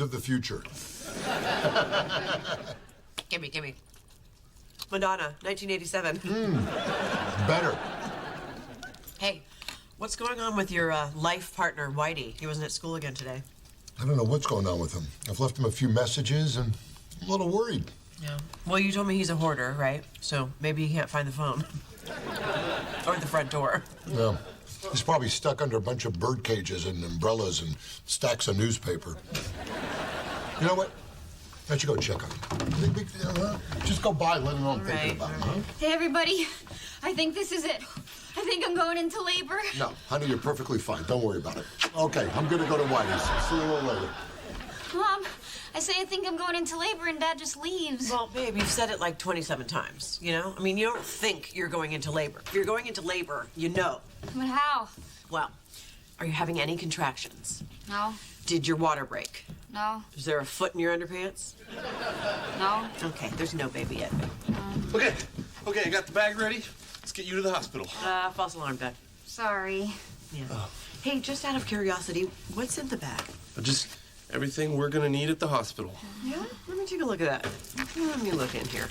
of the future. Gimme. Madonna, 1987. Better. Hey, what's going on with your life partner, Whitey? He wasn't at school again today. I don't know what's going on with him. I've left him a few messages and I'm a little worried. Yeah. Well, you told me he's a hoarder, right? So maybe he can't find the phone. Or the front door. Yeah. He's probably stuck under a bunch of bird cages and umbrellas and stacks of newspaper. You know what? Why don't you go check on him? Just go by, let him know I'm thinking about him, huh? Hey, everybody. I think this is it. I think I'm going into labor. No, honey, you're perfectly fine. Don't worry about it. Okay, I'm gonna go to Whitey's. See you a little later. Mom, I say I think I'm going into labor and Dad just leaves. Well, babe, you've said it like 27 times, you know? I mean, you don't think you're going into labor. If you're going into labor, you know. But how? Well, are you having any contractions? No. Did your water break? No. Is there a foot in your underpants? No. Okay, there's no baby yet. Okay, you got the bag ready? Let's get you to the hospital. False alarm, Dad. Sorry. Yeah. Hey, just out of curiosity, what's in the bag? Just everything we're gonna need at the hospital. Yeah? Let me take a look at that. Let me look in here.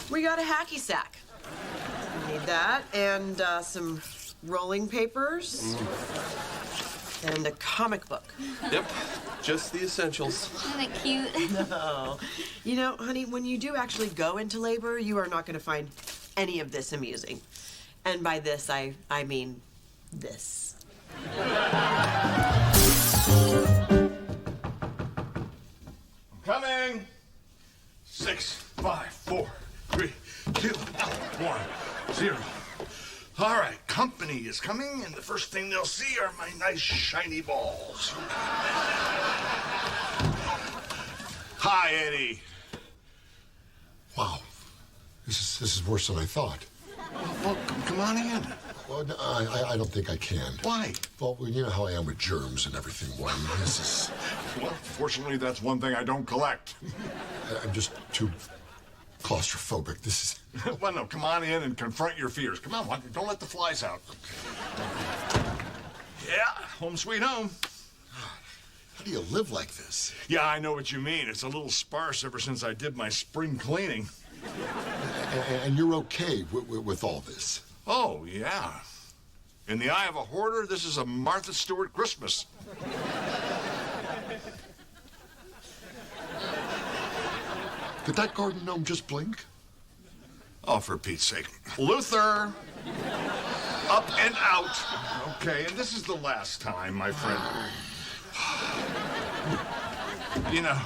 We got a hacky sack. We need that, and some rolling papers, and a comic book. Yep, just the essentials. Isn't it cute? Oh. You know, honey, when you do actually go into labor, you are not going to find any of this amusing. And by this, I mean this. Coming! 6, 5, 4, 3, 2, 1, 0. All right, company is coming, and the first thing they'll see are my nice shiny balls. Hi, Eddie. Wow. This is worse than I thought. Well, come on in. Well, no, I don't think I can. Why? Well, you know how I am with germs and everything, Whitey. This is... Well, fortunately, that's one thing I don't collect. I'm just too claustrophobic. This is... Well, no, come on in and confront your fears. Come on, don't let the flies out. Yeah, home sweet home. How do you live like this? Yeah, I know what you mean. It's a little sparse ever since I did my spring cleaning. And you're okay with all this? Oh, yeah. In the eye of a hoarder, this is a Martha Stewart Christmas. Did that garden gnome just blink? Oh, for Pete's sake. Luther! Up and out. Okay, and this is the last time, my friend. You know,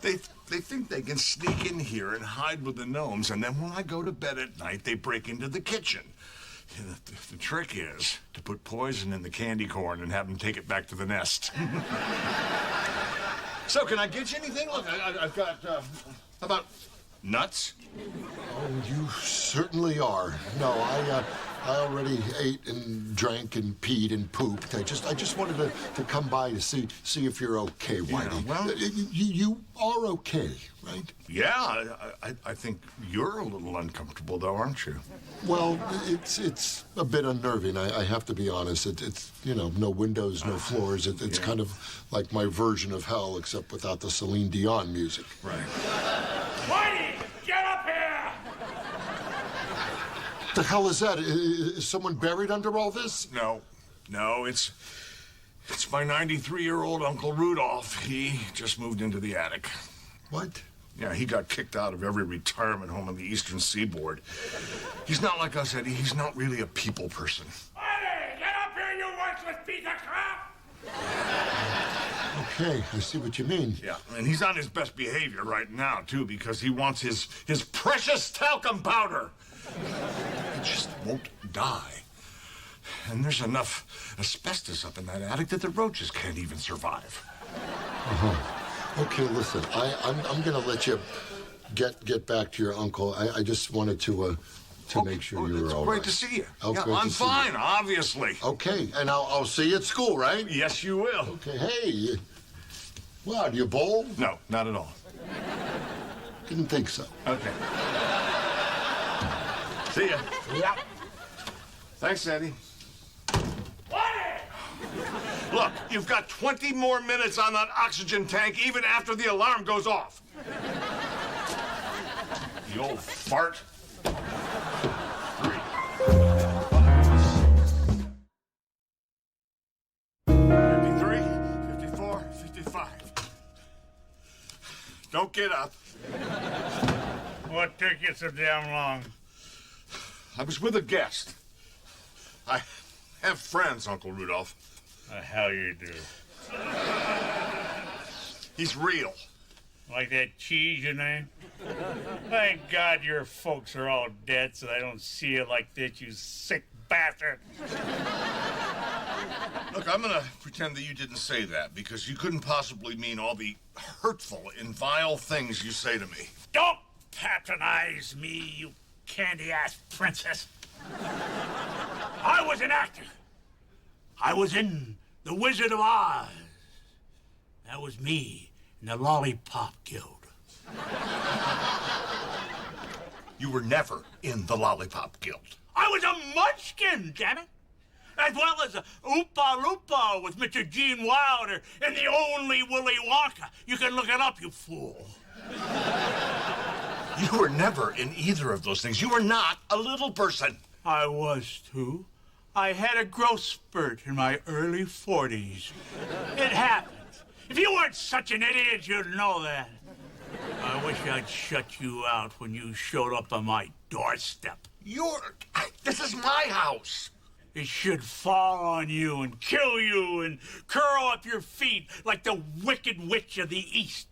they think they can sneak in here and hide with the gnomes, and then when I go to bed at night, they break into the kitchen. And the trick is to put poison in the candy corn and have them take it back to the nest. So, can I get you anything? Look, I've got, how about nuts? Oh, you certainly are. No, I already ate and drank and peed and pooped. I just wanted to come by to see if you're okay, Whitey. Yeah, well... You are okay, right? Yeah, I think you're a little uncomfortable, though, aren't you? Well, it's a bit unnerving. I have to be honest. It's you know, no windows, no floors. It's yeah. kind of like my version of hell, except without the Celine Dion music. Right. Whitey, get up here! What the hell is that? Is someone buried under all this? No, it's my 93-year-old Uncle Rudolph. He just moved into the attic. What? Yeah, he got kicked out of every retirement home on the Eastern Seaboard. He's not like us, Eddie. He's not really a people person. Whitey, get up here, you worthless piece of crap! Okay, I see what you mean. Yeah, and he's on his best behavior right now, too, because he wants his precious talcum powder. He just won't die. And there's enough asbestos up in that attic that the roaches can't even survive. Okay, listen, I'm gonna let you get back to your uncle. I just wanted to make sure you were all right. Great to see you. Oh, Yeah, great to I'm see you. fine, obviously. Okay, and I'll see you at school, right? Yes, you will. Okay, hey, wow, do you bowl? No, not at all. Didn't think so. Okay. See ya. Yeah. Thanks, Eddie. Whitey! Look, you've got 20 more minutes on that oxygen tank even after the alarm goes off. You old fart. 3, 53, 54, 55. Don't get up. What took you so damn long? I was with a guest. I have friends, Uncle Rudolph. The hell you do. He's real. Like that cheese you named? Thank God your folks are all dead so I don't see you like this, you sick bastard. Look, I'm gonna pretend that you didn't say that because you couldn't possibly mean all the hurtful and vile things you say to me. Don't patronize me, you candy-ass princess. I was an actor. I was in The Wizard of Oz. That was me in the Lollipop Guild. You were never in the Lollipop Guild. I was a munchkin, damn it. As well as a Oompa Loompa with Mr. Gene Wilder and the only Willy Wonka. You can look it up, you fool. You were never in either of those things. You were not a little person. I was, too. I had a growth spurt in my early 40s. It happens. If you weren't such an idiot, you'd know that. I wish I'd shut you out when you showed up on my doorstep. This is my house. It should fall on you and kill you and curl up your feet like the Wicked Witch of the East,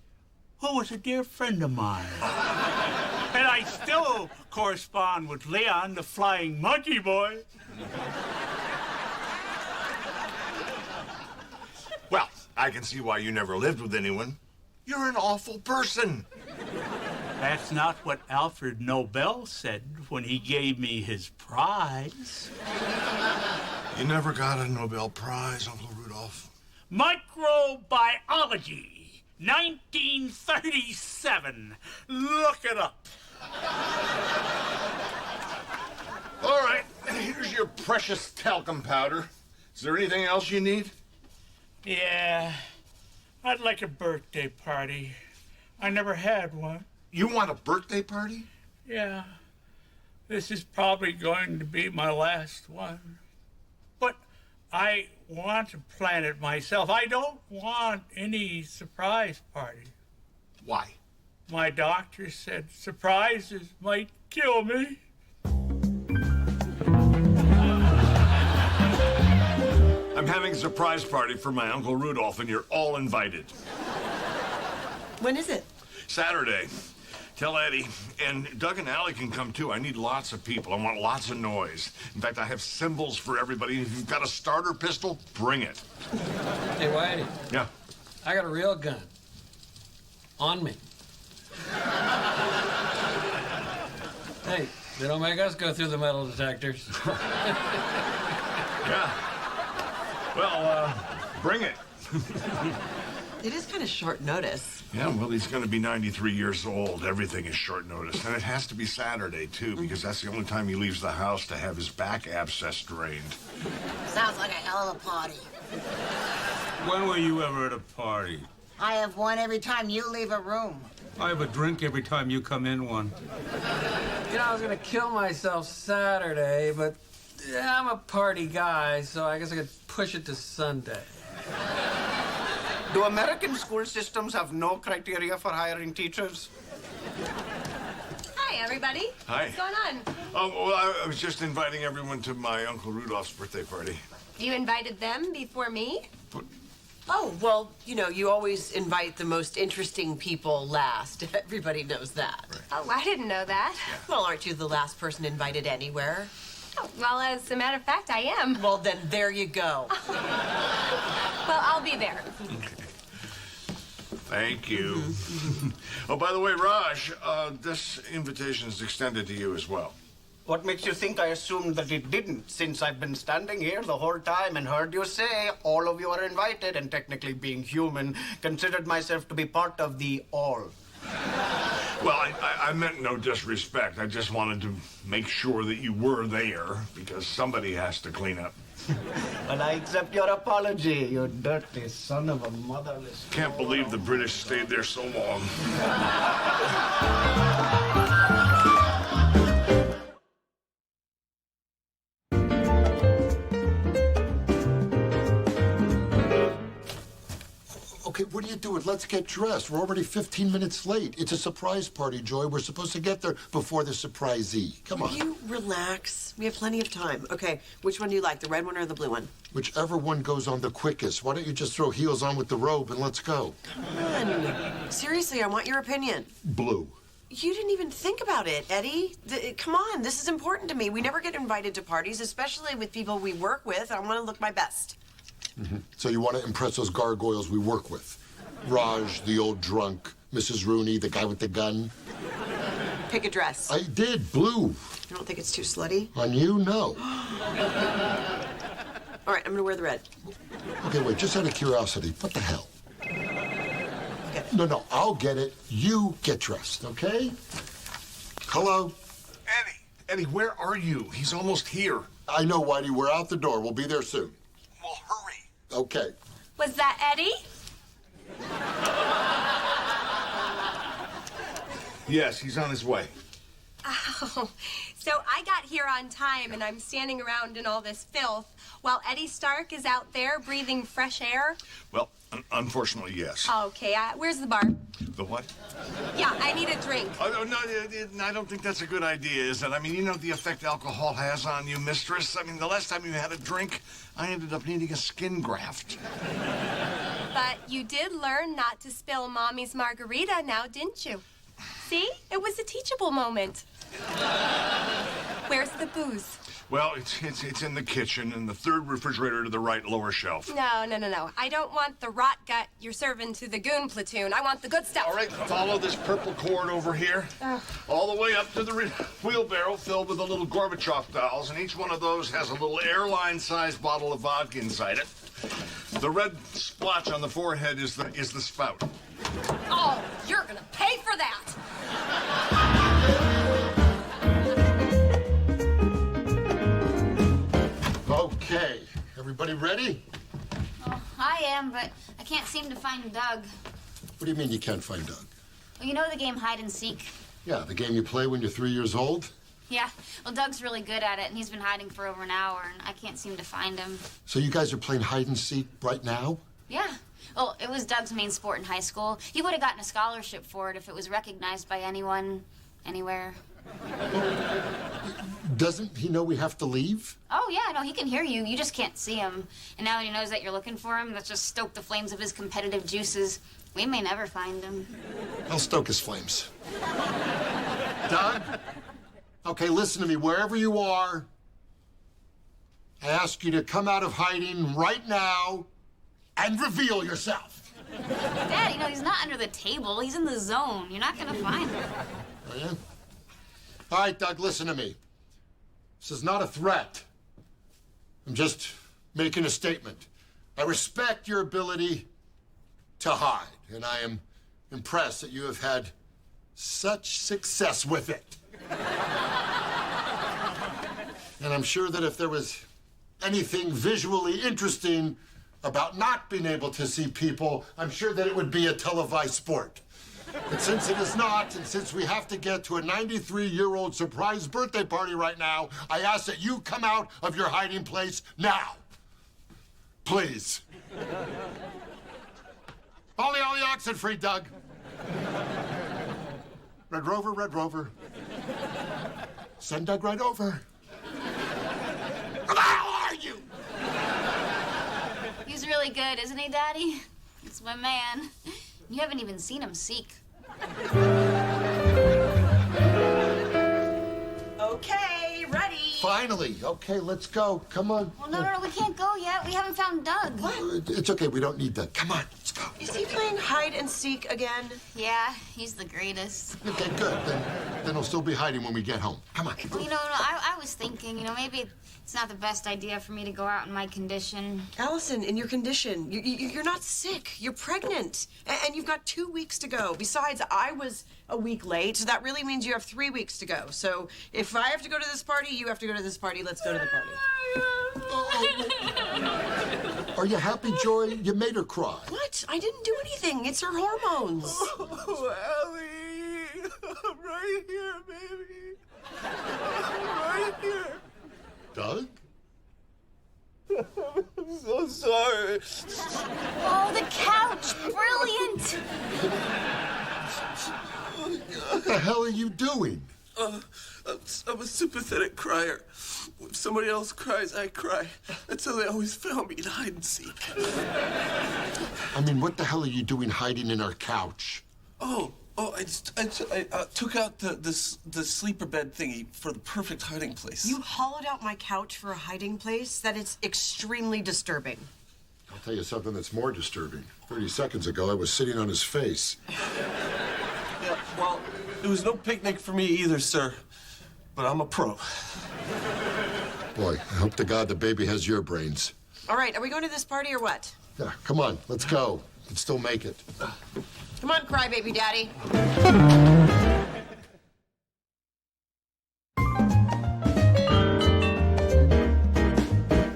who was a dear friend of mine. And I still correspond with Leon, the flying monkey boy. Well, I can see why you never lived with anyone. You're an awful person. That's not what Alfred Nobel said when he gave me his prize. You never got a Nobel Prize, Uncle Rudolph. Microbiology, 1937. Look it up. All right, here's your precious talcum powder. Is there anything else you need? Yeah, I'd like a birthday party. I never had one. You want a birthday party? Yeah, this is probably going to be my last one. But I want to plan it myself. I don't want any surprise party. Why? My doctor said surprises might kill me. I'm having a surprise party for my Uncle Rudolph, and you're all invited. When is it? Saturday. Tell Eddie. And Doug and Allie can come, too. I need lots of people. I want lots of noise. In fact, I have cymbals for everybody. If you've got a starter pistol, bring it. Hey, Whitey. Yeah. I got a real gun. On me. Hey, they don't make us go through the metal detectors. Yeah. Well, bring it. It is kind of short notice. Yeah, well, he's going to be 93 years old. Everything is short notice. And it has to be Saturday, too, because that's the only time he leaves the house to have his back abscess drained. Sounds like a hell of a party. When were you ever at a party? I have one every time you leave a room. I have a drink every time you come in one. You know, I was gonna kill myself Saturday, but I'm a party guy, so I guess I could push it to Sunday. Do American school systems have no criteria for hiring teachers? Hi, everybody. Hi. What's going on? Oh, well, I was just inviting everyone to my Uncle Rudolph's birthday party. You invited them before me? Oh, well, you know, you always invite the most interesting people last. Everybody knows that. Right. Oh, I didn't know that. Well, aren't you the last person invited anywhere? Oh, well, as a matter of fact, I am. Well, then there you go. Well, I'll be there. Thank you. Oh, by the way, Raj, this invitation is extended to you as well. What makes you think I assumed that it didn't, since I've been standing here the whole time and heard you say all of you are invited, and technically being human, considered myself to be part of the all. Well, I meant no disrespect. I just wanted to make sure that you were there because somebody has to clean up. And I accept your apology, you dirty son of a motherless... Can't believe the British stayed there so long. Okay, what are you doing? Let's get dressed. We're already 15 minutes late. It's a surprise party, Joy. We're supposed to get there before the surprisee. Come on. You relax. We have plenty of time. Okay, which one do you like, the red one or the blue one? Whichever one goes on the quickest. Why don't you just throw heels on with the robe and let's go? Come on. Seriously, I want your opinion. Blue. You didn't even think about it, Eddie. Come on, this is important to me. We never get invited to parties, especially with people we work with. I want to look my best. Mm-hmm. So you want to impress those gargoyles we work with? Raj, the old drunk, Mrs. Rooney, the guy with the gun. Pick a dress. I did, blue. You don't think it's too slutty? On you, no. All right, I'm gonna wear the red. Okay, wait, just out of curiosity, what the hell? Okay. No, I'll get it. You get dressed, okay? Hello? Eddie, where are you? He's almost here. I know, Whitey. We're out the door. We'll be there soon. Well, hurry. Okay. Was that Eddie? Yes, he's on his way. Oh, so I got here on time and I'm standing around in all this filth while Eddie Stark is out there breathing fresh air? Well, unfortunately, yes. Okay, where's the bar? The what? Yeah, I need a drink. Oh, no, I don't think that's a good idea, is it? I mean, you know the effect alcohol has on you, mistress? I mean, the last time you had a drink, I ended up needing a skin graft. But you did learn not to spill Mommy's margarita now, didn't you? See? It was a teachable moment. Where's the booze? Well, it's in the kitchen, in the third refrigerator to the right, lower shelf. No. I don't want the rot gut you're serving to the goon platoon. I want the good stuff. All right, follow this purple cord over here. All the way up to the wheelbarrow filled with the little Gorbachev dolls, and each one of those has a little airline-sized bottle of vodka inside it. The red splotch on the forehead is the spout. Oh, you're gonna pay for that! Okay. Everybody ready? Oh, I am, but I can't seem to find Doug. What do you mean you can't find Doug? Well, you know the game hide and seek? Yeah, the game you play when you're 3 years old? Yeah, well, Doug's really good at it, and he's been hiding for over an hour, and I can't seem to find him. So you guys are playing hide and seek right now? Yeah. Well, it was Doug's main sport in high school. He would have gotten a scholarship for it if it was recognized by anyone, anywhere. Doesn't he know we have to leave? Oh, yeah, no, he can hear you. You just can't see him. And now that he knows that you're looking for him, that's just stoked the flames of his competitive juices. We may never find him. I'll stoke his flames. Doug? Okay, listen to me. Wherever you are, I ask you to come out of hiding right now and reveal yourself. Dad, you know, he's not under the table. He's in the zone. You're not gonna find him. Oh, yeah? All right, Doug, listen to me. This is not a threat. I'm just making a statement. I respect your ability to hide, and I am impressed that you have had such success with it. And I'm sure that if there was anything visually interesting about not being able to see people, I'm sure that it would be a televised sport. But since it is not, and since we have to get to a 93-year-old surprise birthday party right now, I ask that you come out of your hiding place now. Please. Ollie, ollie, oxen free, Doug. Red Rover, Red Rover. Send Doug right over. Where the hell are you? He's really good, isn't he, Daddy? It's my man. You haven't even seen him seek. Okay, ready. Finally. Okay, let's go. Come on. Well, no, we can't go yet. We haven't found Doug. What? It's okay. We don't need Doug. Come on, let's go. Is he playing hide and seek again? Yeah, he's the greatest. Okay, good. Then he'll still be hiding when we get home. Come on. Well, you know, I was thinking, maybe it's not the best idea for me to go out in my condition. Allison, in your condition, you're not sick. You're pregnant. And you've got 2 weeks to go. Besides, I was a week late, so that really means you have 3 weeks to go. So if I have to go to this party, you have to go to this party. Let's go to the party. Are you happy, Joy? You made her cry. What? I didn't do anything. It's her hormones. Oh, Ellie. I'm right here, baby. I'm right here. Doug? I'm so sorry. Oh, the couch! Brilliant! What the hell are you doing? I'm a sympathetic crier. If somebody else cries, I cry. That's how they always found me in hide and seek. I mean, what the hell are you doing hiding in our couch? I took out the sleeper bed thingy for the perfect hiding place. You hollowed out my couch for a hiding place? That is extremely disturbing. I'll tell you something that's more disturbing. 30 seconds ago, I was sitting on his face. Yeah, well, it was no picnic for me either, sir. But I'm a pro. Boy, I hope to God the baby has your brains. All right, are we going to this party or what? Yeah, come on, let's go. We can still make it. Come on, crybaby daddy.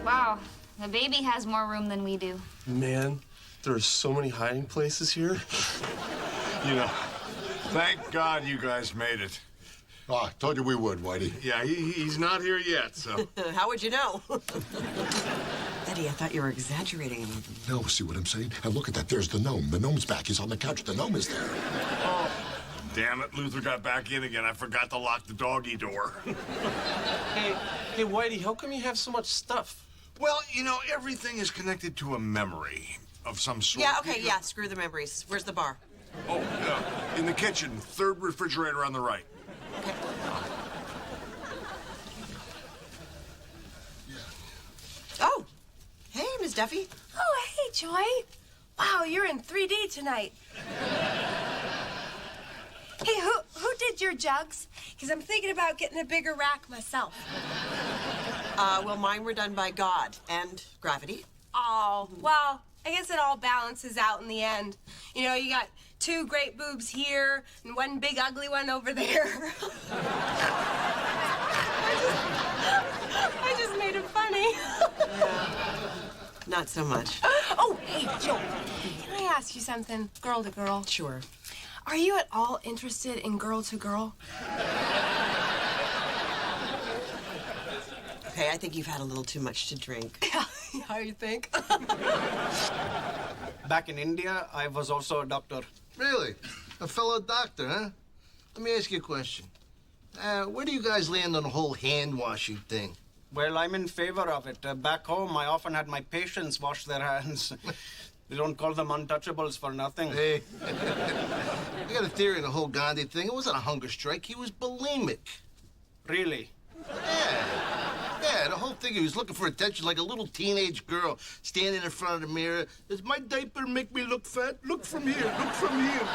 Wow, the baby has more room than we do. Man, there are so many hiding places here. You know, thank God you guys made it. Oh, I told you we would, Whitey. Yeah, he's not here yet, so. How would you know? Eddie, I thought you were exaggerating a little. No, see what I'm saying? And look at that, there's the gnome. The gnome's back. He's on the couch. The gnome is there. Oh, damn it, Luther got back in again. I forgot to lock the doggy door. Hey, Whitey, how come you have so much stuff? Well, you know, everything is connected to a memory of some sort. Yeah, okay, yeah, screw the memories. Where's the bar? Oh, in the kitchen, third refrigerator on the right. Okay. Oh, hey, Miss Duffy. Oh, hey, Joy. Wow, you're in 3D tonight. Hey, who did your jugs? Because I'm thinking about getting a bigger rack myself. Well, mine were done by God and gravity. Oh, well, I guess it all balances out in the end. You know, you got 2 great boobs here and 1 big ugly one over there. I just made it funny. Not so much. Oh, hey, Joe, can I ask you something, girl to girl? Sure. Are you at all interested in girl to girl? Okay, I think you've had a little too much to drink. How you think? Back in India, I was also a doctor. Really? A fellow doctor, huh? Let me ask you a question. Where do you guys land on the whole hand-washing thing? Well, I'm in favor of it. Back home, I often had my patients wash their hands. They don't call them untouchables for nothing. Hey, I got a theory on the whole Gandhi thing. It wasn't a hunger strike. He was bulimic. Really? Yeah, the whole thing, he was looking for attention like a little teenage girl standing in front of the mirror. Does my diaper make me look fat? Look from here, look from here.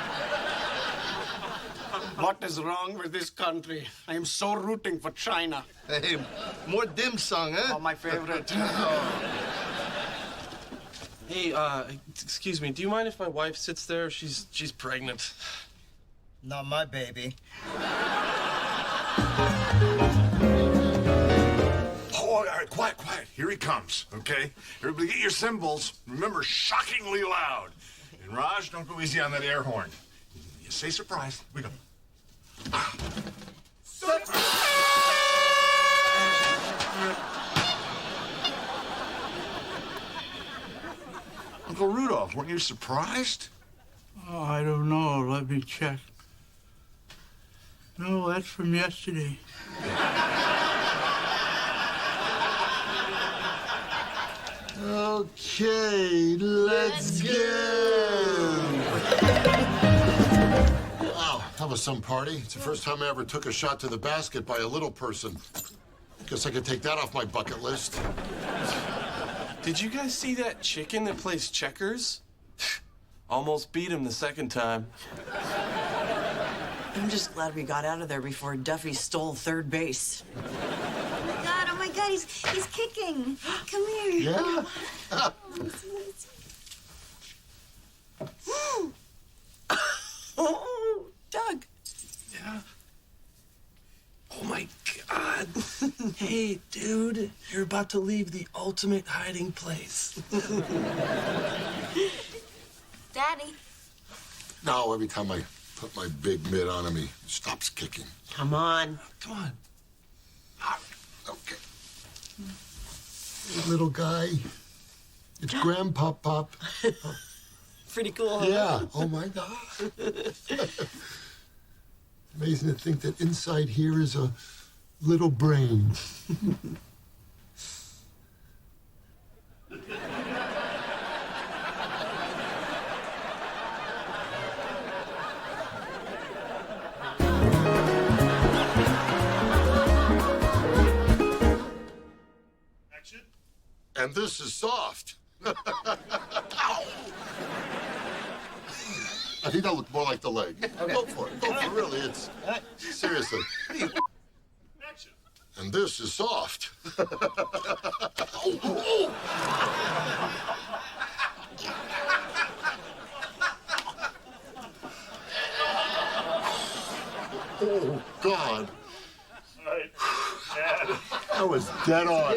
What is wrong with this country? I am so rooting for China. Hey, more dim sum, huh? Oh, my favorite. Hey, excuse me, do you mind if my wife sits there? She's pregnant. Not my baby. Oh, all right, quiet. Here he comes, okay? Everybody get your cymbals. Remember, shockingly loud. And Raj, don't go easy on that air horn. You say surprise. We go. Uncle Rudolph, weren't you surprised? Oh, I don't know. Let me check. No, that's from yesterday. Okay, let's go. Wow, that was some party. It's the first time I ever took a shot to the basket by a little person. Guess I could take that off my bucket list. Did you guys see that chicken that plays checkers? Almost beat him the second time. I'm just glad we got out of there before Duffy stole third base. Oh my God, he's kicking. Come here. Yeah? Oh, Doug. Oh my God. Hey, dude, you're about to leave the ultimate hiding place. Daddy. Now, every time I put my big mitt on him, he stops kicking. Come on. Come on. Okay. Hey, little guy. It's Grandpa Pop. Pretty cool, huh? Yeah. Oh, my God. Amazing to think that inside here is a little brain. And this is soft. Ow. I think that looked more like the leg. Okay. Go for it. Go for it. Really, it's seriously. And this is soft. Oh, God. That was dead on.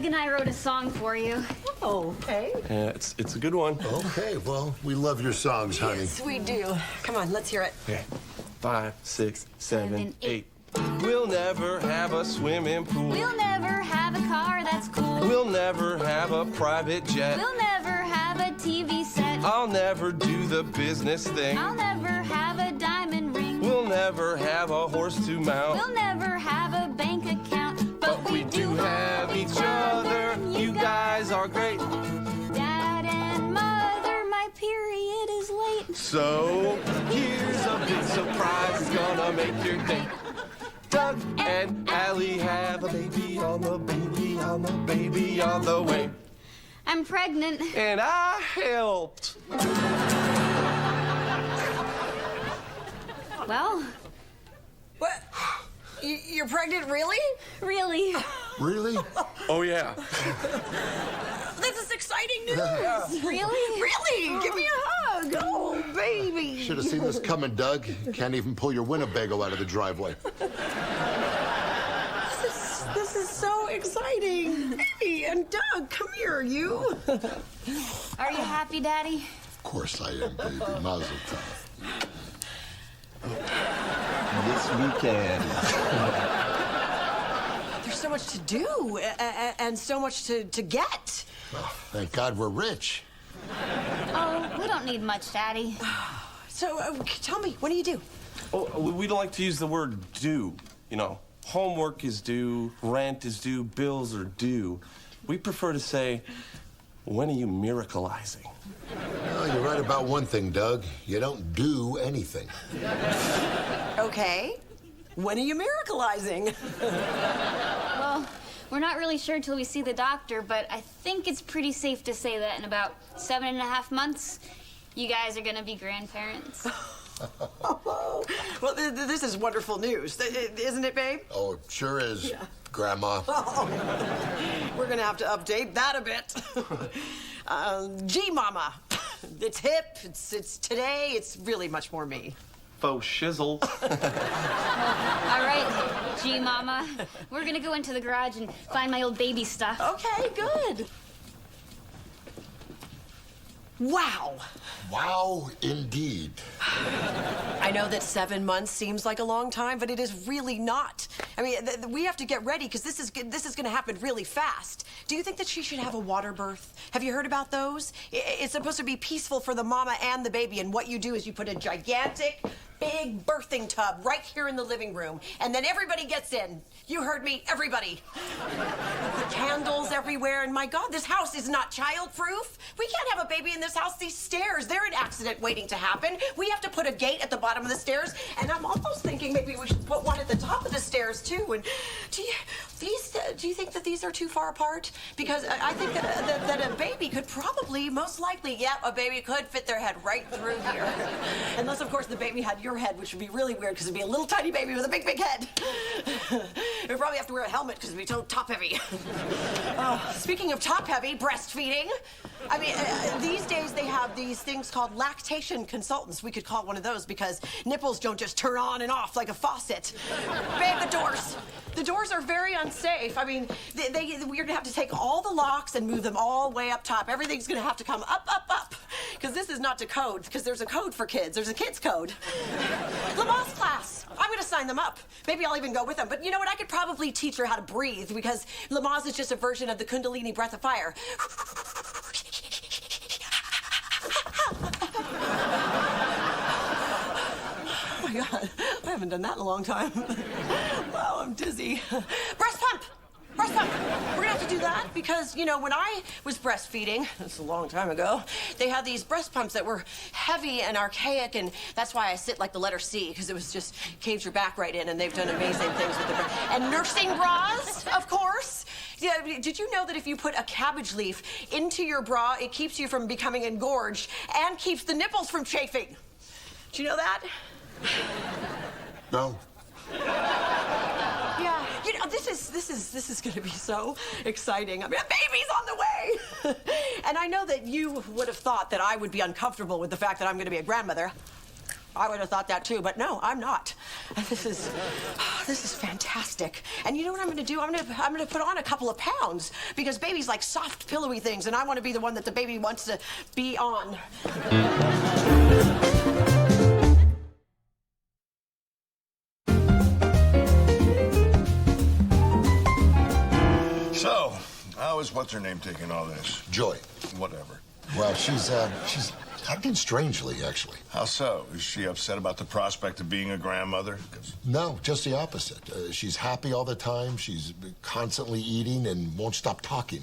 Doug and I wrote a song for you. Oh, okay. Yeah, it's a good one. Okay, well, we love your songs, honey. Yes, we do. Come on, let's hear it. Okay. 5, 6, 7, 8. We'll never have a swimming pool. We'll never have a car that's cool. We'll never have a private jet. We'll never have a TV set. I'll never do the business thing. I'll never have a diamond ring. We'll never have a horse to mount. We'll never have a bank account. But we do have each other. You guys are great. Dad and Mother, my period is late. So here's a big surprise. It's gonna make your day. Doug and Allie have a baby on the baby on the baby on the way. I'm pregnant. And I helped. Well, What? You're pregnant, really? really? Really? Oh, yeah. This is exciting news. Really? Really? Give me a hug. Oh, baby. Should have seen this coming, Doug. Can't even pull your Winnebago out of the driveway. This is so exciting. Hey, and Doug, come here, you. Are you happy, Daddy? Of course I am, baby. Mazel tov. Yes, we can. There's so much to do and so much to get. Well, thank God we're rich. Oh, we don't need much, Daddy. So tell me, what do you do? Oh, we don't like to use the word due. You know, homework is due, rent is due, bills are due. We prefer to say, when are you miracleizing? Well, you're right about one thing, Doug. You don't do anything. Okay. When are you miracleizing? Well, we're not really sure till we see the doctor, but I think it's pretty safe to say that in about 7.5 months, you guys are gonna be grandparents. Well, this is wonderful news, isn't it, babe? Oh, it sure is, Grandma. We're gonna have to update that a bit. Gee, Mama. It's hip, it's today, it's really much more me. Faux shizzle. All right, G Mama, we're gonna go into the garage and find my old baby stuff. Okay, good. Wow. Wow, indeed. I know that 7 months seems like a long time, but it is really not. I mean, we have to get ready because this is going to happen really fast. Do you think that she should have a water birth? Have you heard about those? It's supposed to be peaceful for the mama and the baby, and what you do is you put a gigantic, big birthing tub right here in the living room, and then everybody gets in. You heard me, everybody. The candles everywhere, and my God, this house is not child-proof. We can't have a baby in this house. These stairs, they're an accident waiting to happen. We have to put a gate at the bottom of the stairs, and I'm almost thinking maybe we should put one at the top of the stairs, too. And do you think that these are too far apart? Because I think that a baby could probably, most likely, a baby could fit their head right through here. Unless, of course, the baby had your head, which would be really weird because it'd be a little tiny baby with a big, big head. We'd probably have to wear a helmet because it'd be so top-heavy. Speaking of top-heavy, breastfeeding. I mean, these days they have these things called lactation consultants. We could call one of those because nipples don't just turn on and off like a faucet. Babe, the doors. The doors are very unsafe. I mean, we're gonna have to take all the locks and move them all the way up top. Everything's gonna have to come up, up, up. Because this is not to code, because there's a code for kids. There's a kids code. Lamaze class. I'm gonna sign them up. Maybe I'll even go with them. But you know what? I could probably teach her how to breathe because Lamaze is just a version of the Kundalini breath of fire. Oh my God, I haven't done that in a long time. Wow, I'm dizzy. Breast pump! Breast pump! We're gonna have to do that because, you know, when I was breastfeeding, that's a long time ago, they had these breast pumps that were heavy and archaic, and that's why I sit like the letter C, because it was just caved your back right in, and they've done amazing things with the and nursing bras, of course. Yeah, did you know that if you put a cabbage leaf into your bra, it keeps you from becoming engorged and keeps the nipples from chafing? Did you know that? No. Yeah, you know, this is going to be so exciting. I mean, a baby's on the way. And I know that you would have thought that I would be uncomfortable with the fact that I'm going to be a grandmother. I would have thought that too, but no, I'm not. This is fantastic. And you know what I'm gonna do? I'm gonna put on a couple of pounds because babies like soft, pillowy things, and I want to be the one that the baby wants to be on. So, how is what's her name taking all this? Joy. Whatever. Well, she's acting strangely, actually. How so? Is she upset about the prospect of being a grandmother? No, just the opposite. She's happy all the time. She's constantly eating and won't stop talking.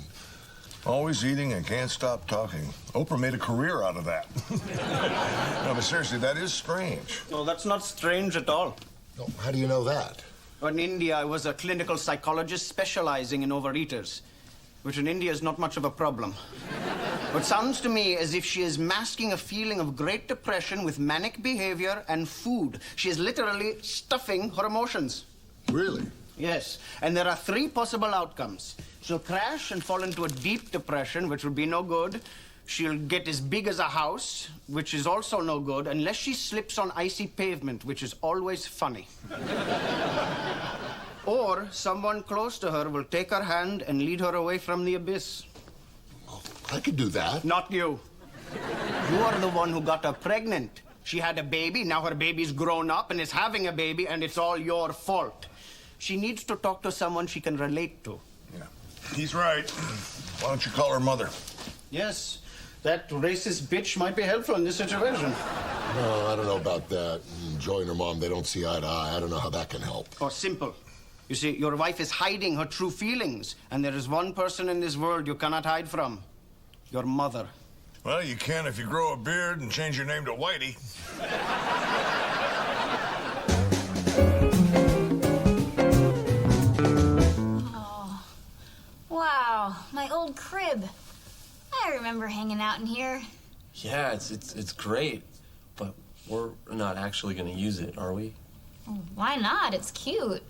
Always eating and can't stop talking. Oprah made a career out of that. No, but seriously, that is strange. No, that's not strange at all. Oh, how do you know that? In India, I was a clinical psychologist specializing in overeaters, which in India is not much of a problem. But sounds to me as if she is masking a feeling of great depression with manic behavior and food. She is literally stuffing her emotions. Really? Yes, and there are 3 possible outcomes. She'll crash and fall into a deep depression, which would be no good. She'll get as big as a house, which is also no good, unless she slips on icy pavement, which is always funny. Or someone close to her will take her hand and lead her away from the abyss. I could do that. Not you. You are the one who got her pregnant. She had a baby, now her baby's grown up and is having a baby, and it's all your fault. She needs to talk to someone she can relate to. Yeah, he's right. Why don't you call her mother? Yes, that racist bitch might be helpful in this situation. No, I don't know about that. Joy and her mom, they don't see eye to eye. I don't know how that can help. Oh, simple. You see, your wife is hiding her true feelings, and there is one person in this world you cannot hide from. Your mother. Well, you can if you grow a beard and change your name to Whitey. Oh, wow, my old crib. I remember hanging out in here. Yeah, it's great, but we're not actually gonna use it, are we? Why not? It's cute.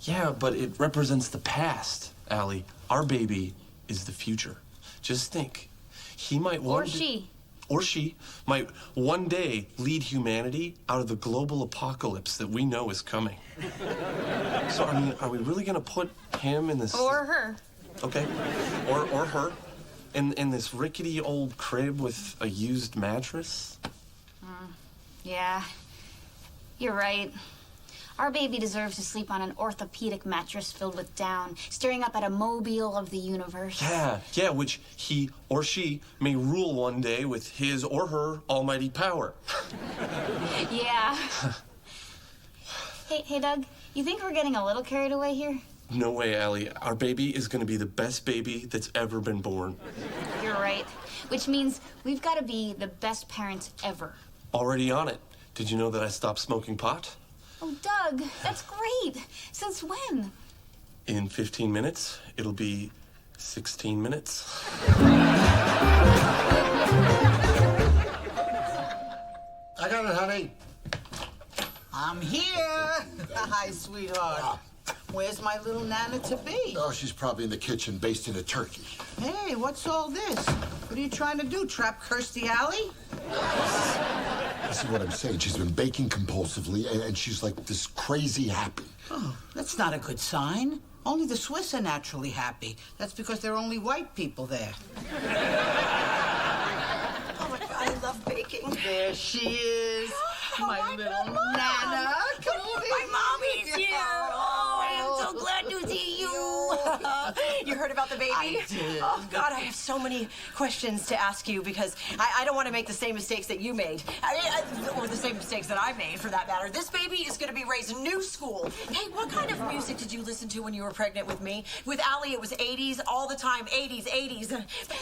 Yeah, but it represents the past, Allie. Our baby is the future. Just think, he might Or she might one day lead humanity out of the global apocalypse that we know is coming. So, I mean, are we really gonna put him in this... Or her. Okay, or her, in this rickety old crib with a used mattress? Yeah, you're right. Our baby deserves to sleep on an orthopedic mattress filled with down, staring up at a mobile of the universe. Yeah, which he or she may rule one day with his or her almighty power. Yeah. Hey, Doug, you think we're getting a little carried away here? No way, Allie. Our baby is gonna be the best baby that's ever been born. You're right. Which means we've got to be the best parents ever. Already on it. Did you know that I stopped smoking pot? Oh, Doug, that's great. Since when? In 15 minutes, it'll be 16 minutes. I got it, honey. I'm here. Hi, sweetheart. Where's my little Nana to be? Oh, she's probably in the kitchen basting a turkey. Hey, what's all this? What are you trying to do, trap Kirstie Alley? This is what I'm saying. She's been baking compulsively, and she's like this crazy happy. Oh, that's not a good sign. Only the Swiss are naturally happy. That's because there are only white people there. Oh my God, I love baking. There she is, my little Nana. Come on, my mommy's here. Oh, I'm so glad to see you. You heard about the baby? I did. Oh, God, I have so many questions to ask you because I don't want to make the same mistakes that you made. Or the same mistakes that I made, for that matter. This baby is going to be raised in new school. Hey, what kind of music did you listen to when you were pregnant with me? With Allie, it was 80s all the time. 80s.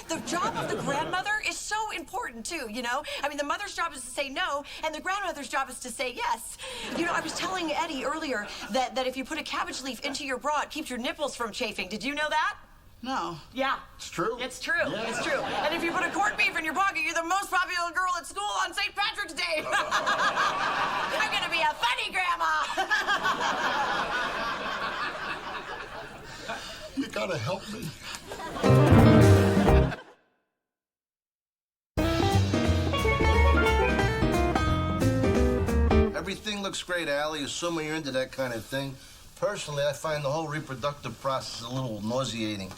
The job of the grandmother is so important, too, you know? I mean, the mother's job is to say no, and the grandmother's job is to say yes. You know, I was telling Eddie earlier that if you put a cabbage leaf into your bra, it keeps your nipples from chafing. Did you know that? No. Yeah. It's true. It's true. Yeah. It's true. And if you put a corned beef in your pocket, you're the most popular girl at school on St. Patrick's Day. I'm gonna be a funny grandma. You gotta help me. looks great, Allie, assuming you're into that kind of thing. Personally, I find the whole reproductive process a little nauseating.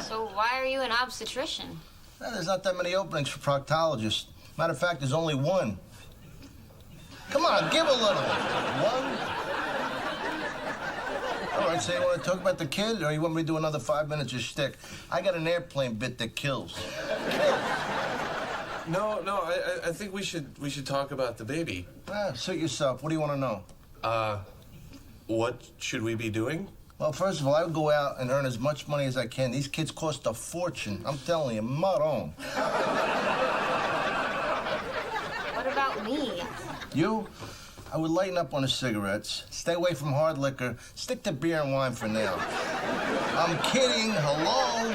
So why are you an obstetrician? Well, there's not that many openings for proctologists. Matter of fact, there's only one. Come on, give a little. One. All right, so you want to talk about the kid, or you want me to do another 5 minutes of shtick? I got an airplane bit that kills. No, I think we should talk about the baby. Suit yourself. What do you want to know? What should we be doing? Well, first of all, I would go out and earn as much money as I can. These kids cost a fortune. I'm telling you, maron. What about me? You? I would lighten up on the cigarettes, stay away from hard liquor, stick to beer and wine for now. I'm kidding. Hello?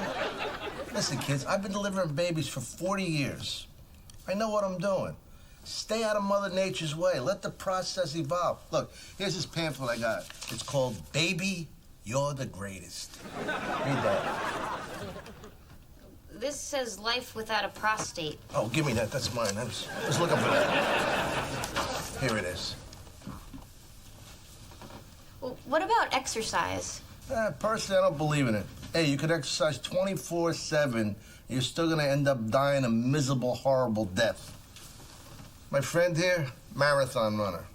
Listen, kids, I've been delivering babies for 40 years. I know what I'm doing. Stay out of Mother Nature's way. Let the process evolve. Look, here's this pamphlet I got. It's called Baby, You're the Greatest. Read that. This says life without a prostate. Oh, give me that. That's mine. I was looking for that. Here it is. Well, what about exercise? Personally, I don't believe in it. Hey, you could exercise 24/7. You're still gonna end up dying a miserable, horrible death. My friend here, marathon runner.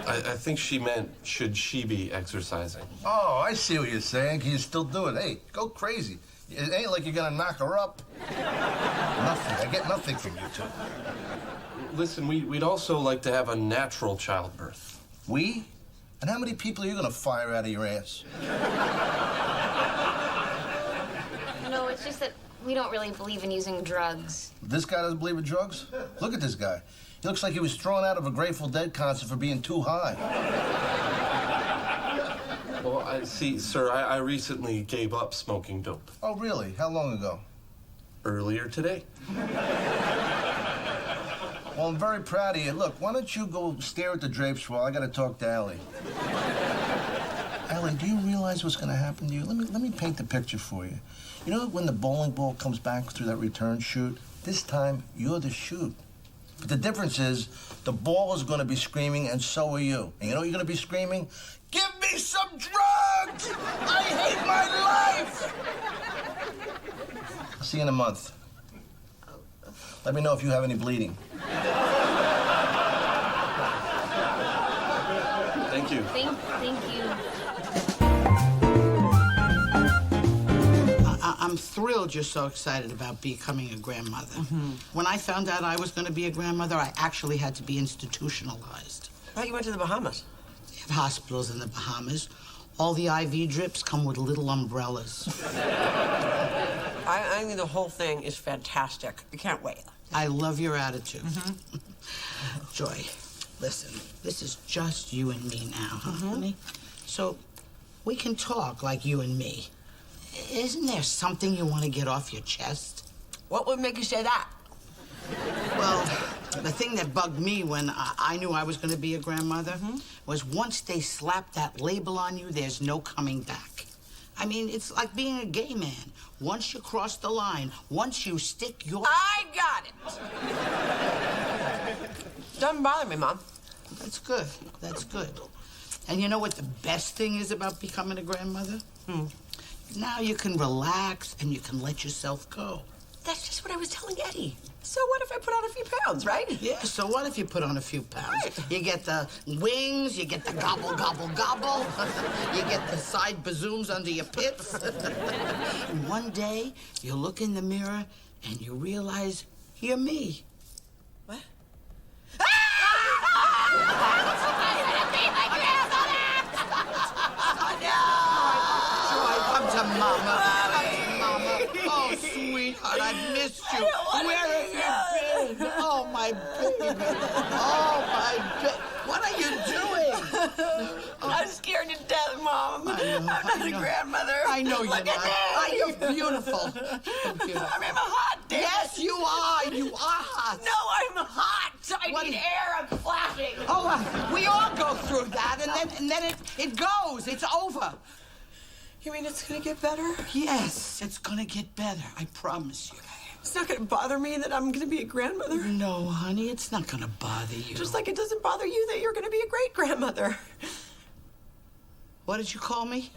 I think she meant, should she be exercising? Oh, I see what you're saying. Can you still do it? Hey, go crazy. It ain't like you're gonna knock her up. Nothing. I get nothing from you two. Listen, we'd also like to have a natural childbirth. We? And how many people are you gonna fire out of your ass? No, it's just that we don't really believe in using drugs. This guy doesn't believe in drugs? Look at this guy. He looks like he was thrown out of a Grateful Dead concert for being too high. Well, I see, sir, I recently gave up smoking dope. Oh, really? How long ago? Earlier today. Well, I'm very proud of you. Look, why don't you go stare at the drapes while I gotta talk to Allie. Allie, do you realize what's gonna happen to you? Let me paint the picture for you. You know when the bowling ball comes back through that return chute? This time, you're the chute. But the difference is, the ball is gonna be screaming, and so are you. And you know what you're gonna be screaming? Give me some drugs! I hate my life! I'll see you in a month. Let me know if you have any bleeding. Thank you. Thank you. I'm thrilled you're so excited about becoming a grandmother. Mm-hmm. When I found out I was going to be a grandmother, I actually had to be institutionalized. I thought you went to the Bahamas. They have hospitals in the Bahamas. All the IV drips come with little umbrellas. I think the whole thing is fantastic. I can't wait. I love your attitude. Mm-hmm. Joy, listen, this is just you and me now, huh, honey? So we can talk like you and me. Isn't there something you want to get off your chest? What would make you say that? Well, the thing that bugged me when I knew I was going to be a grandmother was once they slap that label on you, there's no coming back. I mean, it's like being a gay man. Once you cross the line, once you stick your... I got it! Doesn't bother me, Mom. That's good. That's good. And you know what the best thing is about becoming a grandmother? Now you can relax and you can let yourself go. That's just what I was telling Eddie. So what if I put on a few pounds, right? Yeah, so what if you put on a few pounds? Right. You get the wings, you get the gobble, gobble, gobble. You get the side bazooms under your pits. And one day, you look in the mirror and you realize you're me. What? Joy, come to Mama. Oh, sweetheart, I've missed you. Where have you been? Oh, my baby. Oh, my baby. What are you doing? I'm scared to death, Mom. I'm not a grandmother. I know you're Look not. at me. You're beautiful. You're beautiful. I'm hot, damn Yes, it. you are. You are hot. No, I'm hot. I need air. I'm flashing. Oh, we all go through that, and then it goes. It's over. You mean it's gonna get better? Yes, it's gonna get better. I promise you. It's not gonna bother me that I'm gonna be a grandmother. No, honey, it's not gonna bother you. Just like it doesn't bother you that you're gonna be a great grandmother. What did you call me?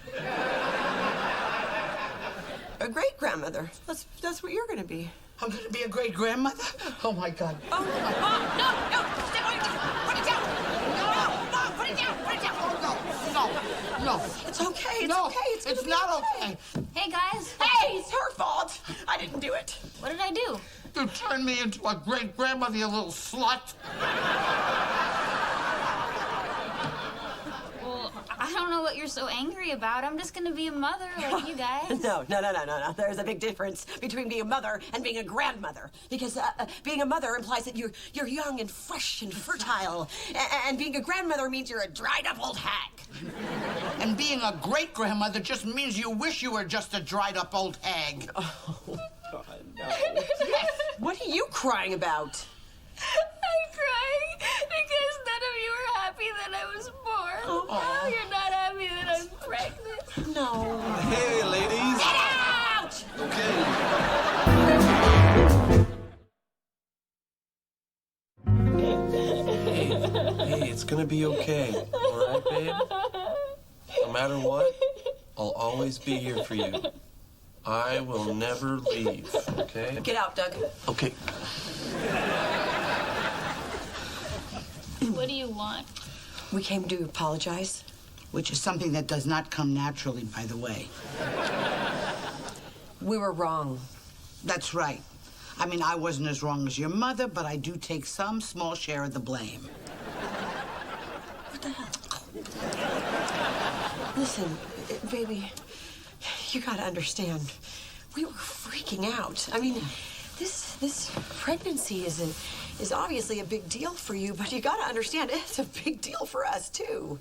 A great grandmother. That's what you're gonna be. I'm gonna be a great grandmother? Oh my God. Oh, no! Step on it! Put it down! No! Put it down! Put it down! No. It's okay. No, Okay. it's not okay. Hey, guys. Hey, it's her fault. I didn't do it. What did I do? You turned me into a great grandmother, you little slut. Well, I don't know what you're so angry about. I'm just gonna be a mother like you guys. No. There's a big difference between being a mother and being a grandmother. Because being a mother implies that you're young and fresh and fertile. And being a grandmother means you're a dried up old hag. And being a great grandmother just means you wish you were just a dried up old hag. Oh, God, no. What are you crying about? I'm crying because none of you are happy that I was born. Oh, you're not happy that I'm pregnant. No. Hey, ladies. Get out! Hey, it's gonna be okay. All right, babe? No matter what, I'll always be here for you. I will never leave, okay? Get out, Doug. Okay. What do you want? We came to apologize. Which is something that does not come naturally, by the way. We were wrong. That's right. I mean, I wasn't as wrong as your mother, but I do take some small share of the blame. What the hell? Listen, baby, you gotta understand. We were freaking out. I mean, this pregnancy is obviously a big deal for you, but you gotta understand it's a big deal for us too.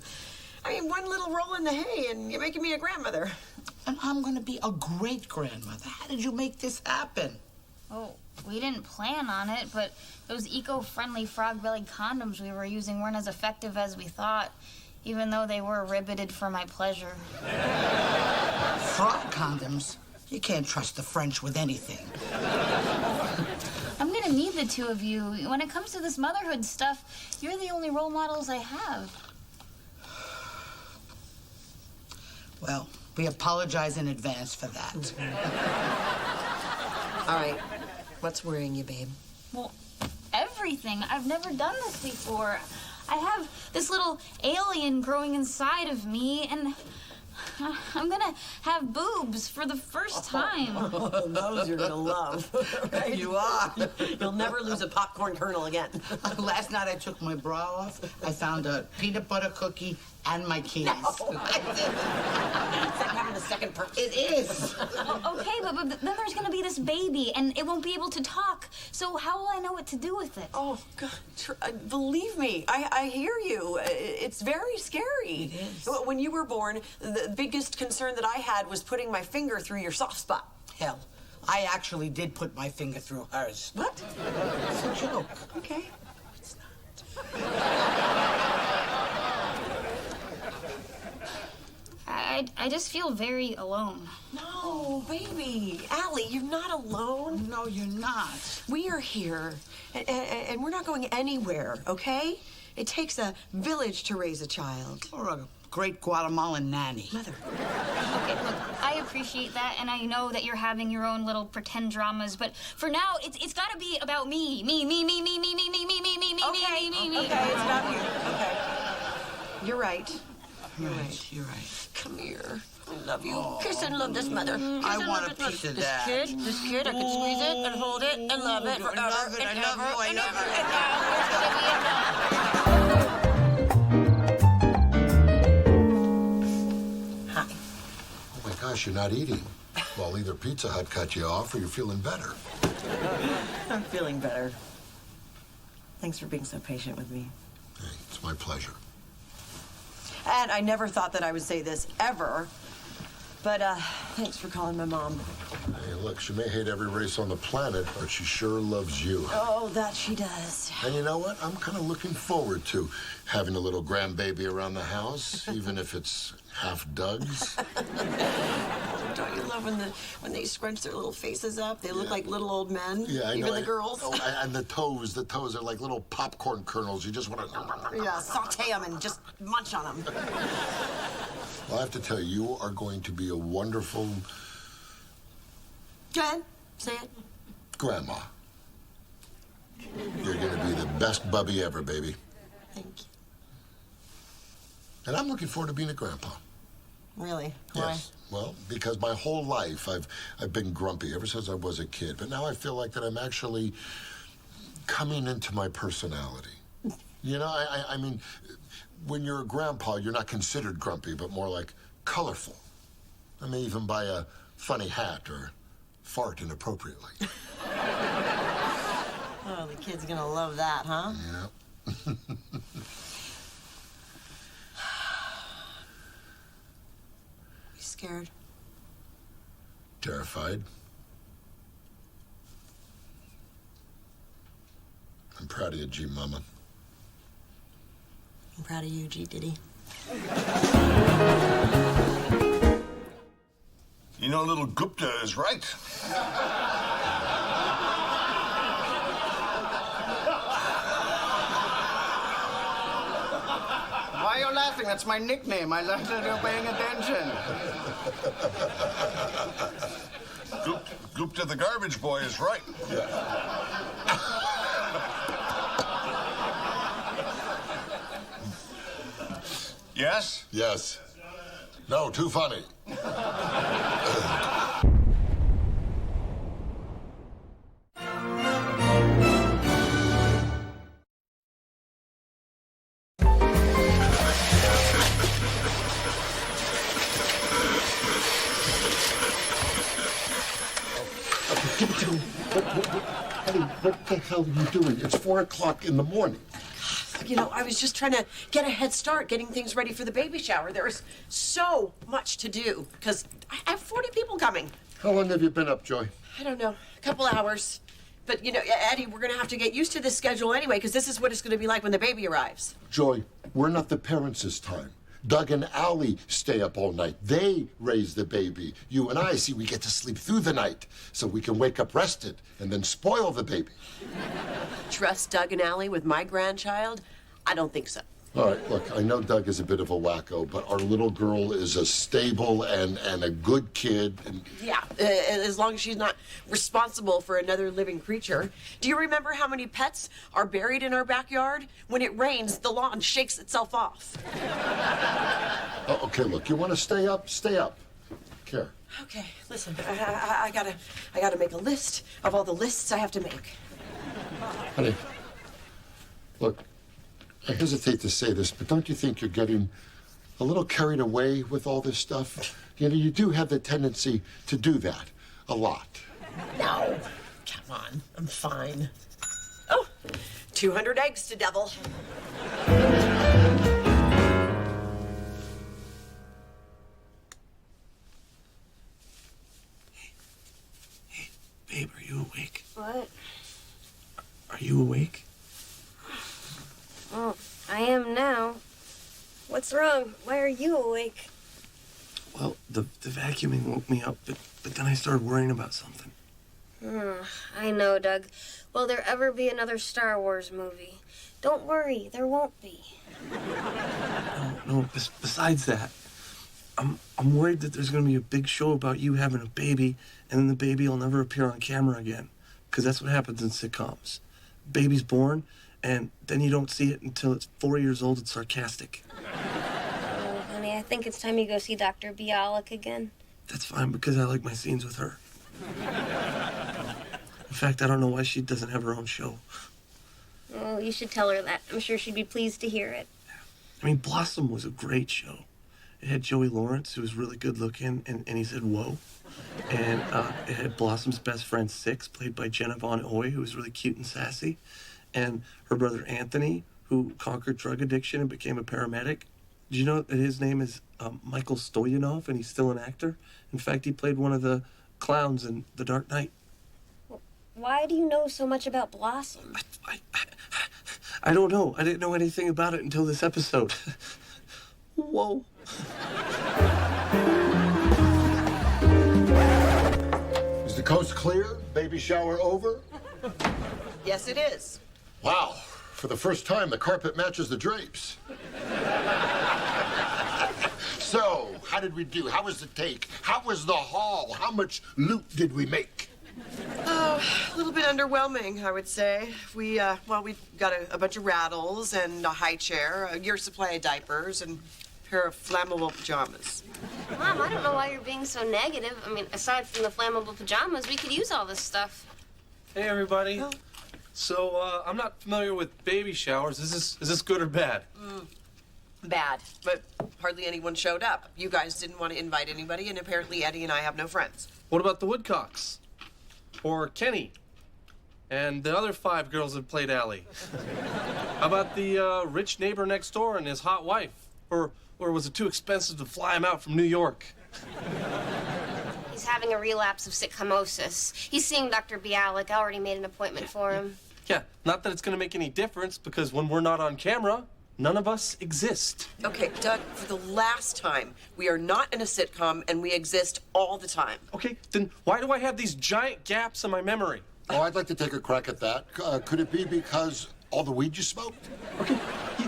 I mean, one little roll in the hay and you're making me a grandmother. And I'm gonna be a great grandmother. How did you make this happen? Oh, we didn't plan on it, but those eco-friendly frog-bellied condoms we were using weren't as effective as we thought, even though they were riveted for my pleasure. Frog condoms? You can't trust the French with anything. I'm gonna need the two of you. When it comes to this motherhood stuff, you're the only role models I have. Well, we apologize in advance for that. All right. What's worrying you, babe? Well, everything. I've never done this before. I have this little alien growing inside of me, and I'm gonna have boobs for the first time. Oh, those you're gonna love. Right? You are. You'll never lose a popcorn kernel again. Last night I took my bra off. I found a peanut butter cookie and my keys. No. It's like having a second person. It is. Okay, but then there's gonna be this baby, and it won't be able to talk. So how will I know what to do with it? Oh, God. Believe me, I hear you. It's very scary. It is. When you were born, the biggest concern that I had was putting my finger through your soft spot. Hell, I actually did put my finger through hers. What? It's a joke. Okay. It's not. I just feel very alone. No, baby. Allie, you're not alone. No, you're not. We are here, and we're not going anywhere, okay? It takes a village to raise a child. Or a great Guatemalan nanny. Mother. Okay, look, I appreciate that, and I know that you're having your own little pretend dramas, but for now, it's gotta be about me. Me. Okay, it's about you. Okay. You're right. You're right. You're right. Come here. I love you. Kiss and love this mother. I want a piece of that. This kid, I can squeeze it and hold it and love it forever I love it, and I love ever you, I and love ever you. and now. Hi. Oh my gosh, you're not eating. Well, either Pizza Hut cut you off or you're feeling better. I'm feeling better. Thanks for being so patient with me. Hey, it's my pleasure. And I never thought that I would say this ever, but thanks for calling my mom. Hey, look, she may hate every race on the planet, but she sure loves you. Oh, that she does. And you know what? I'm kind of looking forward to having a little grandbaby around the house, even if it's half Doug's. Don't you love when they scrunch their little faces up. They look like little old men. Yeah, I know. Even the girls. Oh, and the toes are like little popcorn kernels. You just want to... Yeah, saute them and just munch on them. Well, I have to tell you, you are going to be a wonderful... Go ahead, say it. grandma. You're going to be the best bubby ever, baby. Thank you. And I'm looking forward to being a grandpa. Really? Why? Yes. Well, because my whole life I've been grumpy ever since I was a kid. But now I feel like that I'm actually coming into my personality. You know, I mean, when you're a grandpa, you're not considered grumpy, but more like colorful. I may even buy a funny hat or fart inappropriately. Oh, the kid's gonna love that, huh? Yeah. You scared? Terrified. I'm proud of you, G Mama. I'm proud of you, G Diddy. You know, little Gupta is right. Why are you laughing? That's my nickname. I like that you're paying attention. Gupta the garbage boy is right. Yes? Yes. No, too funny. Give it to me. Honey, what the hell are you doing? It's 4 o'clock in the morning. You know, I was just trying to get a head start getting things ready for the baby shower. There is so much to do because I have 40 people coming. How long have you been up, Joy? I don't know, a couple hours. But, you know, Eddie, we're going to have to get used to this schedule anyway because this is what it's going to be like when the baby arrives. Joy, we're not the parents this time. Doug and Allie stay up all night. They raise the baby. You and I, see, we get to sleep through the night so we can wake up rested and then spoil the baby. Trust Doug and Allie with my grandchild? I don't think so. All right, look, I know Doug is a bit of a wacko, but our little girl is a stable and a good kid. And... Yeah, as long as she's not responsible for another living creature. Do you remember how many pets are buried in our backyard? When it rains, the lawn shakes itself off. Oh, okay, look, you want to stay up? Stay up. Care. Okay, listen, I gotta make a list of all the lists I have to make. Honey, look, I hesitate to say this, but don't you think you're getting a little carried away with all this stuff? You know, you do have the tendency to do that a lot. No, come on, I'm fine. Oh, 200 eggs to devil. Hey, babe, are you awake? What? Are you awake? Oh, I am now. What's wrong? Why are you awake? Well, the vacuuming woke me up, but then I started worrying about something. I know, Doug. Will there ever be another Star Wars movie? Don't worry, there won't be. No, besides that, I'm worried that there's going to be a big show about you having a baby, and then the baby will never appear on camera again. Because that's what happens in sitcoms. Baby's born, and then you don't see it until it's 4 years old. It's sarcastic. Oh, honey, I think it's time you go see Dr. Bialik again. That's fine, because I like my scenes with her. In fact, I don't know why she doesn't have her own show. Oh, you should tell her that. I'm sure she'd be pleased to hear it. I mean, Blossom was a great show. It had Joey Lawrence, who was really good looking, and he said, whoa. And it had Blossom's best friend, Six, played by Jenna Von Oy, who was really cute and sassy. And her brother, Anthony, who conquered drug addiction and became a paramedic. Did you know that his name is Michael Stoyanov, and he's still an actor? In fact, he played one of the clowns in The Dark Knight. Why do you know so much about Blossom? I don't know. I didn't know anything about it until this episode. Whoa. Coast clear? Baby shower over? Yes, it is. Wow. For the first time, the carpet matches the drapes. So, how did we do? How was the take? How was the haul? How much loot did we make? Oh, a little bit underwhelming, I would say. We got a bunch of rattles and a high chair, a year's supply of diapers, and a pair of flammable pajamas. Mom, I don't know why you're being so negative. I mean, aside from the flammable pajamas, we could use all this stuff. Hey, everybody. So, I'm not familiar with baby showers. Is this good or bad? Bad, but hardly anyone showed up. You guys didn't want to invite anybody, and apparently Eddie and I have no friends. What about the Woodcocks? Or Kenny? And the other 5 girls that played Allie? How about the rich neighbor next door and his hot wife? Or was it too expensive to fly him out from New York? He's having a relapse of sitcomosis. He's seeing Dr. Bialik. I already made an appointment for him. Yeah, not that it's gonna make any difference, because when we're not on camera, none of us exist. Okay, Doug, for the last time, we are not in a sitcom, and we exist all the time. Okay, then why do I have these giant gaps in my memory? Oh, I'd like to take a crack at that. Could it be because all the weed you smoked? Okay,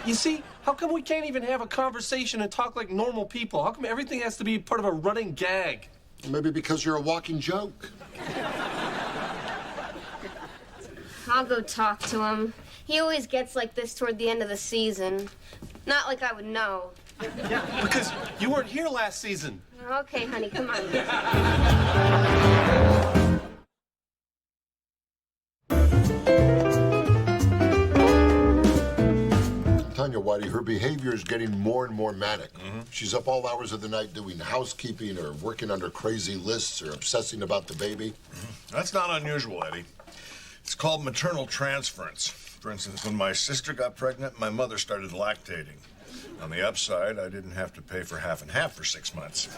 you see, how come we can't even have a conversation and talk like normal people? How come everything has to be part of a running gag? Maybe because you're a walking joke. I'll go talk to him. He always gets like this toward the end of the season. Not like I would know. Yeah, because you weren't here last season. Okay, honey, come on. I'm telling you, Whitey, her behavior is getting more and more manic. She's up all hours of the night doing housekeeping or working under crazy lists or obsessing about the baby. That's not unusual, Eddie. It's called maternal transference. For instance, when my sister got pregnant, my mother started lactating. On the upside, I didn't have to pay for half and half for 6 months.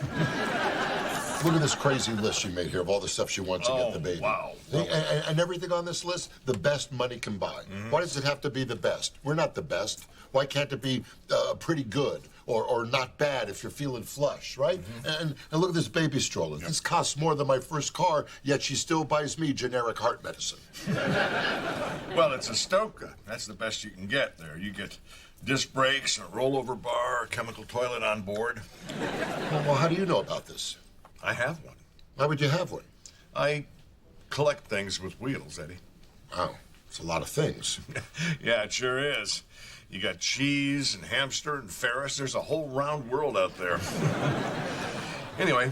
Look at this crazy list she made here of all the stuff she wants to get the baby. Wow. And everything on this list, the best money can buy. Why does it have to be the best? We're not the best. Why can't it be pretty good or not bad if you're feeling flush, right? And look at this baby stroller. This costs more than my first car, yet she still buys me generic heart medicine. Well, it's a Stoka. That's the best you can get there. You get disc brakes, a rollover bar, a chemical toilet on board. Well, how do you know about this? I have one. Why would you have one? I collect things with wheels, Eddie. Wow, it's a lot of things. Yeah, it sure is. You got cheese and hamster and Ferris. There's a whole round world out there. Anyway,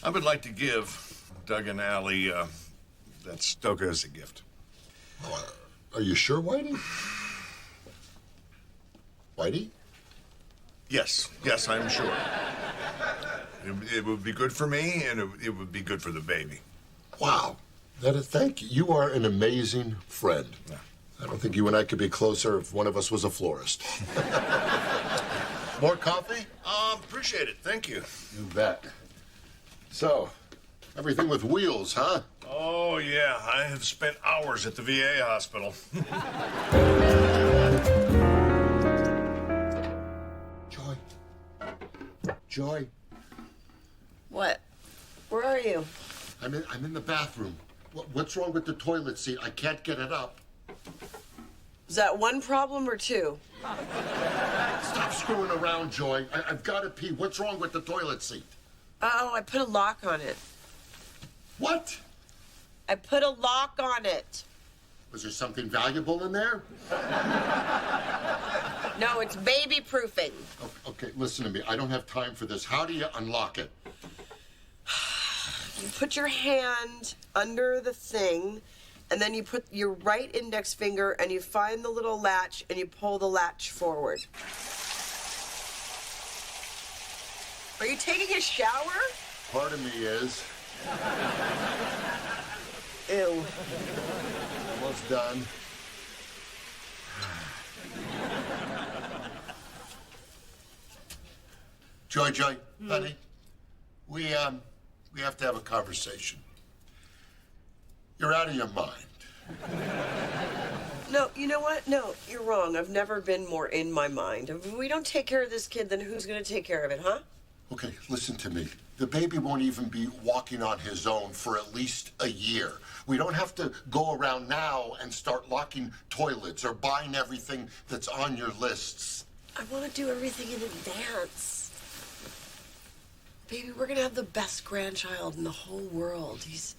I would like to give Doug and Allie that Stoka as a gift. Are you sure, Whitey? Whitey? Yes, I'm sure. It would be good for me, and it would be good for the baby. Wow. Thank you. You are an amazing friend. Yeah. I don't think you and I could be closer if one of us was a florist. More coffee? Appreciate it. Thank you. You bet. So, everything with wheels, huh? Oh, yeah. I have spent hours at the VA hospital. Joy. What? Where are you? I'm in the bathroom. What's wrong with the toilet seat? I can't get it up. Is that one problem or two? Stop screwing around, Joy. I've got to pee. What's wrong with the toilet seat? Oh, I put a lock on it. What? I put a lock on it. Was there something valuable in there? No, it's baby proofing. Okay, listen to me. I don't have time for this. How do you unlock it? You put your hand under the thing, and then you put your right index finger and you find the little latch and you pull the latch forward. Are you taking a shower? Part of me is. Ew. Almost done. Joy, honey, we have to have a conversation. You're out of your mind. No, you know what? No, you're wrong. I've never been more in my mind. If we don't take care of this kid, then who's going to take care of it, huh? Okay, listen to me. The baby won't even be walking on his own for at least a year. We don't have to go around now and start locking toilets or buying everything that's on your lists. I want to do everything in advance. Baby, we're gonna have the best grandchild in the whole world. He's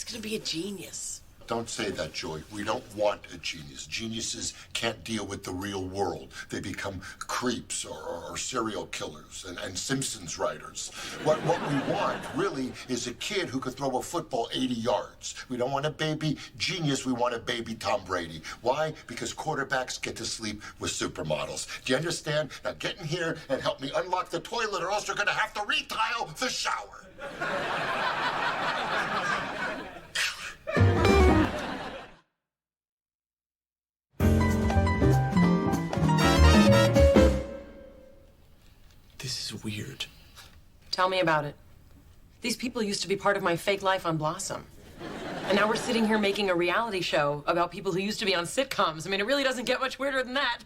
gonna be a genius. Don't say that, Joy. We don't want a genius. Geniuses can't deal with the real world. They become creeps or serial killers and Simpsons writers. What we want, really, is a kid who could throw a football 80 yards. We don't want a baby genius. We want a baby Tom Brady. Why? Because quarterbacks get to sleep with supermodels. Do you understand? Now get in here and help me unlock the toilet, or else you're going to have to retile the shower. This is weird. Tell me about it. These people used to be part of my fake life on Blossom. And now we're sitting here making a reality show about people who used to be on sitcoms. I mean, it really doesn't get much weirder than that.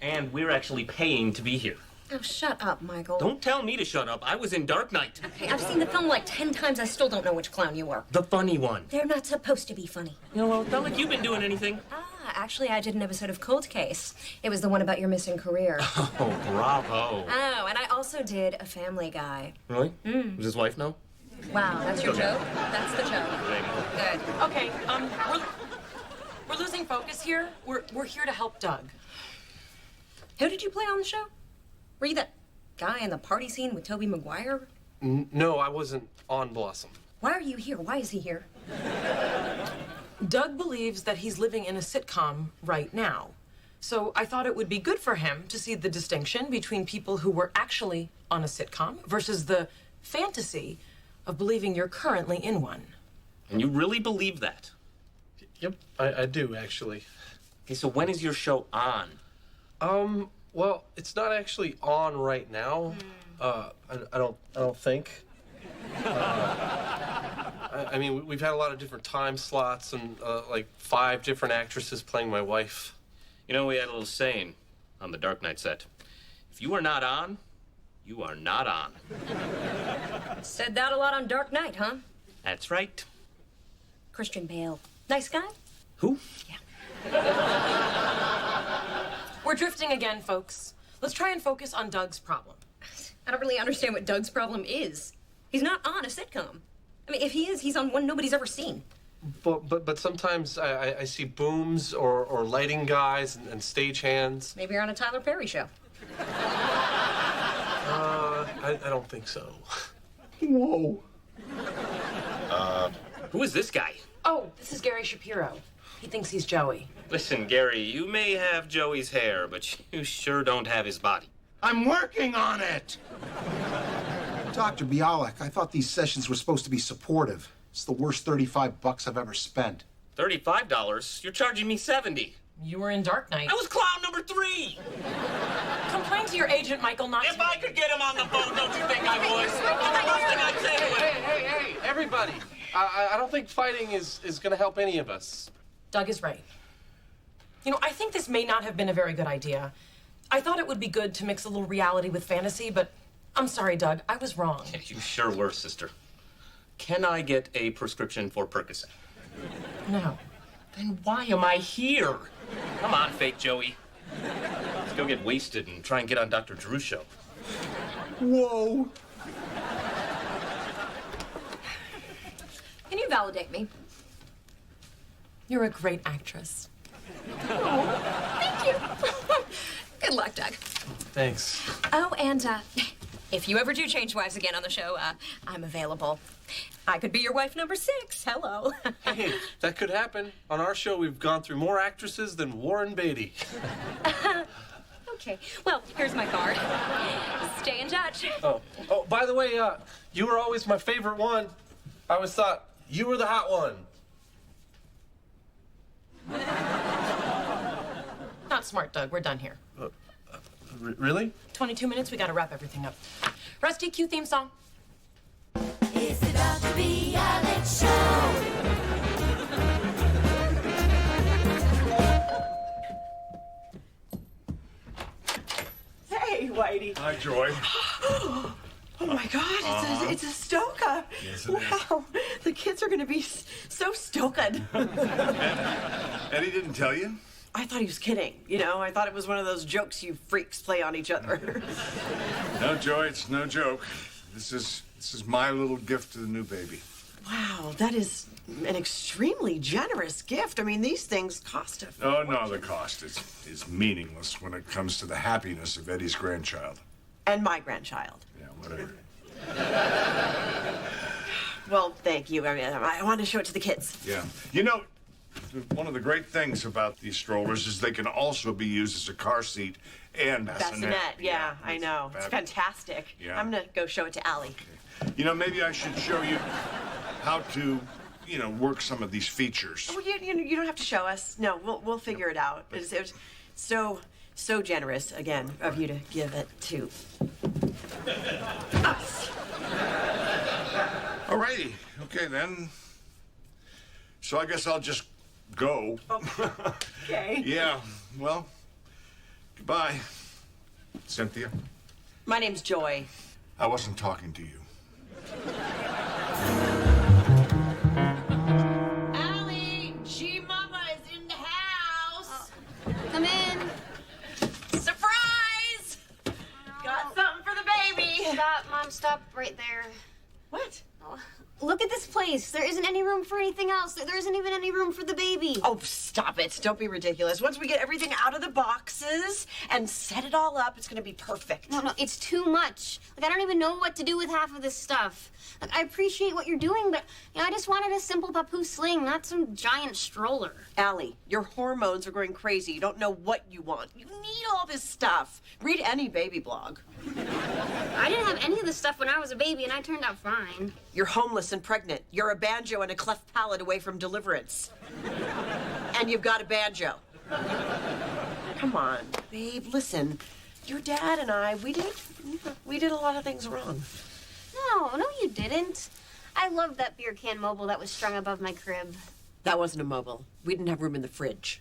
And we're actually paying to be here. Oh, shut up, Michael. Don't tell me to shut up. I was in Dark Knight. Okay, I've seen the film like 10 times. I still don't know which clown you were. The funny one. They're not supposed to be funny. You know, well, it's not like you've been doing anything. Actually, I did an episode of Cold Case. It was the one about your missing career. Oh, bravo. Oh, and I also did a Family Guy. Really? Does his wife know? Wow, that's your joke? That's the joke. Good. Okay, we're losing focus here. We're here to help Doug. Who did you play on the show? Were you that guy in the party scene with Tobey Maguire? No, I wasn't on Blossom. Why are you here? Why is he here? Doug believes that he's living in a sitcom right now. So I thought it would be good for him to see the distinction between people who were actually on a sitcom versus the fantasy of believing you're currently in one. And you really believe that? Yep, I do, actually. Okay, so when is your show on? Well, it's not actually on right now. I don't think. I mean, we've had a lot of different time slots and like 5 different actresses playing my wife. You know, we had a little saying on the Dark Knight set. If you are not on, you are not on. Said that a lot on Dark Knight, huh? That's right. Christian Bale. Nice guy? Who? We're drifting again, folks. Let's try and focus on Doug's problem. I don't really understand what Doug's problem is. He's not on a sitcom. I mean, if he is, he's on one nobody's ever seen. But sometimes I see booms or lighting guys and stagehands. Maybe you're on a Tyler Perry show. I don't think so. Whoa. Who is this guy? Oh, this is Gary Shapiro. He thinks he's Joey. Listen, Gary, you may have Joey's hair, but you sure don't have his body. I'm working on it! Dr. Bialik, I thought these sessions were supposed to be supportive. It's the worst $35 I've ever spent. $35? You're charging me $70. You were in Dark Knight. I was clown number 3! Complain to your agent, Michael, not If I could get him on the phone, don't you think I would? Hey, everybody. I don't think fighting is going to help any of us. Doug is right. You know, I think this may not have been a very good idea. I thought it would be good to mix a little reality with fantasy, but I'm sorry, Doug. I was wrong. Yeah, you sure were, sister. Can I get a prescription for Percocet? No. Then why am I here? Come on, fake Joey. Let's go get wasted and try and get on Dr. Drew's show. Whoa. Can you validate me? You're a great actress. Oh, thank you. Good luck, Doug. Thanks. Oh, and if you ever do change wives again on the show, I'm available. I could be your wife number 6. Hello. Hey, that could happen. On our show, we've gone through more actresses than Warren Beatty. Okay. Well, here's my card. Stay in touch. Oh, by the way, you were always my favorite one. I always thought you were the hot one. Not smart, Doug. We're done here. Really? 22 minutes, we gotta wrap everything up. Rusty, cue theme song. It's the Dr. Bialik Show. Hey, Whitey. Hi, Joy. my God, it's a Stoka. Yes, it wow, the kids are going to be so stoked. Eddie didn't tell you? I thought he was kidding. You know, I thought it was one of those jokes you freaks play on each other. No, Joy, it's no joke. This is my little gift to the new baby. Wow, that is an extremely generous gift. I mean, these things cost a Oh, no, the cost is meaningless when it comes to the happiness of Eddie's grandchild. And my grandchild. Yeah, whatever. Well, thank you. I mean, I wanted to show it to the kids. Yeah. You know, one of the great things about these strollers is they can also be used as a car seat and bassinet. Bassinet, yeah, I know. It's fabulous. fantastic. Yeah. I'm going to go show it to Allie. You know, maybe I should show you how to, work some of these features. Oh, you don't have to show us. No, we'll figure it out. It was so generous, again, of you to give it to us. All righty. Okay, then. So I guess I'll just go. Okay. Yeah, well, goodbye, Cynthia. My name's Joy. I wasn't talking to you. Allie, G-Mama is in the house. Come in. Surprise! Got something for the baby. Stop, Mom, stop right there. What? Oh, look at this place. There isn't any room for anything else. There isn't even any room for the baby. Oh, stop it. Don't be ridiculous. Once we get everything out of the boxes and set it all up, it's going to be perfect. No, it's too much. Like, I don't even know what to do with half of this stuff. Like, I appreciate what you're doing, but I just wanted a simple papoose sling, not some giant stroller. Allie, your hormones are going crazy. You don't know what you want. You need all this stuff. Read any baby blog. I didn't have any of this stuff when I was a baby, and I turned out fine. You're homeless and pregnant. You're a banjo and a cleft palate away from deliverance. And you've got a banjo. Come on, babe, listen. Your dad and I, we did a lot of things wrong. No, you didn't. I loved that beer can mobile that was strung above my crib. That wasn't a mobile. We didn't have room in the fridge.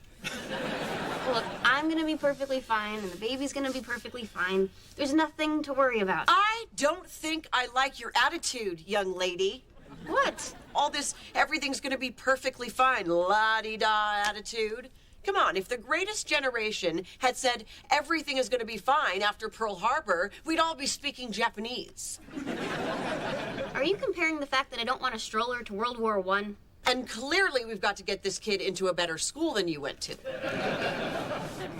Look, I'm gonna be perfectly fine, and the baby's gonna be perfectly fine. There's nothing to worry about. I don't think I like your attitude, young lady. What? All this, everything's gonna be perfectly fine, la-di-da attitude. Come on, if the greatest generation had said everything is gonna be fine after Pearl Harbor, we'd all be speaking Japanese. Are you comparing the fact that I don't want a stroller to World War I? And clearly we've got to get this kid into a better school than you went to.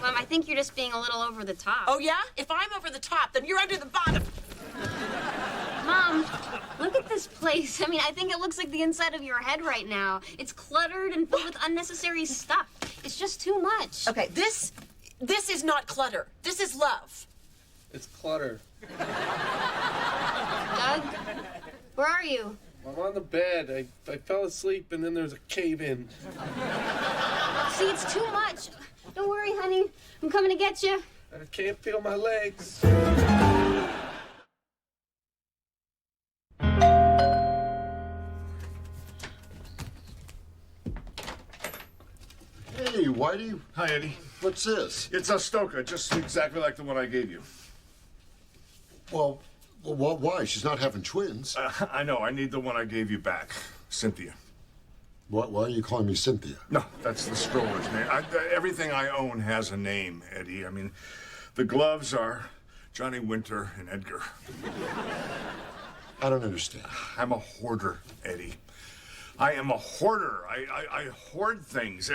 Mom, I think you're just being a little over the top. Oh, yeah? If I'm over the top, then you're under the bottom. Mom, look at this place. I mean, I think it looks like the inside of your head right now. It's cluttered and filled with unnecessary stuff. It's just too much. Okay, this is not clutter. This is love. It's clutter. Doug, where are you? I'm on the bed. I fell asleep and then there's a cave in. See, it's too much. Don't worry, honey. I'm coming to get you. I can't feel my legs. Hey, Whitey. Hi, Eddie. What's this? It's a Stoka, just exactly like the one I gave you. Well, why? She's not having twins. I know. I need the one I gave you back. Cynthia. Why are you calling me Cynthia? No, that's the stroller's name. Everything I own has a name, Eddie. I mean, the gloves are Johnny Winter and Edgar. I don't understand. I'm a hoarder, Eddie. I am a hoarder. I hoard things.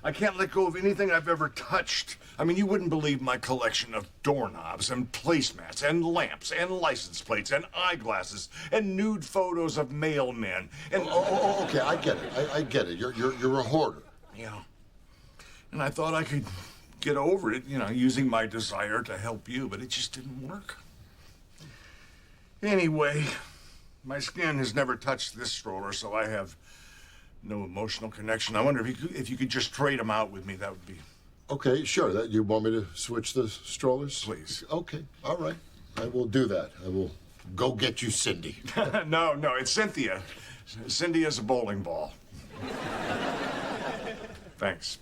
I can't let go of anything I've ever touched. I mean, you wouldn't believe my collection of doorknobs and placemats and lamps and license plates and eyeglasses and nude photos of mailmen and... Okay, I get it. I get it. You're a hoarder. Yeah. And I thought I could get over it, using my desire to help you, but it just didn't work. Anyway, my skin has never touched this stroller, so I have no emotional connection. I wonder if you could just trade them out with me. That would be... Okay, sure. You want me to switch the strollers? Please. Okay, all right. I will do that. I will go get you Cindy. No, it's Cynthia. Cindy is a bowling ball. Thanks.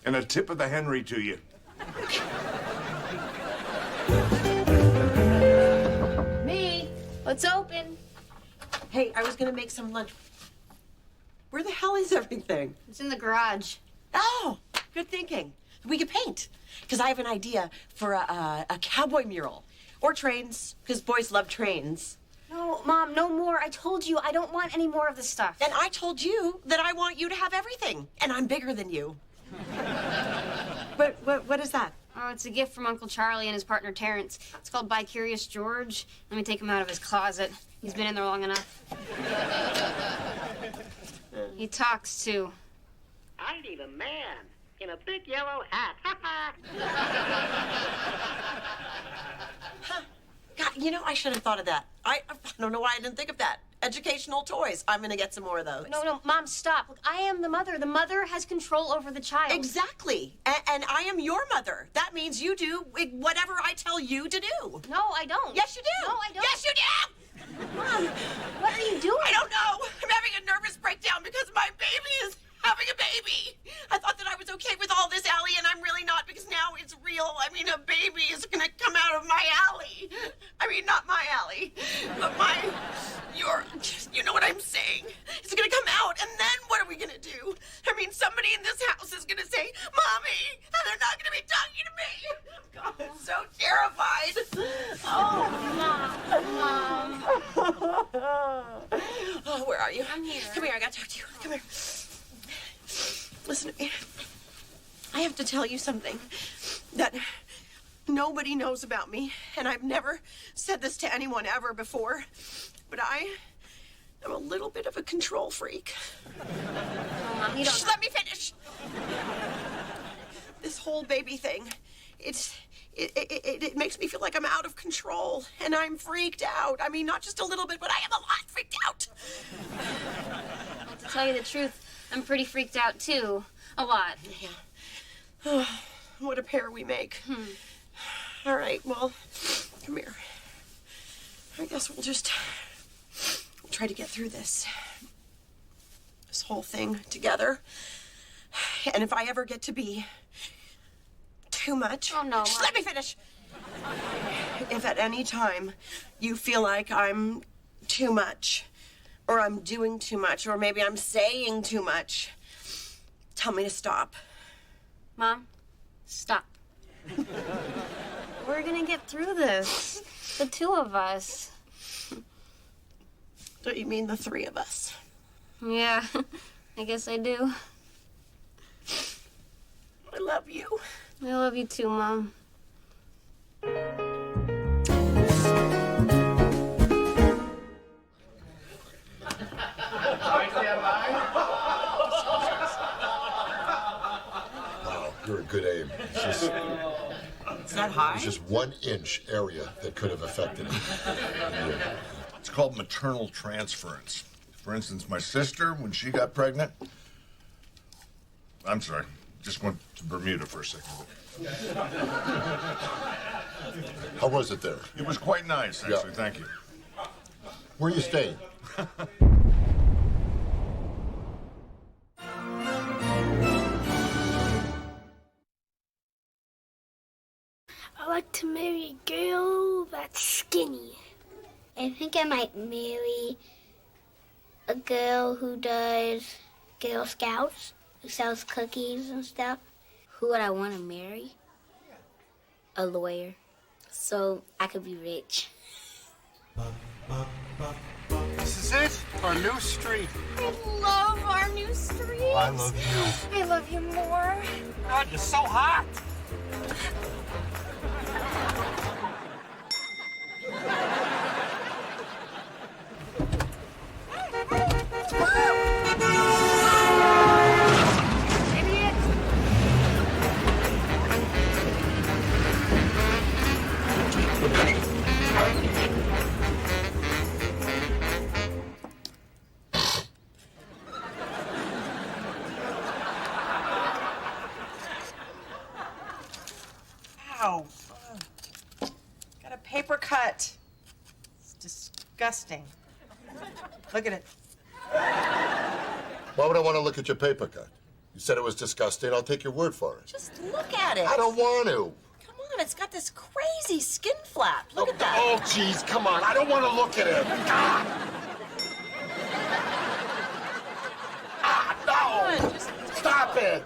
And a tip of the Henry to you. Me, let's open. Hey, I was gonna make some lunch. Where the hell is everything? It's in the garage. Oh, good thinking. We could paint. Because I have an idea for a cowboy mural. Or trains, because boys love trains. No, Mom, no more. I told you I don't want any more of this stuff. And I told you that I want you to have everything. And I'm bigger than you. What is that? Oh, it's a gift from Uncle Charlie and his partner Terrence. It's called By Curious George. Let me take him out of his closet. He's been in there long enough. He talks too. I need a man in a big yellow hat. Huh. God, you know, I should have thought of that. I don't know why I didn't think of that. Educational toys. I'm gonna get some more of those. No, Mom, stop. Look, I am the mother. The mother has control over the child. Exactly. And I am your mother. That means you do whatever I tell you to do. No, I don't. Yes, you do. No, I don't. Yes, you do. Mom, what are you doing? I don't know. I'm having a nervous breakdown because my baby is having a baby. I thought that I was okay with all this, Allie, and I'm really not because now it's real. I mean, a baby is gonna come out of my alley. I mean, not my alley, but you know what I'm saying. It's gonna come out, and then what are we gonna do? I mean, somebody in this house is gonna say, Mommy, and they're not gonna be talking to me. God, I'm so terrified. Oh, Mom. Oh, where are you? I'm here. Come here, I gotta talk to you. Come here. Listen to me. I have to tell you something that nobody knows about me, and I've never said this to anyone ever before, but I am a little bit of a control freak. Oh, Mom, you don't. Shh, let me finish. This whole baby thing, it makes me feel like I'm out of control, and I'm freaked out. I mean, not just a little bit, but I am a lot freaked out. Well, to tell you the truth, I'm pretty freaked out too. A lot. Yeah. Oh, what a pair we make. All right, well, come here. I guess we'll try to get through this whole thing together. And if I ever get to be too much... Oh, no, Just Mom. let me finish. If at any time you feel like I'm too much, or I'm doing too much, or maybe I'm saying too much, tell me to stop. Mom, stop. We're gonna get through this. The two of us. Don't you mean the three of us? Yeah, I guess I do. I love you. I love you too, Mom. Wow, you're a good aim. It's that high? There's just 1 inch area that could have affected it. It's called maternal transference. For instance, my sister, when she got pregnant, I'm sorry, just went to Bermuda for a second. How was it there? It was quite nice, actually. Yeah. Thank you. Where are you staying? I like to marry a girl that's skinny. I think I might marry a girl who does Girl Scouts, who sells cookies and stuff. Who would I want to marry? A lawyer, so I could be rich. This is it, our new street. I love our new street. I love you. I love you more. God, you're so hot. Ow. Got a paper cut. It's disgusting. Look at it. Why would I want to look at your paper cut? You said it was disgusting. I'll take your word for it. Just look at it. I don't want to. Come on, it's got this crazy skin flap. Look at that. Oh, jeez, come on. I don't want to look at it. Stop it!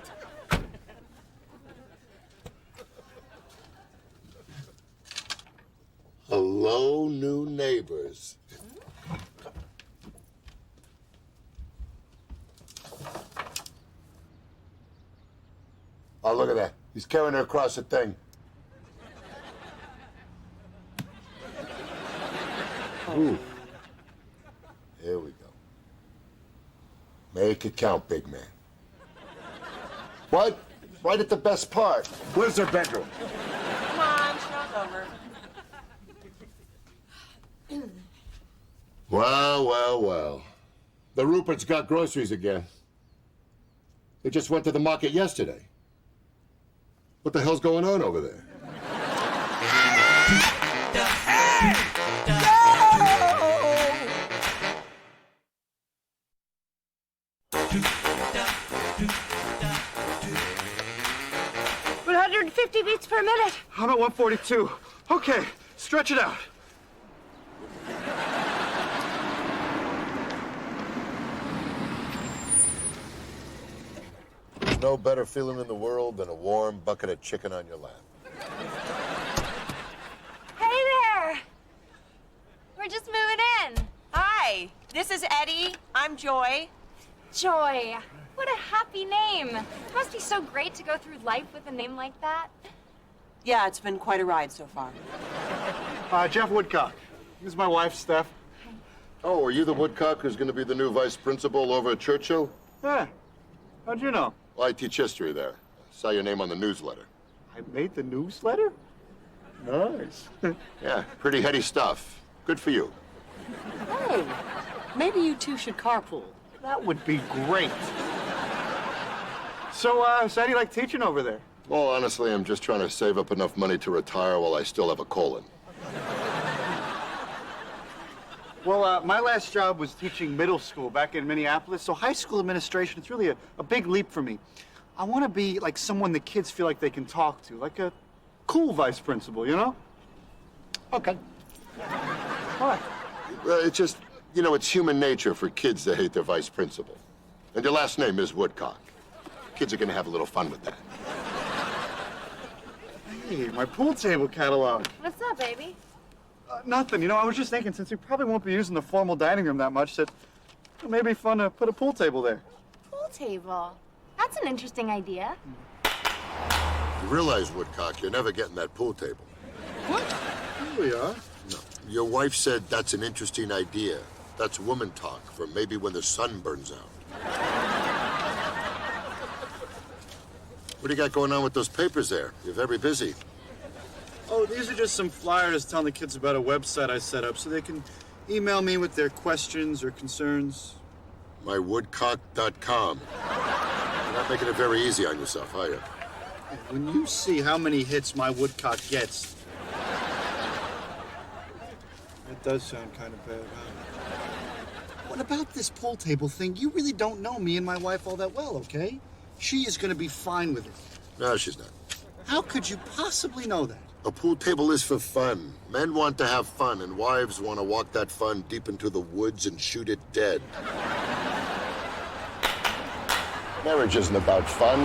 Hello, new neighbors. Oh, look at that. He's carrying her across the thing. Ooh. Here we go. Make it count, big man. What? Right at the best part. Where's their bedroom? Come on, show's over. Well, well, well. The Ruperts got groceries again. They just went to the market yesterday. What the hell's going on over there? One 150 beats per minute. I'm at 142. Okay, stretch it out. There's no better feeling in the world than a warm bucket of chicken on your lap. Hey there. We're just moving in. Hi, this is Eddie. I'm Joy. Joy. What a happy name. It must be so great to go through life with a name like that. Yeah, it's been quite a ride so far. Jeff Woodcock. This is my wife, Steph. Oh, are you the Woodcock who's going to be the new vice principal over at Churchill? Yeah. How'd you know? Well, I teach history there. Saw your name on the newsletter. I made the newsletter? Nice. Yeah, pretty heady stuff. Good for you. Hey, maybe you two should carpool. That would be great. So, how do you like teaching over there? Well, honestly, I'm just trying to save up enough money to retire while I still have a colon. Well, my last job was teaching middle school back in Minneapolis, so high school administration is really a big leap for me. I want to be like someone the kids feel like they can talk to, like a cool vice principal, you know? Okay. What? It's just, you know, it's human nature for kids to hate their vice principal. And your last name is Woodcock. Kids are going to have a little fun with that. Hey, my pool table catalog. What's up, baby? Nothing. You know, I was just thinking, since we probably won't be using the formal dining room that much, that it may be fun to put a pool table there. Pool table. That's an interesting idea. You realize, Woodcock, you're never getting that pool table. What? Here we are. No. Your wife said that's an interesting idea. That's woman talk for maybe when the sun burns out. What do you got going on with those papers there? You're very busy. Oh, these are just some flyers telling the kids about a website I set up so they can email me with their questions or concerns. MyWoodcock.com. You're not making it very easy on yourself, are you? When you see how many hits my Woodcock gets, that does sound kind of bad, huh? What about this pool table thing? You really don't know me and my wife all that well, okay? She is going to be fine with it. No, she's not. How could you possibly know that? A pool table is for fun. Men want to have fun, and wives want to walk that fun deep into the woods and shoot it dead. Marriage isn't about fun.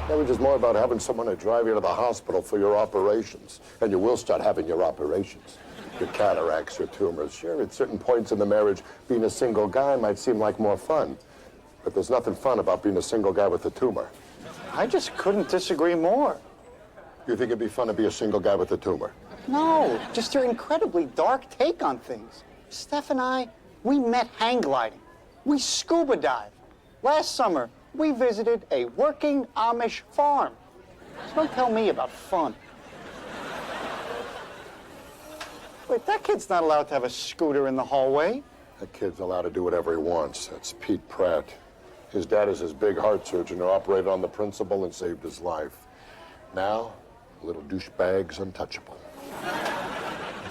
Marriage is more about having someone to drive you to the hospital for your operations. And you will start having your operations. Your cataracts, your tumors. Sure, at certain points in the marriage, being a single guy might seem like more fun. But there's nothing fun about being a single guy with a tumor. I just couldn't disagree more. You think it'd be fun to be a single guy with a tumor? No, just your incredibly dark take on things. Steph and I, we met hang gliding. We scuba dived. Last summer, we visited a working Amish farm. So don't tell me about fun. Wait, that kid's not allowed to have a scooter in the hallway. That kid's allowed to do whatever he wants. That's Pete Pratt. His dad is his big heart surgeon who operated on the principal and saved his life. Now, little douchebag's untouchable.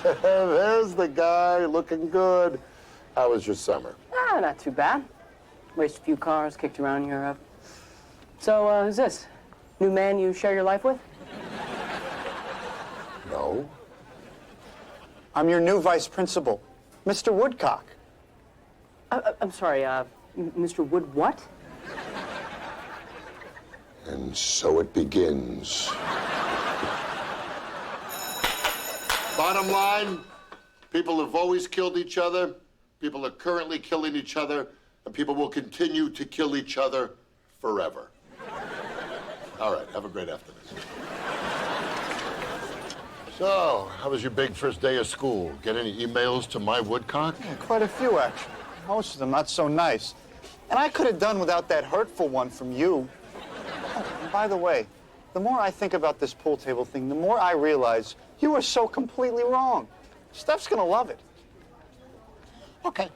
There's the guy, looking good. How was your summer? Ah, not too bad. Raced a few cars, kicked around Europe. So, who's this? New man you share your life with? No. I'm your new vice principal, Mr. Woodcock. I'm sorry, Mr. Wood what? And so it begins. Bottom line, people have always killed each other, people are currently killing each other, and people will continue to kill each other forever. All right, have a great afternoon. So, how was your big first day of school? Get any emails to my Woodcock? Yeah, quite a few, actually. Most of them not so nice. And I could have done without that hurtful one from you. Oh, and by the way, the more I think about this pool table thing, the more I realize you were so completely wrong. Steph's gonna love it. Okay.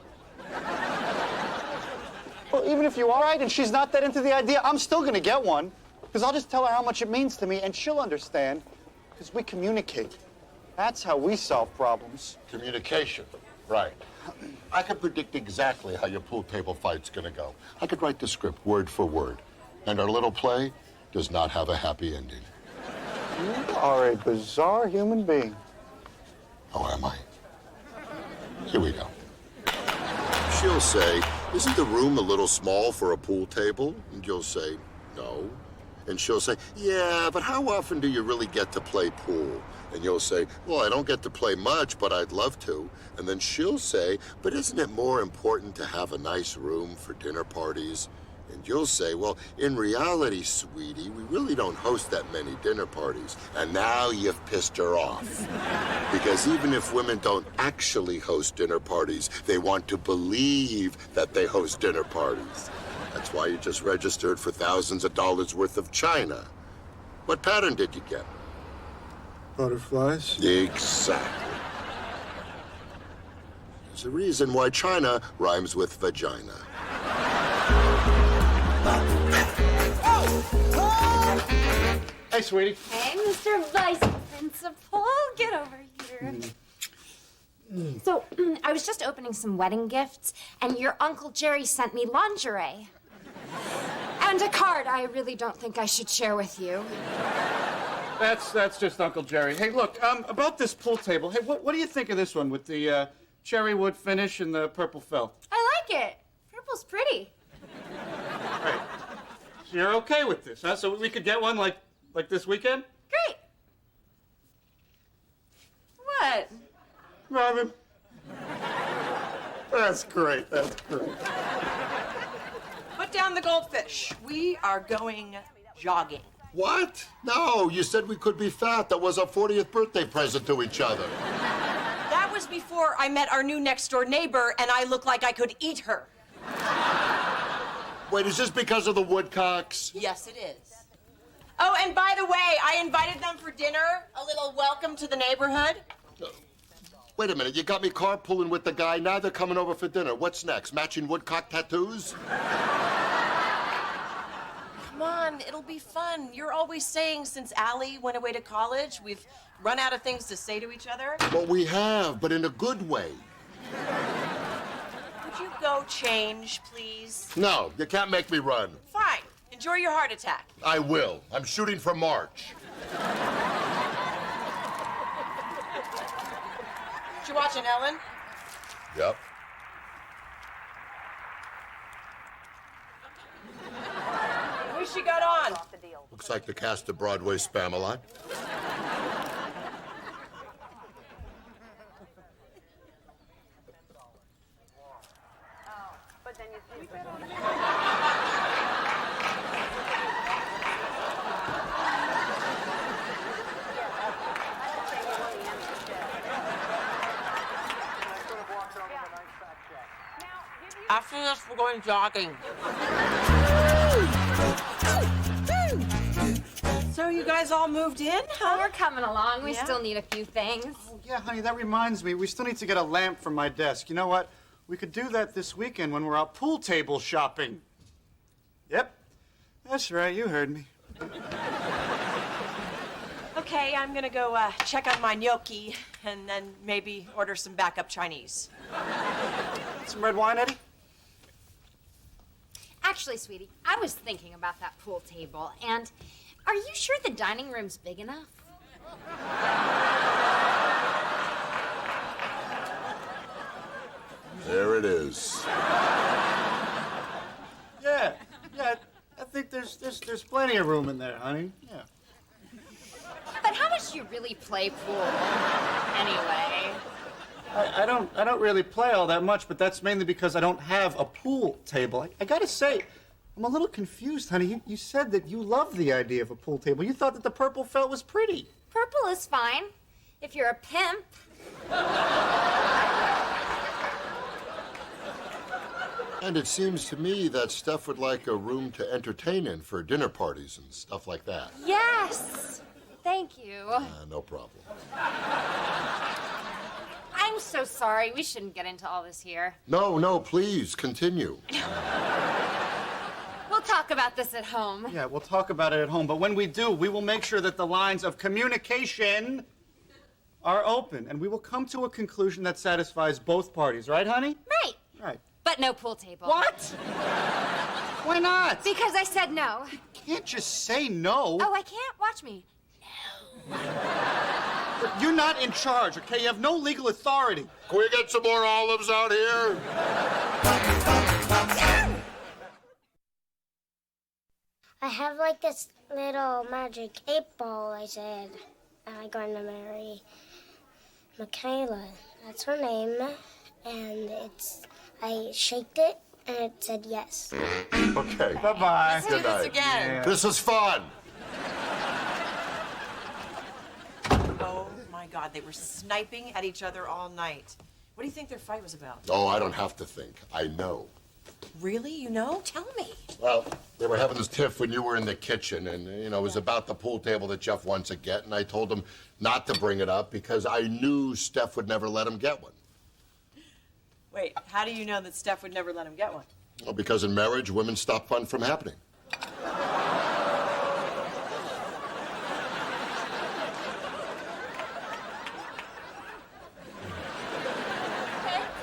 Well, even if you are right and she's not that into the idea, I'm still gonna get one. Because I'll just tell her how much it means to me and she'll understand. Because we communicate. That's how we solve problems. Communication, right. I can predict exactly how your pool table fight's gonna go. I could write the script word for word. And our little play does not have a happy ending. You are a bizarre human being. Oh, am I? Here we go. She'll say, isn't the room a little small for a pool table? And you'll say, no. And she'll say, yeah, but how often do you really get to play pool? And you'll say, well, I don't get to play much, but I'd love to. And then she'll say, but isn't it more important to have a nice room for dinner parties? And you'll say, well, in reality, sweetie, we really don't host that many dinner parties. And now you've pissed her off. Because even if women don't actually host dinner parties, they want to believe that they host dinner parties. That's why you just registered for thousands of dollars worth of china. What pattern did you get? Butterflies? Exactly. There's a reason why china rhymes with vagina. Hey, sweetie. Hey, Mr. Vice Principal, get over here. So, I was just opening some wedding gifts, and your Uncle Jerry sent me lingerie. And a card I really don't think I should share with you. That's just Uncle Jerry. Hey, look, about this pool table. Hey, what do you think of this one with the cherry wood finish and the purple felt? I like it. Purple's pretty. Right. So you're okay with this, huh? So we could get one like this weekend? Great. What? Robin. That's great. That's great. Put down the goldfish. We are going jogging. What? No, you said we could be fat. That was our 40th birthday present to each other. That was before I met our new next door neighbor and I looked like I could eat her. Wait, is this because of the Woodcocks? Yes, it is. Oh, and by the way, I invited them for dinner. A little welcome to the neighborhood. Wait a minute, you got me carpooling with the guy. Now they're coming over for dinner. What's next? Matching Woodcock tattoos? Come on, it'll be fun. You're always saying since Allie went away to college, we've run out of things to say to each other. Well, we have, but in a good way. Would you go change, please? No, you can't make me run. Fine. Enjoy your heart attack. I will. I'm shooting for March. You watching Ellen? Yep. Who's she got on? Looks like the cast of Broadway Spamalot. After this, we're going jogging. So you guys all moved in, huh? Oh, we're coming along. We Yeah. still need a few things. Oh, yeah, honey, that reminds me. We still need to get a lamp for my desk. You know what? We could do that this weekend when we're out pool table shopping. Yep. That's right. You heard me. Okay, I'm gonna go check on my gnocchi and then maybe order some backup Chinese. Some red wine, Eddie? Actually, sweetie, I was thinking about that pool table, and are you sure the dining room's big enough? There it is. Yeah, I think think there's plenty of room in there, honey. Yeah. But how much do you really play pool, anyway? I don't really play all that much, but that's mainly because I don't have a pool table. I gotta say, I'm a little confused, honey. You said that you loved the idea of a pool table. You thought that the purple felt was pretty. Purple is fine, if you're a pimp. And it seems to me that Steph would like a room to entertain in for dinner parties and stuff like that. Yes! Thank you. No problem. I'm so sorry. We shouldn't get into all this here. No, please, continue. We'll talk about this at home. Yeah, we'll talk about it at home, but when we do, we will make sure that the lines of communication are open, and we will come to a conclusion that satisfies both parties, right, honey? Right. Right. But no pool table. What? Why not? Because I said no. You can't just say no. Oh, I can't? Watch me. You're not in charge, okay? You have no legal authority. Can we get some more olives out here? I have like this little magic 8-ball, I said. I'm going to marry Michaela. That's her name. And I shaked it and it said yes. Okay. Bye-bye. Let's do this again. Yeah. This is fun. Oh my God, they were sniping at each other all night. What do you think their fight was about? Oh, I don't have to think. I know. Really? You know? Tell me. Well, they were having this tiff when you were in the kitchen, and, it was about the pool table that Jeff wants to get, and I told him not to bring it up because I knew Steph would never let him get one. Wait, how do you know that Steph would never let him get one? Well, because in marriage, women stop fun from happening.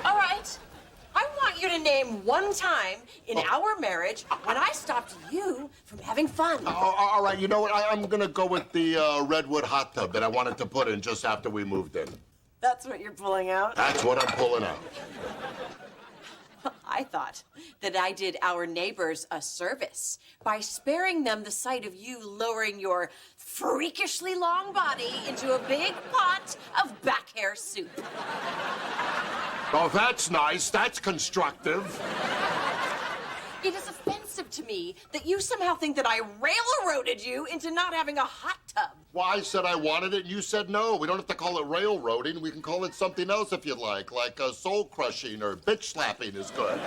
All right. I want you to name one time in our marriage when I stopped you from having fun. All right, you know what? I'm going to go with the redwood hot tub that I wanted to put in just after we moved in. That's what you're pulling out? That's what I'm pulling out. I thought that I did our neighbors a service by sparing them the sight of you lowering your freakishly long body into a big pot of back hair soup. Oh, that's nice. That's constructive. It is offensive to me that you somehow think that I railroaded you into not having a hot tub. Well, I said I wanted it, and you said no. We don't have to call it railroading. We can call it something else if you like soul crushing or bitch slapping is good.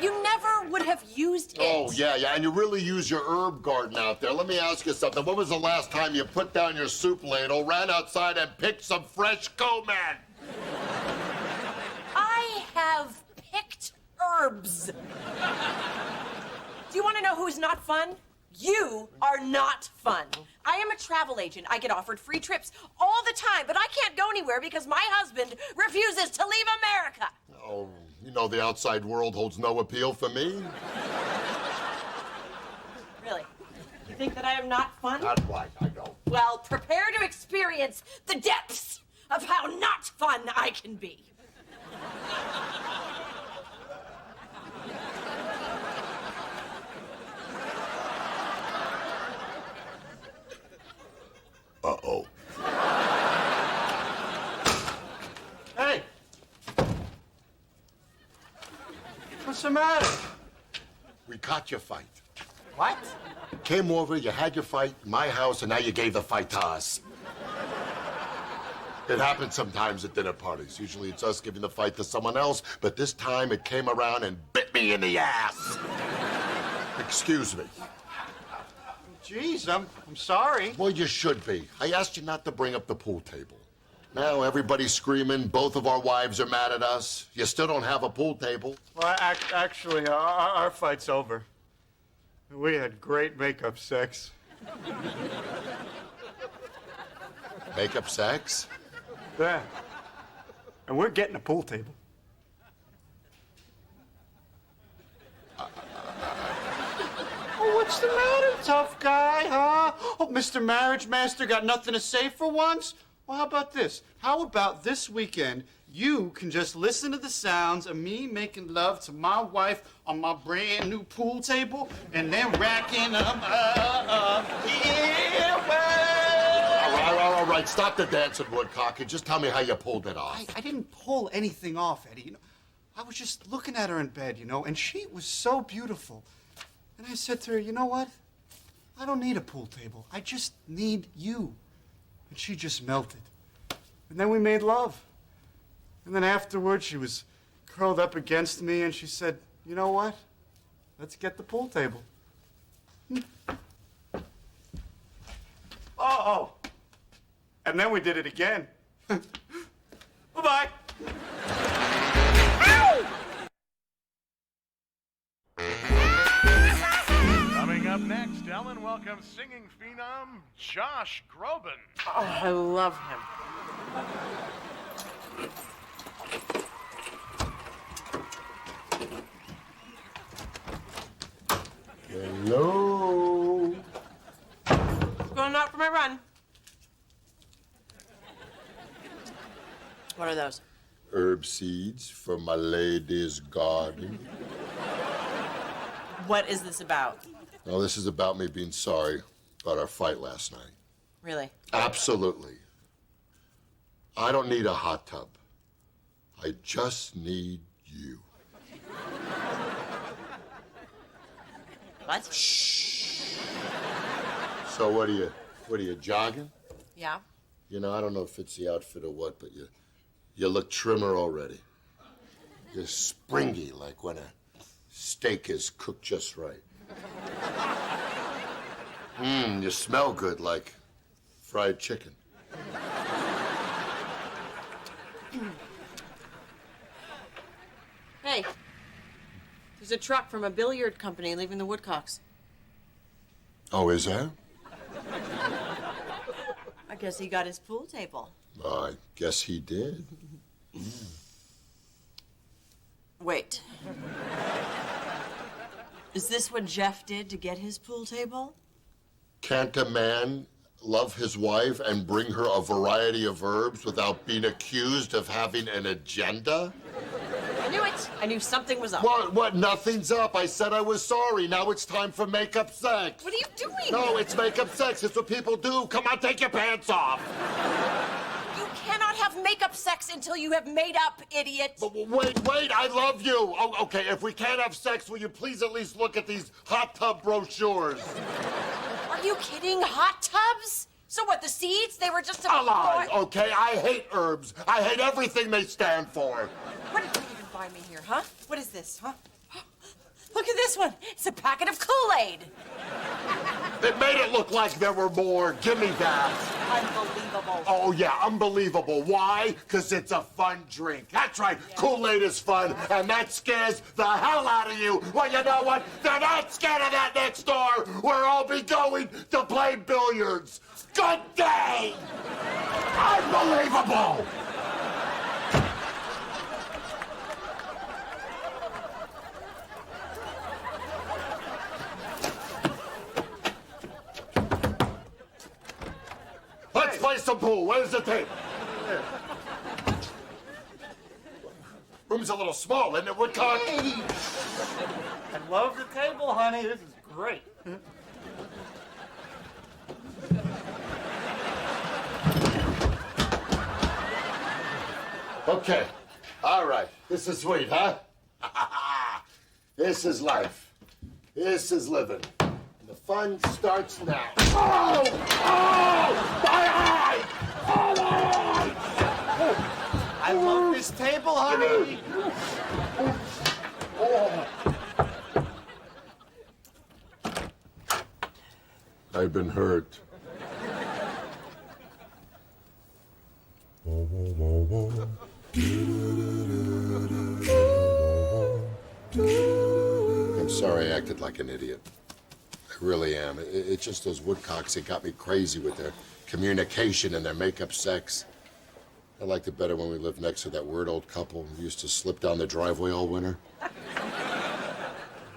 You never would have used it. Oh, yeah, and you really use your herb garden out there. Let me ask you something. When was the last time you put down your soup ladle, ran outside, and picked some fresh gourmet? I have picked herbs. Do you want to know who's not fun? You are not fun. I am a travel agent. I get offered free trips all the time, but I can't go anywhere because my husband refuses to leave America. Oh, the outside world holds no appeal for me? Really? You think that I am not fun? Not quite, I know. Well, prepare to experience the depths of how not fun I can be. Uh-oh. Hey! What's the matter? We caught your fight. What? Came over, you had your fight in my house, and now you gave the fight to us. It happens sometimes at dinner parties. Usually it's us giving the fight to someone else, but this time it came around and bit me in the ass. Excuse me. Jeez, I'm sorry. Well, you should be. I asked you not to bring up the pool table. Now everybody's screaming, both of our wives are mad at us. You still don't have a pool table. Well, actually, our fight's over. We had great makeup sex. Makeup sex? Yeah. And we're getting a pool table. Oh, what's the matter, tough guy, huh? Oh, Mr. Marriage Master got nothing to say for once? Well, how about this? How about this weekend you can just listen to the sounds of me making love to my wife on my brand new pool table and then racking them up. Yeah, well. All right, stop the dancing, Woodcock, and just tell me how you pulled it off. I didn't pull anything off, Eddie. You know, I was just looking at her in bed, you know, and she was so beautiful. And I said to her, you know what? I don't need a pool table. I just need you. And she just melted. And then we made love. And then afterwards, she was curled up against me and she said, you know what? Let's get the pool table. Oh. And then we did it again. Bye-bye. Coming up next, Ellen welcomes singing phenom Josh Groban. Oh, I love him. Hello. Going out for my run. What are those? Herb seeds from my lady's garden. What is this about? No, this is about me being sorry about our fight last night. Really? Absolutely. I don't need a hot tub. I just need you. What? So what are you jogging? Yeah. You know, I don't know if it's the outfit or what, but you look trimmer already. You're springy, like when a steak is cooked just right. You smell good, like fried chicken. Hey, there's a truck from a billiard company leaving the Woodcocks. Oh, is there? I guess he got his pool table. I guess he did. Wait. Is this what Jeff did to get his pool table? Can't a man love his wife and bring her a variety of herbs without being accused of having an agenda? I knew it. I knew something was up. What? Nothing's up. I said I was sorry. Now it's time for makeup sex. What are you doing? No, it's makeup sex. It's what people do. Come on, take your pants off. You cannot have makeup sex until you have made up, idiot. But wait, I love you. Oh, okay, if we can't have sex, will you please at least look at these hot tub brochures? Are you kidding? Hot tubs? So what, the seeds? They were just a lie, okay? I hate herbs. I hate everything they stand for. What did you even buy me here, huh? What is this, huh? Look at this one. It's a packet of Kool-Aid. It made it look like there were more. Give me that. Unbelievable. Oh, yeah, unbelievable. Why? Because it's a fun drink. That's right. Yeah. Kool-Aid is fun, and that scares the hell out of you. Well, you know what? They're not scared of that next door, where I'll be going to play billiards. Good day! Unbelievable! Let's play some pool. Where's the tape? Room's a little small, isn't it, Woodcock? I love the table, honey. This is great. Okay. All right. This is sweet, huh? This is life. This is living. The fun starts now. Oh! Oh! My eye! Oh, my eye! I love this table, honey. Oh. I've been hurt. I'm sorry I acted like an idiot. I really am. It's just those Woodcocks that got me crazy with their communication and their makeup sex. I liked it better when we lived next to that weird old couple who used to slip down the driveway all winter. It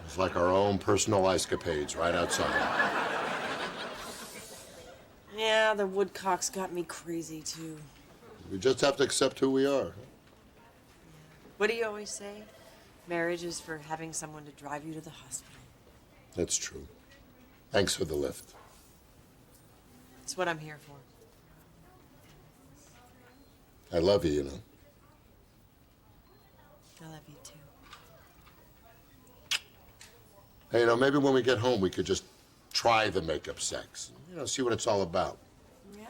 was like our own personal escapades right outside. Yeah, the Woodcocks got me crazy, too. We just have to accept who we are. What do you always say? Marriage is for having someone to drive you to the hospital. That's true. Thanks for the lift. It's what I'm here for. I love you, you know. I love you too. Hey, you know, maybe when we get home, we could just try the makeup sex. You know, see what it's all about. Yeah?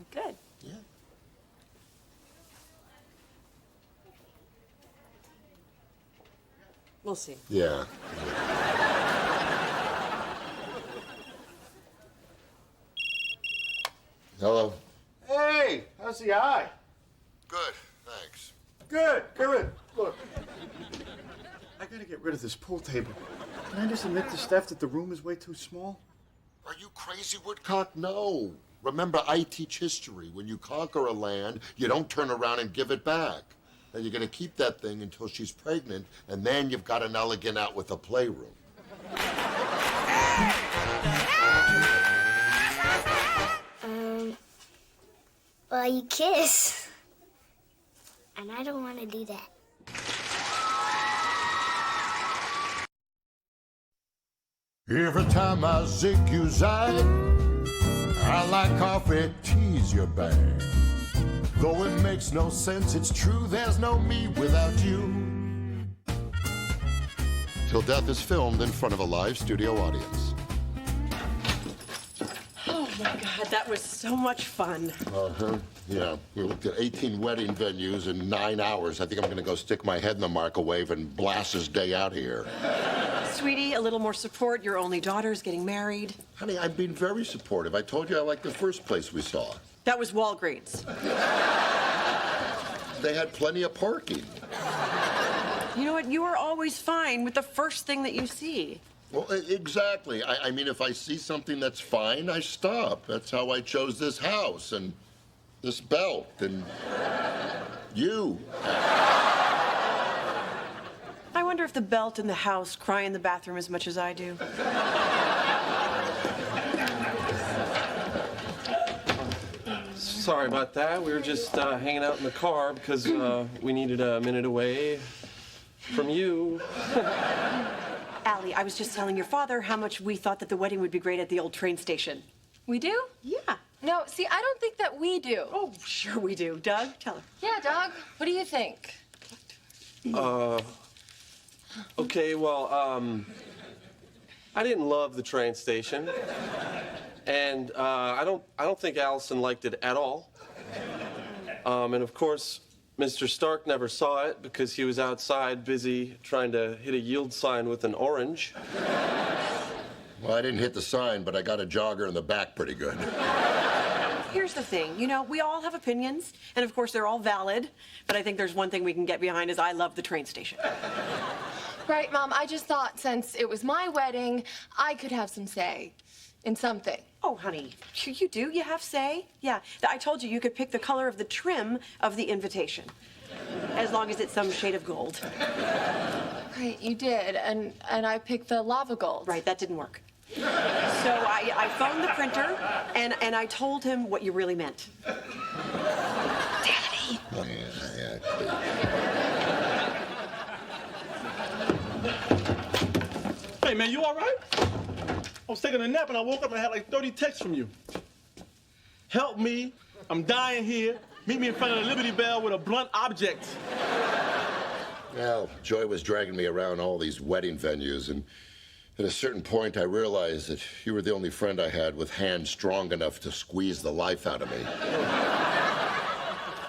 Good. Yeah. We'll see. Yeah. Hello. Hey, how's the eye? Good, thanks. Good. Look, I gotta get rid of this pool table. Can I just admit to Steph that the room is way too small? Are you crazy, Woodcock? No. Remember, I teach history. When you conquer a land, you don't turn around and give it back. And you're going to keep that thing until she's pregnant, and then you've got an elegant out with a playroom. Well, you kiss. And I don't want to do that. Every time I zig you zag, I like coffee, tease your bag. Though it makes no sense, it's true, there's no me without you. Till Death is filmed in front of a live studio audience. Oh my God, that was so much fun. Uh-huh, yeah. We looked at 18 wedding venues in 9 hours. I think I'm gonna go stick my head in the microwave and blast this day out here. Sweetie, a little more support. Your only daughter's getting married. Honey, I've been very supportive. I told you I liked the first place we saw. That was Walgreens. They had plenty of parking. You know what? You are always fine with the first thing that you see. Well, exactly. I mean, if I see something that's fine, I stop. That's how I chose this house and this belt and you. I wonder if the belt and the house cry in the bathroom as much as I do. Sorry about that. We were just hanging out in the car because we needed a minute away from you. Allie, I was just telling your father how much we thought that the wedding would be great at the old train station. We do? Yeah. No, see, I don't think that we do. Oh, sure we do. Doug, tell her. Yeah, Doug, what do you think? Okay, well, I didn't love the train station. And I don't think Allison liked it at all. And of course, Mr. Stark never saw it because he was outside busy trying to hit a yield sign with an orange. Well, I didn't hit the sign, but I got a jogger in the back pretty good. Here's the thing, you know, we all have opinions, and of course they're all valid, but I think there's one thing we can get behind is I love the train station. Right, Mom, I just thought since it was my wedding, I could have some say in something. Oh, honey, you do. You have say. Yeah, I told you could pick the color of the trim of the invitation, as long as it's some shade of gold. Right, you did, and I picked the lava gold. Right, that didn't work. So I phoned the printer, and I told him what you really meant. Daddy. Hey, man, you all right? I was taking a nap and I woke up and I had like 30 texts from you. Help me. I'm dying here. Meet me in front of the Liberty Bell with a blunt object. Well, Joy was dragging me around all these wedding venues, and at a certain point, I realized that you were the only friend I had with hands strong enough to squeeze the life out of me.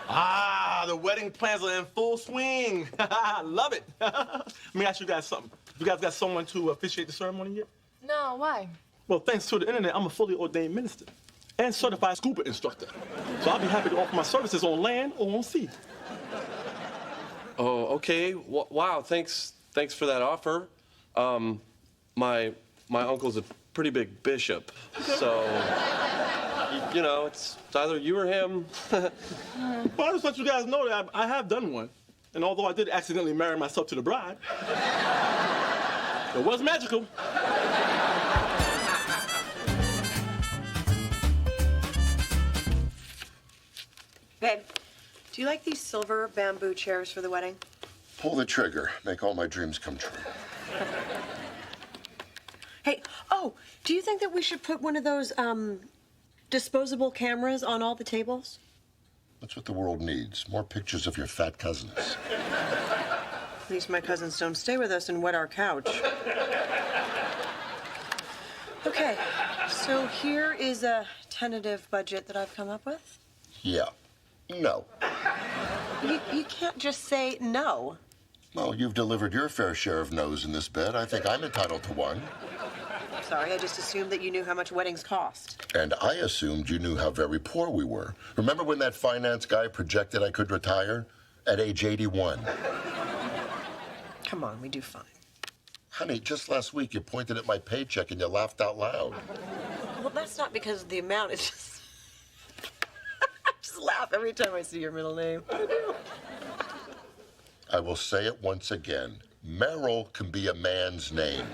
Ah, the wedding plans are in full swing. I love it. Let me ask you guys something. You guys got someone to officiate the ceremony yet? No, why? Well, thanks to the internet, I'm a fully ordained minister and certified scuba instructor. So I'll be happy to offer my services on land or on sea. Oh, okay. Wow, thanks for that offer. My uncle's a pretty big bishop, so you know, it's either you or him. Well, I just let you guys know that I have done one, and although I did accidentally marry myself to the bride, it was magical. Babe, Do you like these silver bamboo chairs for the wedding? Pull the trigger. Make all my dreams come true. Hey, oh, do you think that we should put one of those disposable cameras on all the tables? That's what the world needs. More pictures of your fat cousins. At least my cousins don't stay with us and wet our couch. Okay, so here is a tentative budget that I've come up with. Yeah. No. You can't just say no. Well, you've delivered your fair share of no's in this bed. I think I'm entitled to one. Sorry, I just assumed that you knew how much weddings cost. And I assumed you knew how very poor we were. Remember when that finance guy projected I could retire at age 81? Come on, we do fine. Honey, just last week you pointed at my paycheck and you laughed out loud. Well, that's not because of the amount. It's just... I just laugh every time I see your middle name. I do. I will say it once again. Merrill can be a man's name.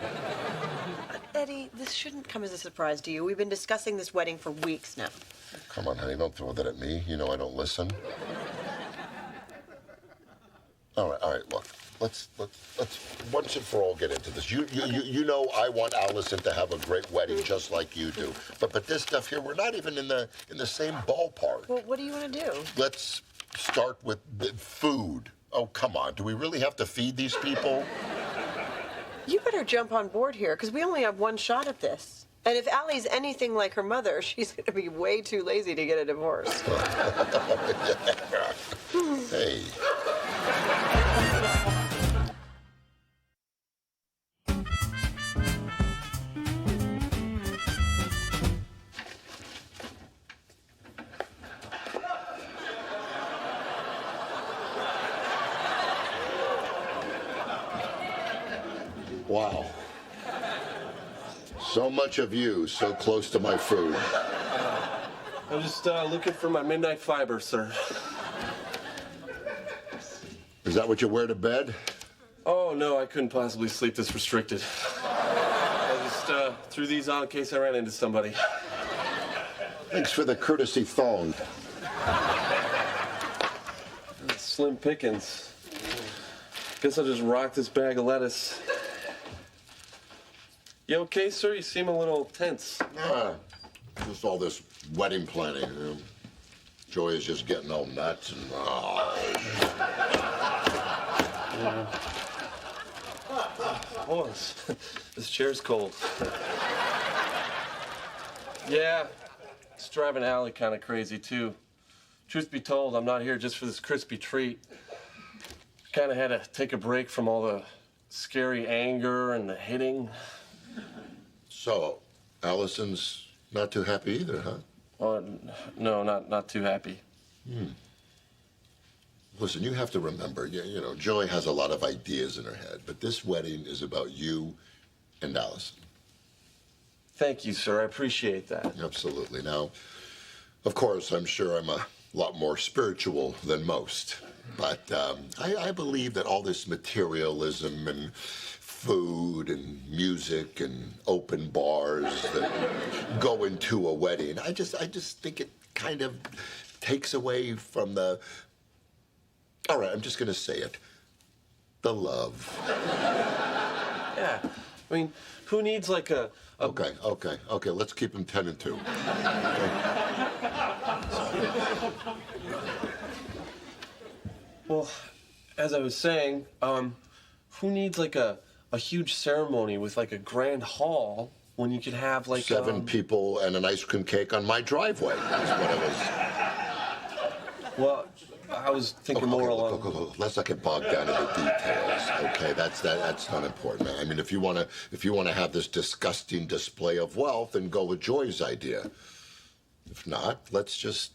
Eddie, this shouldn't come as a surprise to you. We've been discussing this wedding for weeks now. Come on, honey, don't throw that at me. You know I don't listen. All right, look. Let's once and for all get into this. You know I want Allison to have a great wedding just like you do. But this stuff here, we're not even in the same ballpark. Well, what do you want to do? Let's start with the food. Oh, come on. Do we really have to feed these people? You better jump on board here, because we only have one shot at this. And if Allie's anything like her mother, she's going to be way too lazy to get a divorce. Hey. Wow. So much of you, so close to my food. I'm just looking for my midnight fiber, sir. Is that what you wear to bed? Oh, no, I couldn't possibly sleep this restricted. I just threw these on in case I ran into somebody. Thanks for the courtesy thong. Slim pickings. Guess I'll just rock this bag of lettuce. You okay, sir? You seem a little tense. Just all this wedding planning. You know? Joy is just getting all nuts and... Oh, this chair's cold. Yeah, it's driving Allie kind of crazy, too. Truth be told, I'm not here just for this crispy treat. Kind of had to take a break from all the scary anger and the hitting. So, Allison's not too happy either, huh? Oh, no, not too happy. Listen, you have to remember, you know, Joy has a lot of ideas in her head, but this wedding is about you and Allison. Thank you, sir. I appreciate that. Absolutely. Now, of course, I'm sure I'm a lot more spiritual than most, but I believe that all this materialism and food and music and open bars that go into a wedding, I just think it kind of takes away from the... All right, I'm just going to say it. The love. Yeah. I mean, who needs like a... Okay. Let's keep them 10 and 2. Well, as I was saying, who needs like a huge ceremony with like a grand hall when you could have like 7 people and an ice cream cake on my driveway. That's what it was. Well, I was thinking more along. Look, let's not get bogged down in the details. Okay, that's not important. I mean, if you want to have this disgusting display of wealth, then go with Joy's idea. If not, let's just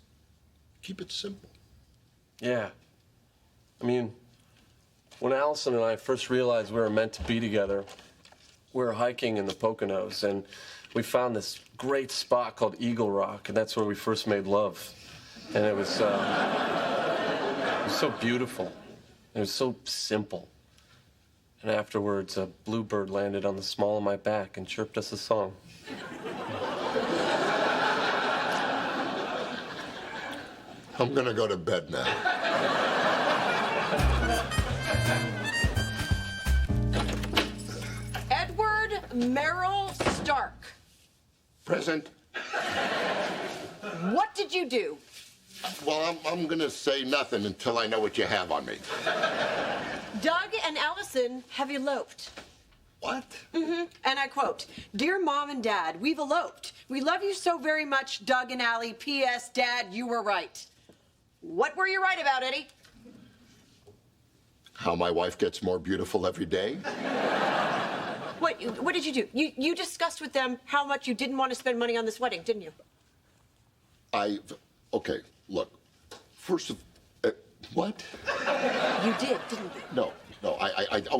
keep it simple. Yeah. I mean, when Allison and I first realized we were meant to be together, we were hiking in the Poconos, and we found this great spot called Eagle Rock, and that's where we first made love. And it was so beautiful. It was so simple. And afterwards, a bluebird landed on the small of my back and chirped us a song. I'm gonna go to bed now. Merrill Stark. Present. What did you do? Well, I'm gonna say nothing until I know what you have on me. Doug and Allison have eloped. What? And I quote, "Dear Mom and Dad, we've eloped. We love you so very much, Doug and Allie. P.S. Dad, you were right." What were you right about, Eddie? How my wife gets more beautiful every day. What did you do? You discussed with them how much you didn't want to spend money on this wedding, didn't you? Okay, look. First of... what? You did, didn't you? No,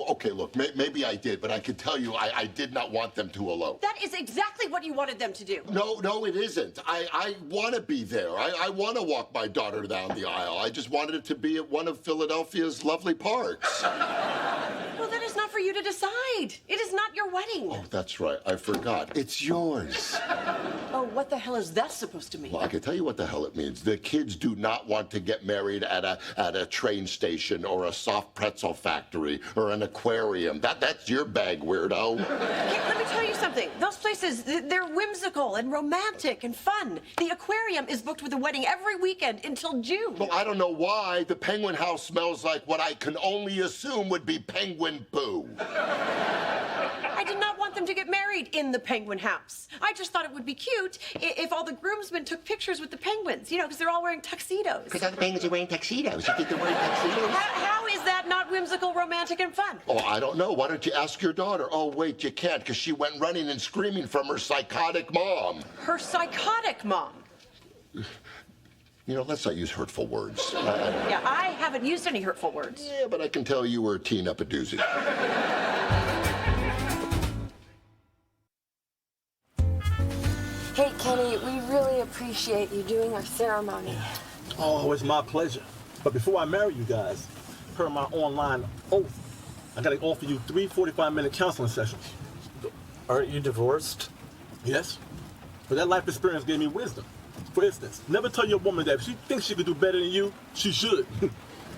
okay, look, maybe I did, but I can tell you I did not want them to elope. That is exactly what you wanted them to do. No, it isn't. I want to be there. I want to walk my daughter down the aisle. I just wanted it to be at one of Philadelphia's lovely parks. Well, that is not for you to decide. It is not your wedding. Oh, that's right. I forgot. It's yours. Oh, what the hell is that supposed to mean? Well, I can tell you what the hell it means. The kids do not want to get married at a train station or a soft pretzel factory or an aquarium. That's your bag, weirdo. Hey, let me tell you something. Those places, they're whimsical and romantic and fun. The aquarium is booked with a wedding every weekend until June. Well, I don't know why. The Penguin House smells like what I can only assume would be penguin poo. I did not want them to get married in the Penguin House. I just thought it would be cute if all the groomsmen took pictures with the penguins, because they're all wearing tuxedos. Because all the penguins are wearing tuxedos. You think they're wearing tuxedos? How is that not whimsical, romantic, and fun? Oh, I don't know. Why don't you ask your daughter? Oh, wait, you can't, because she went running and screaming from her psychotic mom. Her psychotic mom? Let's not use hurtful words. Yeah, I haven't used any hurtful words. Yeah, but I can tell you were a teen up a doozy. Hey, Kenny, we really appreciate you doing our ceremony. Oh, it's my pleasure. But before I marry you guys, per my online oath, I gotta offer you 3 45-minute counseling sessions. Aren't you divorced? Yes. But that life experience gave me wisdom. For instance, never tell your woman that if she thinks she could do better than you, she should.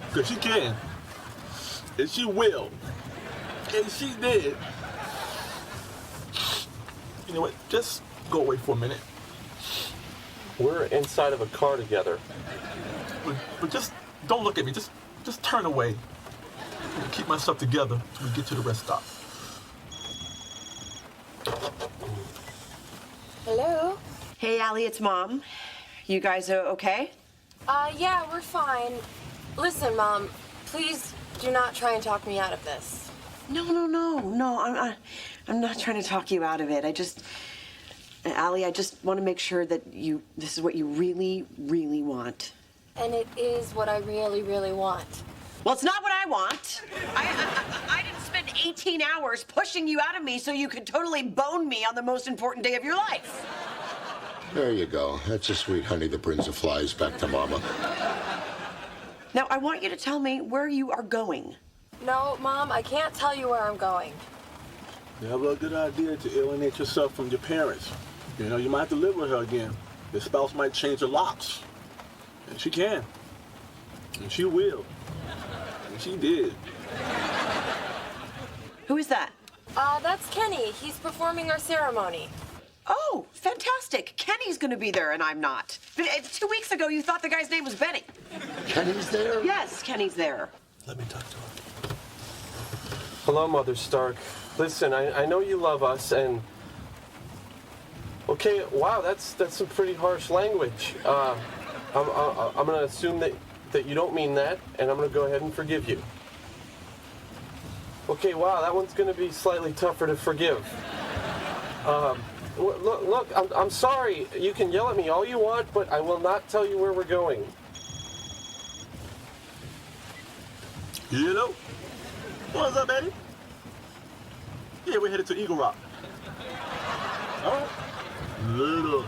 Because she can. And she will. And she did. You know what? Just go away for a minute. We're inside of a car together. But just don't look at me. Just turn away. Keep myself together till we get to the rest stop. Hello? Hey, Allie, it's Mom. You guys are okay? Yeah, we're fine. Listen, Mom, please do not try and talk me out of this. No, I'm not trying to talk you out of it. Allie, I just want to make sure that this is what you really, really want. And it is what I really, really want. Well, it's not what I want. I didn't spend 18 hours pushing you out of me so you could totally bone me on the most important day of your life. There you go. That's a sweet honey that brings the flies back to Mama. Now, I want you to tell me where you are going. No, Mom, I can't tell you where I'm going. Never a good idea to alienate yourself from your parents. You might have to live with her again. Your spouse might change her locks. And she can. And she will. And she did. Who is that? That's Kenny. He's performing our ceremony. Oh, fantastic. Kenny's going to be there and I'm not. But 2 weeks ago, you thought the guy's name was Benny. Kenny's there? Yes, Kenny's there. Let me talk to her. Hello, Mother Stark. Listen, I know you love us, and... Okay, wow, that's some pretty harsh language. I'm going to assume that you don't mean that, and I'm going to go ahead and forgive you. Okay, wow, that one's going to be slightly tougher to forgive. Look, I'm sorry. You can yell at me all you want, but I will not tell you where we're going. Hello? What's up, baby? Yeah, we're headed to Eagle Rock. All right. Little.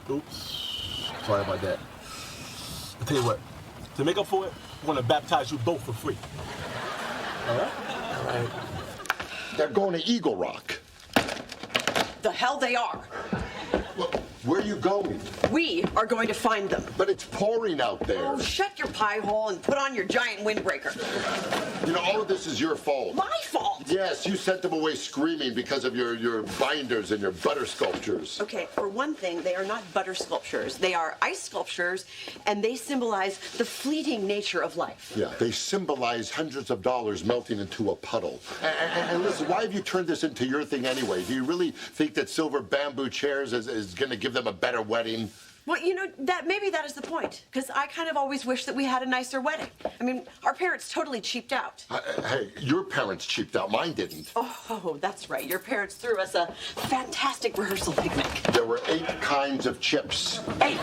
Oops. Sorry about that. I'll tell you what. To make up for it, I'm going to baptize you both for free. All right? All right. They're going to Eagle Rock. The hell they are. Look, Where are you going? We are going to find them. But it's pouring out there. Oh, shut your pie hole and put on your giant windbreaker. You know, all of this is your fault. My fault? Yes, you sent them away screaming because of your binders and your butter sculptures. Okay, for one thing, they are not butter sculptures. They are ice sculptures, and they symbolize the fleeting nature of life. Yeah, they symbolize hundreds of dollars melting into a puddle. And listen, why have you turned this into your thing anyway? Do you really think that silver bamboo chairs is going to give them a better wedding? Well, you know, maybe that is the point, because I kind of always wish that we had a nicer wedding. I mean, our parents totally cheaped out. Hey, your parents cheaped out. Mine didn't. Oh, that's right. Your parents threw us a fantastic rehearsal picnic. There were 8 kinds of chips. 8!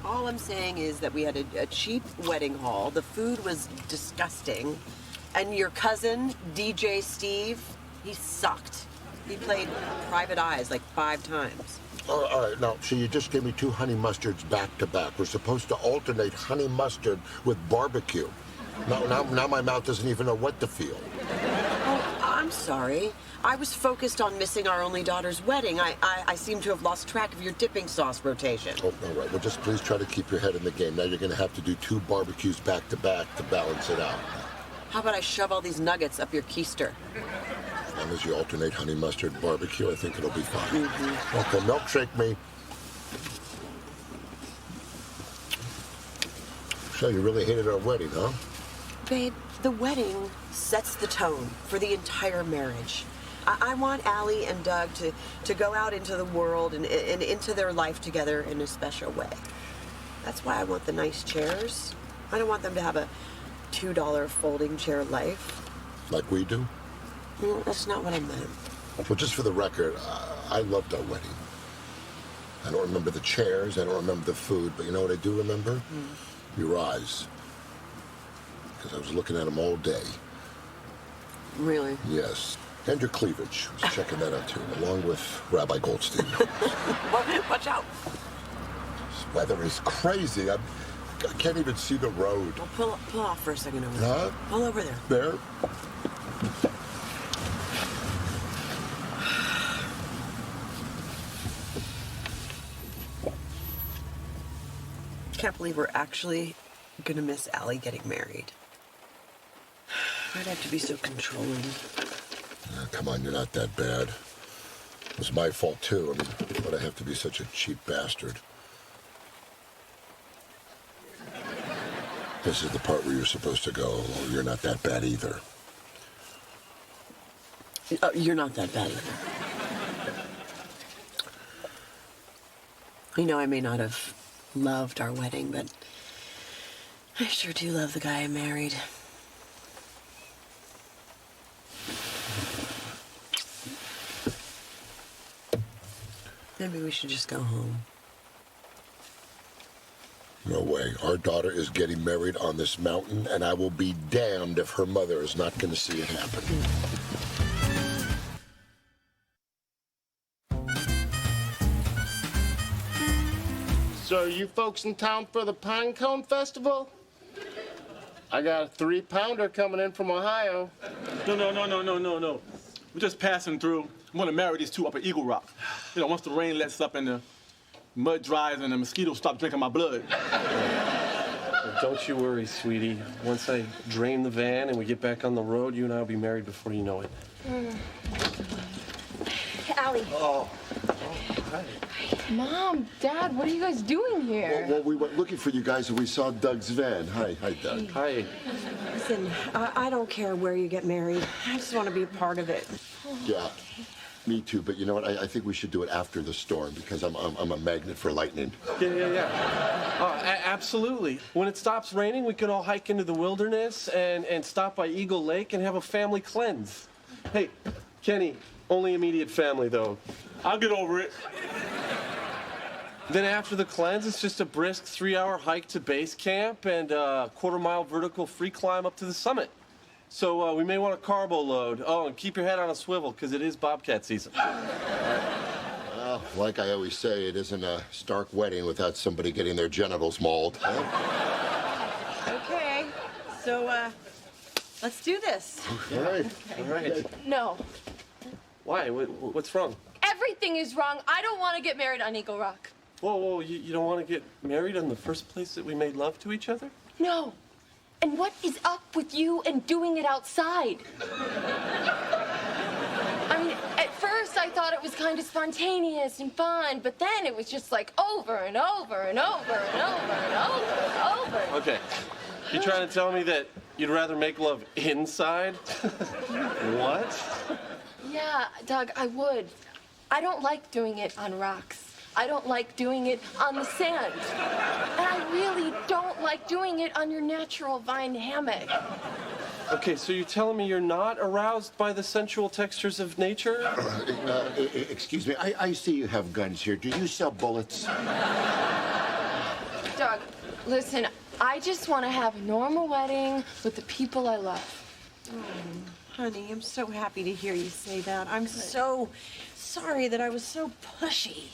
All I'm saying is that we had a cheap wedding hall. The food was disgusting. And your cousin, DJ Steve, he sucked. He played Private Eyes like 5 times. All right, now, so you just gave me 2 honey mustards back to back. We're supposed to alternate honey mustard with barbecue. Now my mouth doesn't even know what to feel. Oh, I'm sorry. I was focused on missing our only daughter's wedding. I seem to have lost track of your dipping sauce rotation. Oh, all right. Well, just please try to keep your head in the game. Now you're going to have to do 2 barbecues back to back to balance it out. How about I shove all these nuggets up your keister? As long as you alternate honey mustard barbecue, I think it'll be fine. Mm-hmm. Okay, milkshake me. So you really hated our wedding, huh? Babe, the wedding sets the tone for the entire marriage. I want Allie and Doug to go out into the world and into their life together in a special way. That's why I want the nice chairs. I don't want them to have a $2 folding chair life. Like we do? No, that's not what I meant. Well, just for the record, I loved our wedding. I don't remember the chairs, I don't remember the food, but you know what I do remember? Your eyes. Because I was looking at them all day. Really? Yes. And your cleavage. I was checking that out too, along with Rabbi Goldstein. Watch out. This weather is crazy. I can't even see the road. Well, pull off for a second over there. Huh? Pull over there. There? Can't believe we're actually gonna miss Allie getting married. I'd have to be so controlling. Come on, you're not that bad. It was my fault too. I mean, why'd I have to be such a cheap bastard? This is the part where you're supposed to go, oh, you're not that bad either. You're not that bad either. You know, I may not have loved our wedding, but I sure do love the guy I married. Maybe we should just go home. No way. Our daughter is getting married on this mountain, and I will be damned if her mother is not going to see it happen. So are you folks in town for the Pine Cone Festival? I got a 3-pounder coming in from Ohio. No. We're just passing through. I'm gonna marry these 2 up at Eagle Rock. You know, once the rain lets up and the mud dries and the mosquitoes stop drinking my blood. Don't you worry, sweetie. Once I drain the van and we get back on the road, you and I will be married before you know it. Allie. Oh, hi. Mom, Dad, what are you guys doing here? Well, we went looking for you guys and we saw Doug's van. Hi, Doug. Hi. Listen, I don't care where you get married. I just want to be a part of it. Yeah, me too. But you know what? I think we should do it after the storm because I'm a magnet for lightning. Yeah. Absolutely. When it stops raining, we can all hike into the wilderness and stop by Eagle Lake and have a family cleanse. Hey, Kenny, only immediate family, though. I'll get over it. Then after the cleanse, it's just a brisk 3-hour hike to base camp and a 1/4-mile vertical free climb up to the summit. So we may want a carbo load. Oh, and keep your head on a swivel, because it is bobcat season. Well, like I always say, it isn't a Stark wedding without somebody getting their genitals mauled. Okay, so let's do this. All right. All right. No. Why? What's wrong? Everything is wrong. I don't want to get married on Eagle Rock. Whoa, you don't want to get married on the first place that we made love to each other? No. And what is up with you and doing it outside? I mean, at first I thought it was kind of spontaneous and fun, but then it was just like over and over and over and over and over and over. Okay. You trying to tell me that you'd rather make love inside? What? Yeah, Doug, I would. I don't like doing it on rocks. I don't like doing it on the sand. And I really don't like doing it on your natural vine hammock. Okay, so you're telling me you're not aroused by the sensual textures of nature? Excuse me, I see you have guns here. Do you sell bullets? Doug, listen, I just want to have a normal wedding with the people I love. Oh, honey, I'm so happy to hear you say that. I'm so sorry that I was so pushy.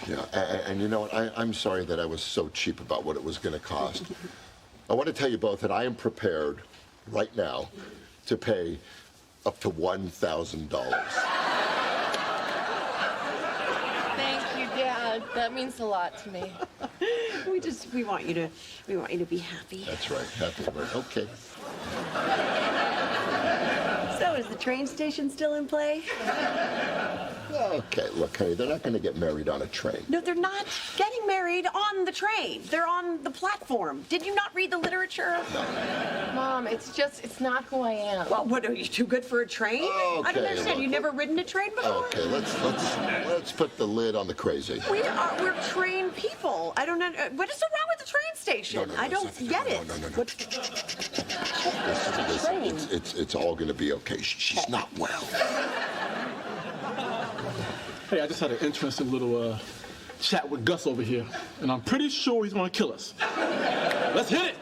Yeah, and you know what? I'm sorry that I was so cheap about what it was going to cost. I want to tell you both that I am prepared right now to pay up to $1,000. Thank you, Dad. That means a lot to me. We want you to be happy. That's right, happy. Right. Okay. So is the train station still in play? Okay, look, honey, they're not going to get married on a train. No, they're not getting married on the train. They're on the platform. Did you not read the literature? Mom, it's not who I am. Well, what, are you too good for a train? I don't Okay, understand. look, You never ridden a train before? Okay, let's put the lid on the crazy. We're trained people. I don't know. What is so wrong with the train station? I don't get it. Listen, it's all going to be okay. She's not well. Hey, I just had an interesting little chat with Gus over here, and I'm pretty sure he's gonna kill us. Let's hit it!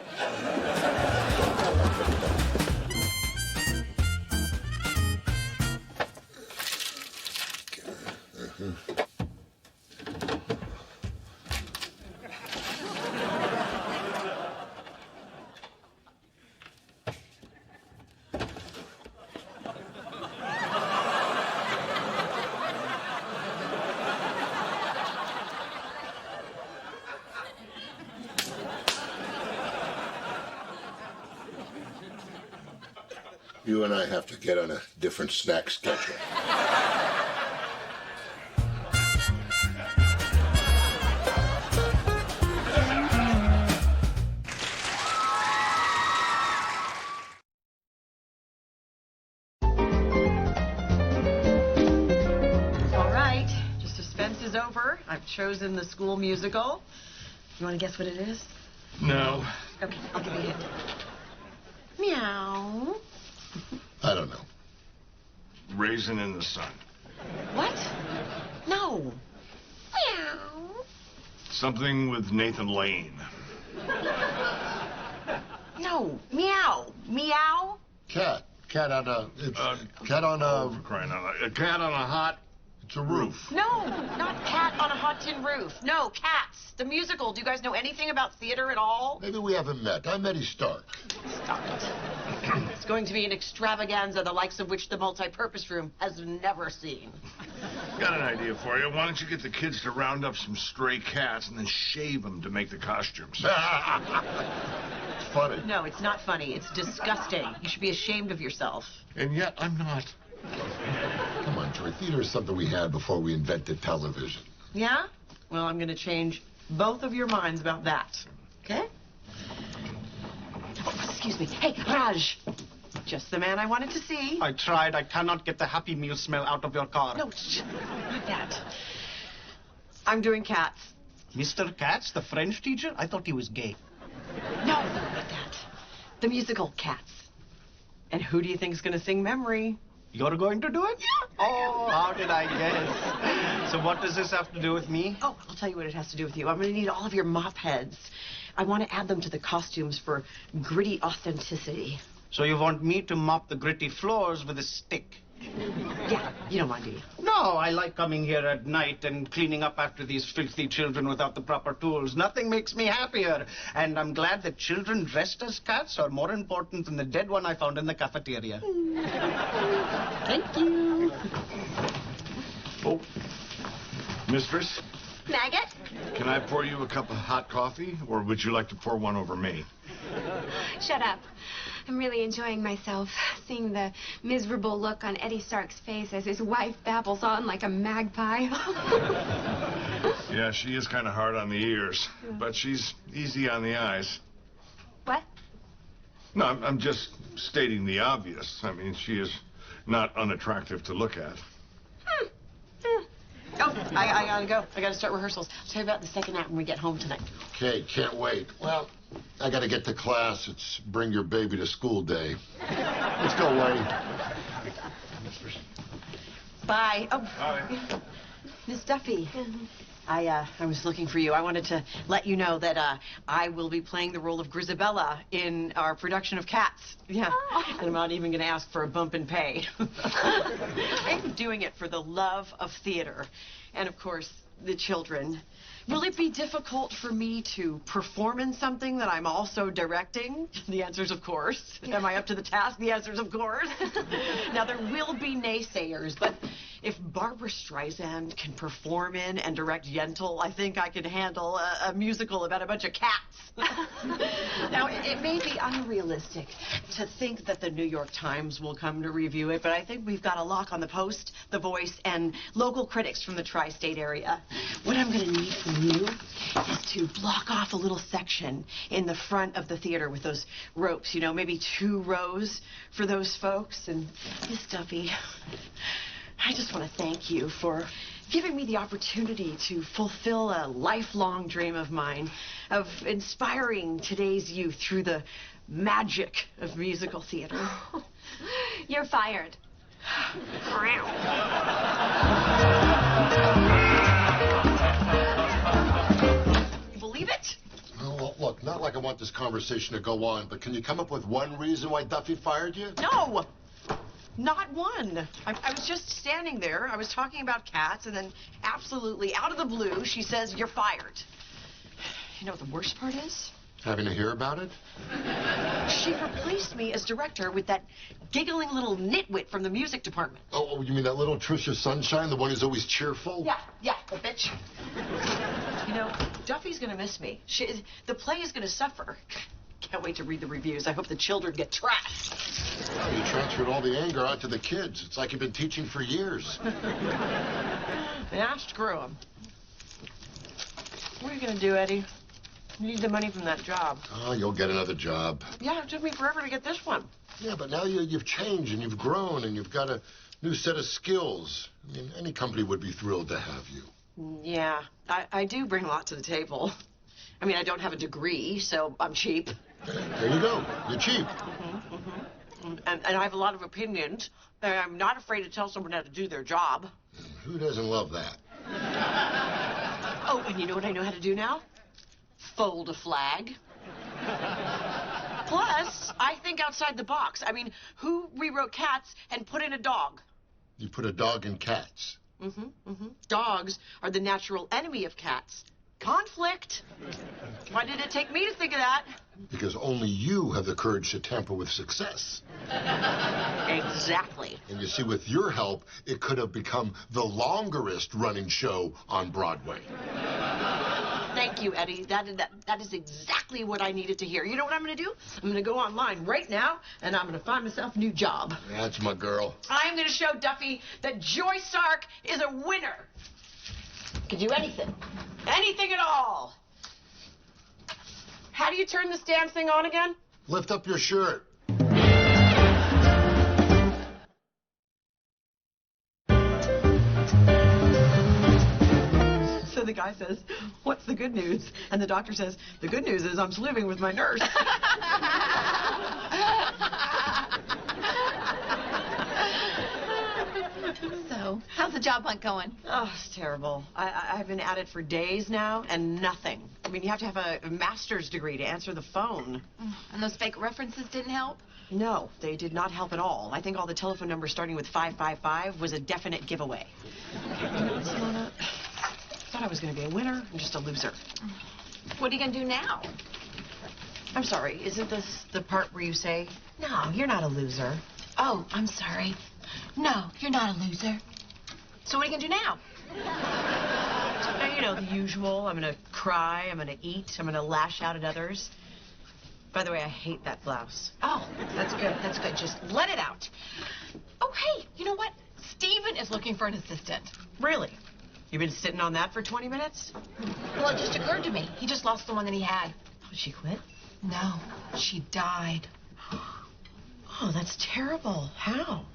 You and I have to get on a different snack schedule. All right, your suspense is over. I've chosen the school musical. You want to guess what it is? No. Okay, I'll give you a hint. Meow. I don't know. Raisin in the Sun. What? No. Meow. Something with Nathan Lane. No. Meow. Meow. Cat on a. Cat on a. Crying out loud. A cat on a hot. It's a roof. No, not Cat on a Hot Tin Roof. No, Cats, the musical. Do you guys know anything about theater at all? Maybe we haven't met. I'm Eddie Stark. Stop it. It's going to be an extravaganza, the likes of which the multi-purpose room has never seen. Got an idea for you. Why don't you get the kids to round up some stray cats and then shave them to make the costumes? It's funny. No, it's not funny. It's disgusting. You should be ashamed of yourself. And yet I'm not. Come on, Troy. Theater is something we had before we invented television. Yeah? Well, I'm going to change both of your minds about that. Okay? Oh, excuse me. Hey, Raj. Just the man I wanted to see. I tried. I cannot get the Happy Meal smell out of your car. No, not that. I'm doing Cats. Mr. Katz, the French teacher? I thought he was gay. No, not that. The musical Cats. And who do you think is going to sing Memory? You're going to do it? Yeah. Oh, how did I guess? So what does this have to do with me? Oh, I'll tell you what it has to do with you. I'm going to need all of your mop heads. I want to add them to the costumes for gritty authenticity. So you want me to mop the gritty floors with a stick? Yeah, you don't mind, do you? No, I like coming here at night and cleaning up after these filthy children without the proper tools. Nothing makes me happier. And I'm glad that children dressed as cats are more important than the dead one I found in the cafeteria. Thank you. Oh, Mistress, Maggot? can I pour you a cup of hot coffee, or would you like to pour one over me? Shut up. I'm really enjoying myself, seeing the miserable look on Eddie Stark's face as his wife babbles on like a magpie. Yeah, she is kind of hard on the ears, but she's easy on the eyes. What? No, I'm just stating the obvious. I mean, she is not unattractive to look at. Oh, I gotta go. I gotta start rehearsals. I'll tell you about the second act when we get home tonight. Okay, can't wait. Well, I gotta get to class. It's bring your baby to school day. Let's go, Lady. Bye. Oh, Bye. Miss Duffy. I was looking for you. I wanted to let you know that I will be playing the role of Grisabella in our production of Cats. Yeah, and I'm not even going to ask for a bump in pay. I'm doing it for the love of theater, and of course, the children. Will it be difficult for me to perform in something that I'm also directing? The answer is of course. Am I up to the task? The answer is of course. Now, there will be naysayers, but if Barbara Streisand can perform in and direct Yentl, I think I can handle a musical about a bunch of cats. Now, it may be unrealistic to think that the New York Times will come to review it, but I think we've got a lock on the Post, The Voice, and local critics from the tri-state area. What I'm going to need from you is to block off a little section in the front of the theater with those ropes, you know, maybe 2 rows for those folks. And Miss Duffy, I just want to thank you for giving me the opportunity to fulfill a lifelong dream of mine, of inspiring today's youth through the magic of musical theater. You're fired. You believe it? Well, look, not like I want this conversation to go on, but can you come up with one reason why Duffy fired you? No! Not one. I was just standing there. I was talking about cats, and then absolutely out of the blue, she says, "You're fired." You know what the worst part is? Having to hear about it? She replaced me as director with that giggling little nitwit from the music department. Oh, you mean that little Trisha Sunshine, the one who's always cheerful? Yeah, the bitch. You know, Duffy's gonna miss me. The play is gonna suffer. Can't wait to read the reviews. I hope the children get trashed. Well, you transferred all the anger out to the kids. It's like you've been teaching for years. Yeah, screw them. What are you gonna do, Eddie? You need the money from that job. Oh, you'll get another job. Yeah, it took me forever to get this one. Yeah, but now you've changed and you've grown and you've got a new set of skills. I mean, any company would be thrilled to have you. Yeah, I do bring a lot to the table. I mean, I don't have a degree, so I'm cheap. There you go. You're cheap. And I have a lot of opinions. And I'm not afraid to tell someone how to do their job. Who doesn't love that? Oh, and you know what I know how to do now? Fold a flag. Plus, I think outside the box. I mean, who rewrote Cats and put in a dog? You put a dog in Cats. Dogs are the natural enemy of cats. Conflict. Why did it take me to think of that? Because only you have the courage to tamper with success. Exactly. And you see, with your help, it could have become the longest running show on Broadway. Thank you, Eddie. That is exactly what I needed to hear. You know what I'm going to do? I'm going to go online right now, and I'm going to find myself a new job. That's my girl. I'm going to show Duffy that Joy Stark is a winner. Can do anything. Anything at all. How do you turn this damn thing on again? Lift up your shirt. So the guy says, "What's the good news?" And the doctor says, "The good news is I'm sleeping with my nurse." So, how's the job hunt going? Oh, it's terrible. I've been at it for days now, and nothing. I mean, you have to have a master's degree to answer the phone. And those fake references didn't help? No, they did not help at all. I think all the telephone numbers starting with 555 was a definite giveaway. Simona, I thought I was going to be a winner. I'm just a loser. What are you going to do now? I'm sorry. Isn't this the part where you say, "No, you're not a loser"? Oh, I'm sorry. No, you're not a loser. So what are you going to do now? You know, the usual. I'm gonna cry, I'm gonna eat, I'm gonna lash out at others. By the way, I hate that blouse. Oh, that's good. That's good. Just let it out. Oh, hey, you know what? Steven is looking for an assistant. Really? You've been sitting on that for 20 minutes? Well, it just occurred to me. He just lost the one that he had. Oh, she quit? No, she died. Oh, that's terrible. How?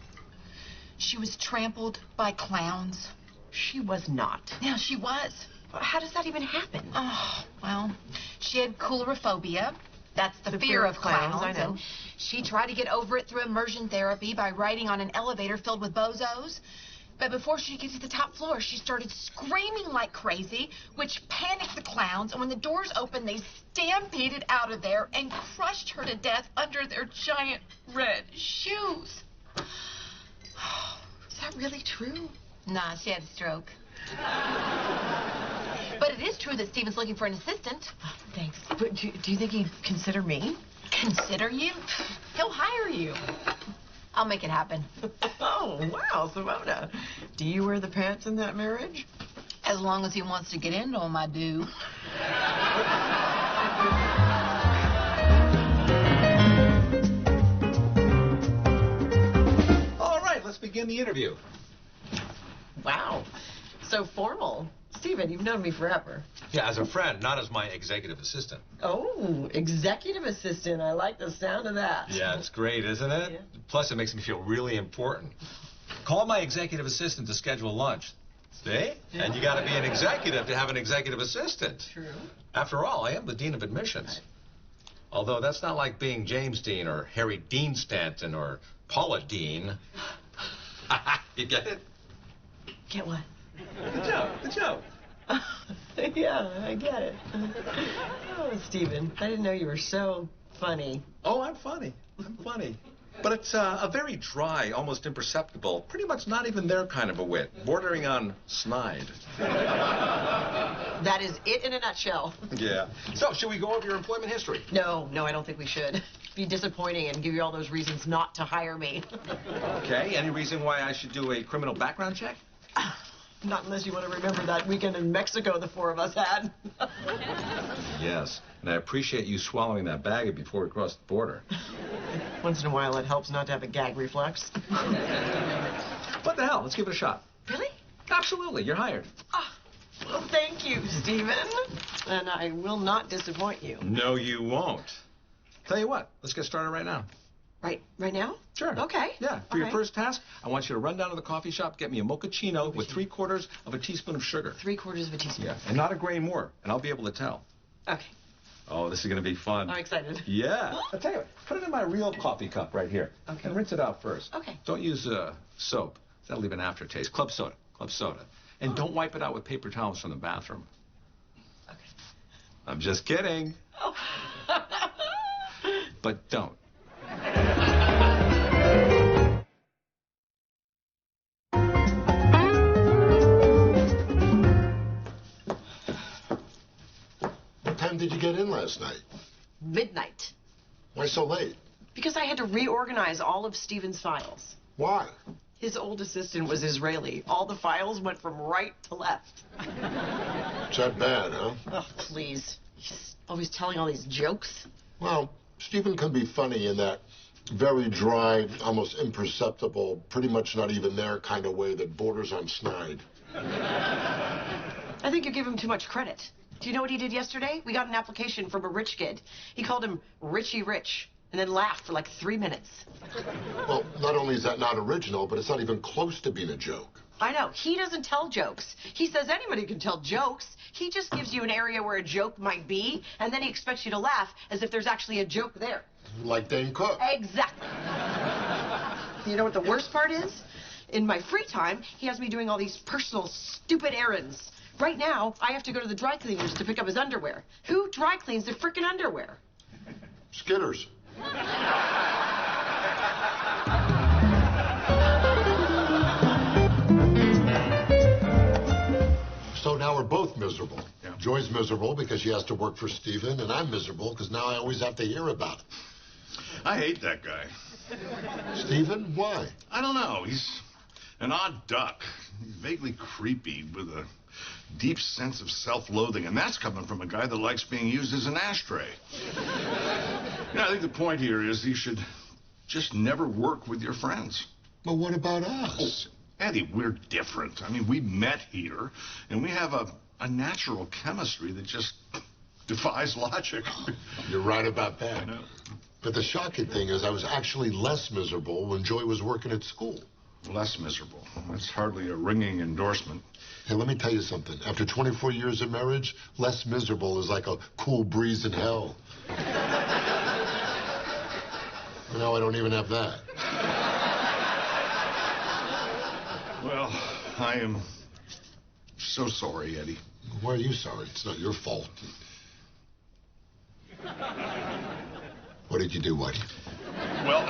She was trampled by clowns. She was not. Yeah, she was. How does that even happen? Oh, well, she had coulrophobia. That's the fear of clowns, I know. And she tried to get over it through immersion therapy by riding on an elevator filled with bozos. But before she could get to the top floor, she started screaming like crazy, which panicked the clowns. And when the doors opened, they stampeded out of there and crushed her to death under their giant red shoes. Is that really true? Nah, she had a stroke. But it is true that Steven's looking for an assistant. Oh, thanks. But do you think he'd consider me? Consider you? He'll hire you. I'll make it happen. Oh, wow, Simona. Do you wear the pants in that marriage? As long as he wants to get into them, I do. All right, let's begin the interview. Wow, so formal. Steven, you've known me forever. Yeah, as a friend, not as my executive assistant. Oh, executive assistant. I like the sound of that. Yeah, it's great, isn't it? Yeah. Plus, it makes me feel really important. Call my executive assistant to schedule lunch. See? Yeah. And you got to be an executive to have an executive assistant. True. After all, I am the dean of admissions. Although that's not like being James Dean or Harry Dean Stanton or Paula Dean. You get it? Get what? The joke. Yeah, I get it. Oh, Steven, I didn't know you were so funny. Oh, I'm funny. But it's a very dry, almost imperceptible, pretty much not even their kind of a wit, bordering on snide. That is it in a nutshell. Yeah. So, should we go over your employment history? No, I don't think we should. It'd be disappointing and give you all those reasons not to hire me. Okay, any reason why I should do a criminal background check? Not unless you want to remember that weekend in Mexico the four of us had. Yes, and I appreciate you swallowing that bag before we crossed the border. Once in a while, it helps not to have a gag reflex. What the hell? Let's give it a shot. Really? Absolutely. You're hired. Oh, well, thank you, Steven. And I will not disappoint you. No, you won't. Tell you what, let's get started right now. Right now? Sure. Okay. Yeah. For your first task, I want you to run down to the coffee shop, get me a mochaccino with 3/4 of a teaspoon of sugar. 3/4 of a teaspoon. Yeah. And not a grain more, and I'll be able to tell. Okay. Oh, this is going to be fun. I'm excited. Yeah. I'll tell you what, put it in my real coffee cup right here. Okay. And rinse it out first. Okay. Don't use soap. That'll leave an aftertaste. Club soda. And don't wipe it out with paper towels from the bathroom. Okay. I'm just kidding. Oh. But don't. What time did you get in last night? Midnight. Why so late? Because I had to reorganize all of Steven's files. Why? His old assistant was Israeli. All the files went from right to left. It's that bad, huh? Oh, please. He's always telling all these jokes. Well, Steven can be funny in that very dry, almost imperceptible, pretty much not even there kind of way that borders on snide. I think you give him too much credit. Do you know what he did yesterday? We got an application from a rich kid. He called him Richie Rich and then laughed for like 3 minutes. Well, not only is that not original, but it's not even close to being a joke. I know. He doesn't tell jokes. He says anybody can tell jokes. He just gives you an area where a joke might be, and then he expects you to laugh as if there's actually a joke there. Like Dane Cook. Exactly. You know what the worst part is? In my free time, he has me doing all these personal, stupid errands. Right now, I have to go to the dry cleaners to pick up his underwear. Who dry cleans their frickin' underwear? Skitters. So now we're both miserable. Yeah. Joy's miserable because she has to work for Steven, and I'm miserable because now I always have to hear about it. I hate that guy. Steven? Why? I don't know. He's an odd duck. Vaguely creepy with a deep sense of self-loathing, and that's coming from a guy that likes being used as an ashtray. I think the point here is you should just never work with your friends. But what about us? Oh, Eddie, we're different. I mean, we met here, and we have a natural chemistry that just defies logic. You're right about that. But the shocking thing is I was actually less miserable when Joy was working at school. Less miserable. That's hardly a ringing endorsement. Hey, let me tell you something. After 24 years of marriage, less miserable is like a cool breeze in hell. Now I don't even have that. Well, I am so sorry, Eddie. Why are you sorry? It's not your fault. What did you do, Whitey? Well,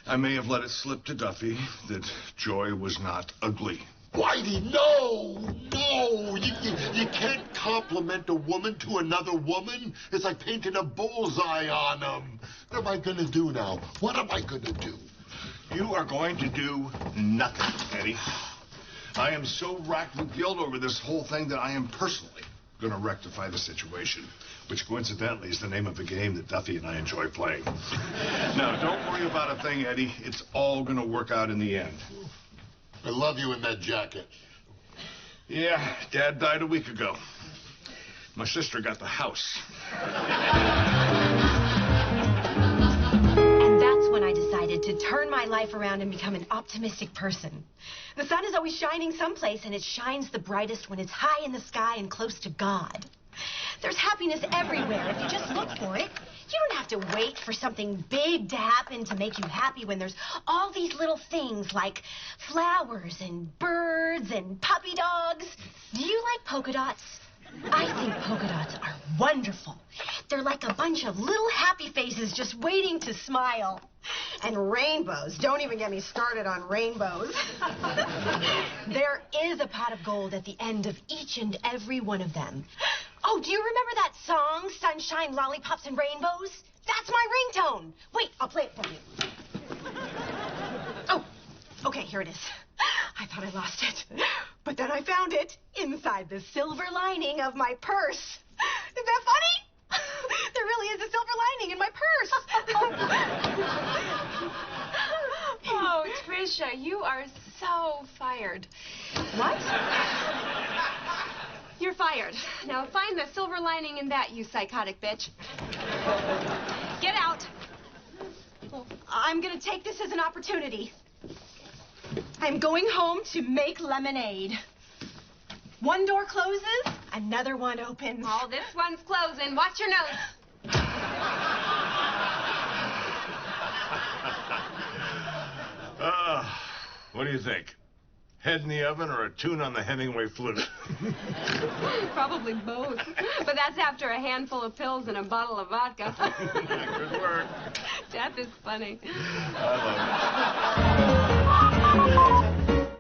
I may have let it slip to Duffy that Joy was not ugly. Whitey, no! You can't compliment a woman to another woman. It's like painting a bullseye on them. What am I going to do now? What am I going to do? You are going to do nothing, Eddie. I am so racked with guilt over this whole thing that I am personally going to rectify the situation, which coincidentally is the name of a game that Duffy and I enjoy playing. Now, don't worry about a thing, Eddie. It's all going to work out in the end. I love you in that jacket. Yeah, Dad died a week ago. My sister got the house. And that's when I decided to turn my life around and become an optimistic person. The sun is always shining someplace, and it shines the brightest when it's high in the sky and close to God. There's happiness everywhere if you just look for it. You don't have to wait for something big to happen to make you happy when there's all these little things like flowers and birds and puppy dogs. Do you like polka dots? I think polka dots are wonderful. They're like a bunch of little happy faces just waiting to smile. And rainbows. Don't even get me started on rainbows. There is a pot of gold at the end of each and every one of them. Oh, do you remember that song, Sunshine, Lollipops, and Rainbows? That's my ringtone. Wait, I'll play it for you. Oh, okay, here it is. I thought I lost it. But then I found it inside the silver lining of my purse. Is that funny? There really is a silver lining in my purse. Oh, Tricia, you are so fired. What? You're fired. Now find the silver lining in that, you psychotic bitch. Get out. Well, I'm going to take this as an opportunity. I'm going home to make lemonade. One door closes, another one opens. Oh, this one's closing. Watch your nose. What do you think? Head in the oven or a tune on the Hemingway flute? Probably both. But that's after a handful of pills and a bottle of vodka. Good work. Death is funny. I love it.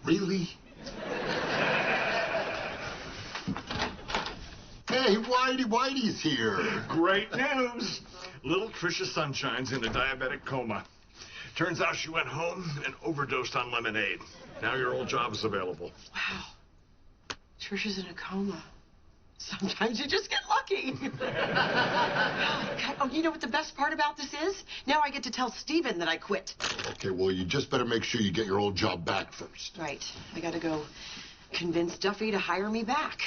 Really? Hey, Whitey's here. Great news. Little Tricia Sunshine's in a diabetic coma. Turns out she went home and overdosed on lemonade. Now your old job is available. Wow. Trisha's in a coma. Sometimes you just get lucky. Oh, you know what the best part about this is? Now I get to tell Steven that I quit. Okay, well, you just better make sure you get your old job back first. Right. I gotta go convince Duffy to hire me back.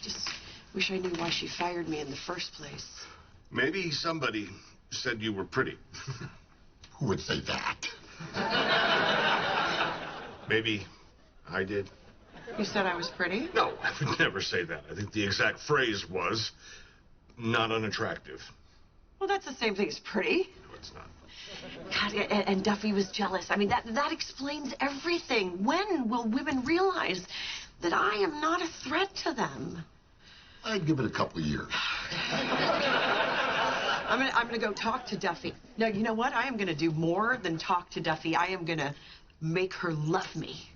Just wish I knew why she fired me in the first place. Maybe somebody said you were pretty. Who would say that? Maybe I did. You said I was pretty? No, I would never say that. I think the exact phrase was not unattractive. Well, that's the same thing as pretty. No, it's not. God, and Duffy was jealous. I mean, that explains everything. When will women realize that I am not a threat to them? I'd give it a couple of years. I'm gonna go talk to Duffy. No, you know what? I am gonna do more than talk to Duffy. I am gonna make her love me.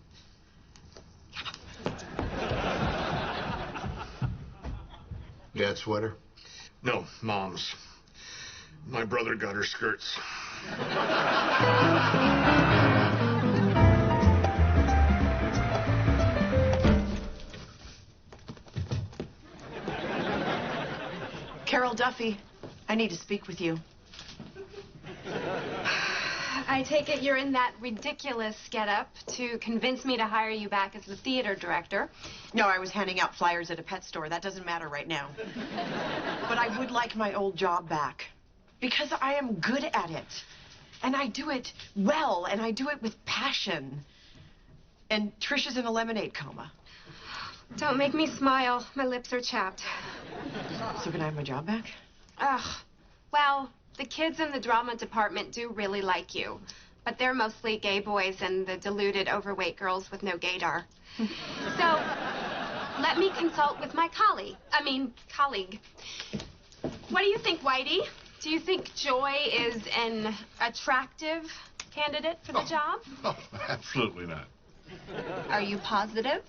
Dad's sweater? No, Mom's. My brother got her skirts. Carol Duffy, I need to speak with you. I take it you're in that ridiculous getup to convince me to hire you back as the theater director. No, I was handing out flyers at a pet store. That doesn't matter right now. But I would like my old job back because I am good at it. And I do it well, and I do it with passion. And Trish is in a lemonade coma. Don't make me smile. My lips are chapped. So can I have my job back? Ugh. Well, the kids in the drama department do really like you. But they're mostly gay boys and the deluded, overweight girls with no gaydar. So, let me consult with my colleague. What do you think, Whitey? Do you think Joy is an attractive candidate for the job? Oh, absolutely not. Are you positive?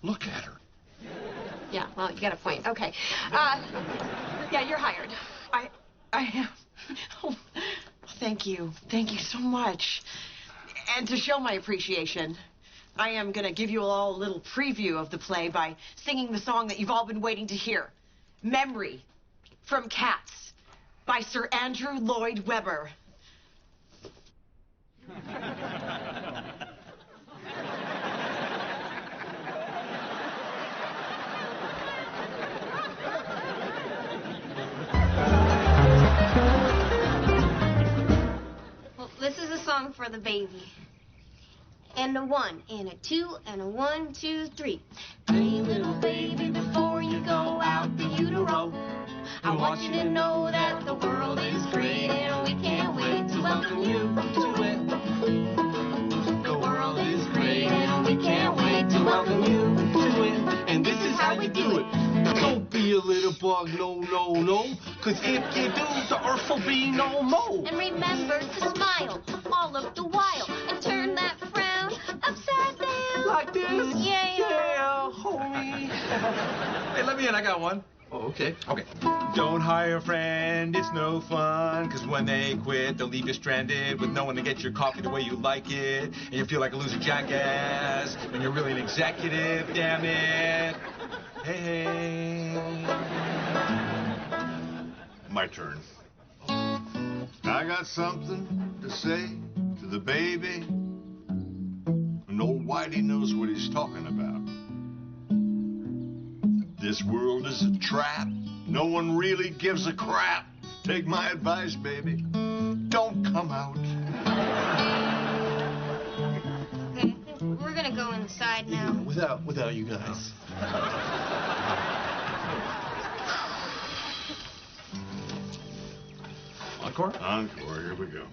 Look at her. Yeah, well, you got a point. Okay. Yeah, you're hired. I am. Oh, thank you. Thank you so much. And to show my appreciation, I am going to give you all a little preview of the play by singing the song that you've all been waiting to hear. Memory from Cats by Sir Andrew Lloyd Webber. This is a song for the baby. And a 1, and a 2, and a 1, 2, 3. Hey, little baby, before you go out the utero, I want you to know that the world is great, and we can't wait to welcome you to it. The world is great, and we can't wait to welcome you to it. And this is how we do it. Don't be a little bug, no, no, no. Cause if you do, the earth will be no more. And remember to smile all of the while, and turn that frown upside down. Like this? Yeah. Yeah, homie. Hey, let me in. I got one. Oh, okay. Okay. Don't hire a friend, it's no fun. Cause when they quit, they'll leave you stranded with no one to get your coffee the way you like it. And you feel like a loser jackass when you're really an executive, damn it. Hey. My turn. I got something to say to the baby. And old Whitey knows what he's talking about. This world is a trap. No one really gives a crap. Take my advice, baby. Don't come out. Okay, we're gonna go inside now. Without you guys. Encore? Encore, here we go.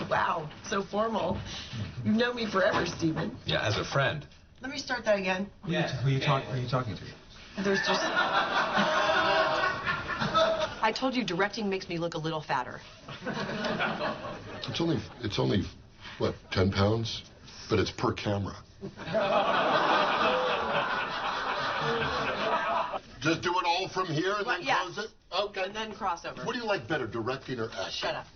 Wow, so formal. You've known me forever, Stephen. Yeah, as a friend. Let me start that again. Who are you talking to? There's just... I told you directing makes me look a little fatter. It's only, what, 10 pounds? But it's per camera. Just do it all from here and then close it? Okay. And then crossover. What do you like better, directing or acting? Shut up.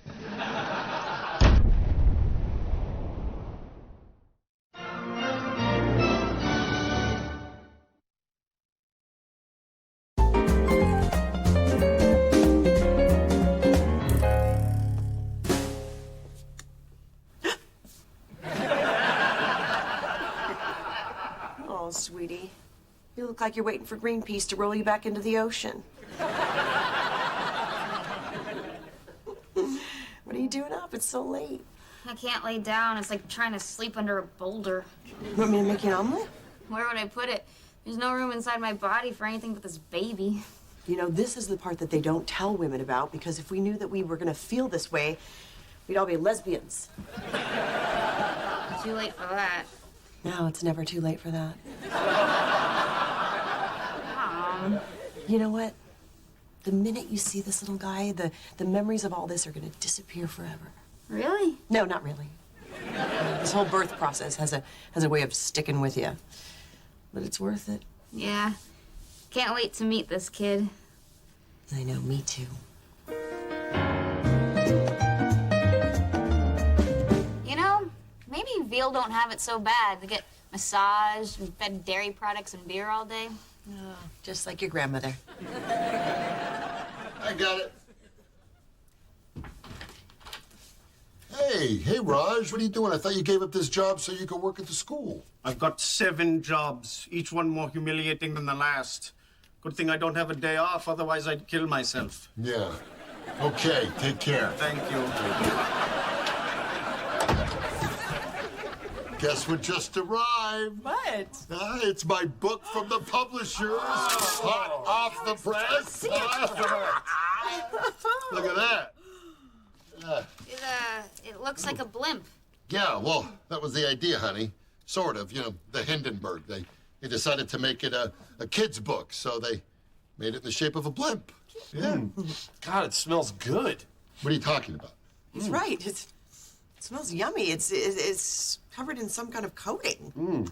Oh, sweetie. You look like you're waiting for Greenpeace to roll you back into the ocean. What are you doing up? It's so late. I can't lay down. It's like trying to sleep under a boulder. You want me to make you an omelet? Where would I put it? There's no room inside my body for anything but this baby. You know, this is the part that they don't tell women about, because if we knew that we were going to feel this way, We'd all be lesbians. Too late for that. No, it's never too late for that. Mom. You know what? The minute you see this little guy, the memories of all this are going to disappear forever. Really? No, not really. This whole birth process has a way of sticking with you. But it's worth it. Yeah. Can't wait to meet this kid. I know, me too. You know, maybe Veal don't have it so bad. They get massaged and fed dairy products and beer all day. Oh, just like your grandmother. I got it. Hey, Raj, what are you doing? I thought you gave up this job so you could work at the school. I've got 7 jobs, each one more humiliating than the last. Good thing I don't have a day off, otherwise I'd kill myself. Yeah. Okay, take care. Thank you. Guess what just arrived? What? It's my book from the publishers. Hot off the press. Look at that. It looks like a blimp. Yeah, well, that was the idea, honey. Sort of, the Hindenburg. They decided to make it a kid's book, so they made it in the shape of a blimp. Yeah. God, it smells good. What are you talking about? He's right. It smells yummy. It's covered in some kind of coating.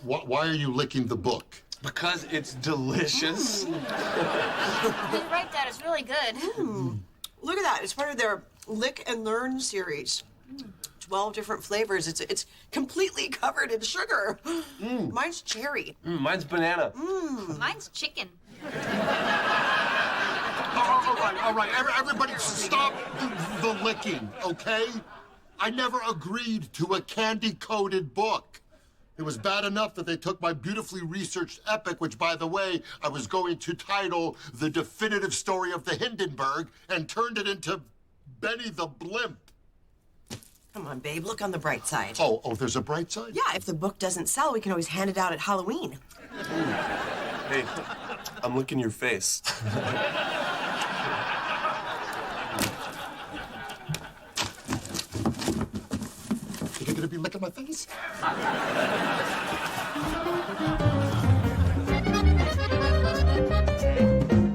Why are you licking the book? Because it's delicious. You're right, Dad. It's really good. Look at that. It's part of their Lick and Learn series. 12 different flavors. It's completely covered in sugar. Mine's cherry. Mine's banana. Mine's chicken. All right. Everybody stop the licking, okay? I never agreed to a candy-coated book. It was bad enough that they took my beautifully researched epic, which, by the way, I was going to title The Definitive Story of the Hindenburg, and turned it into Benny the Blimp. Come on, babe. Look on the bright side. Oh, there's a bright side? Yeah, if the book doesn't sell, we can always hand it out at Halloween. Hey, I'm licking your face. You're gonna be licking my face?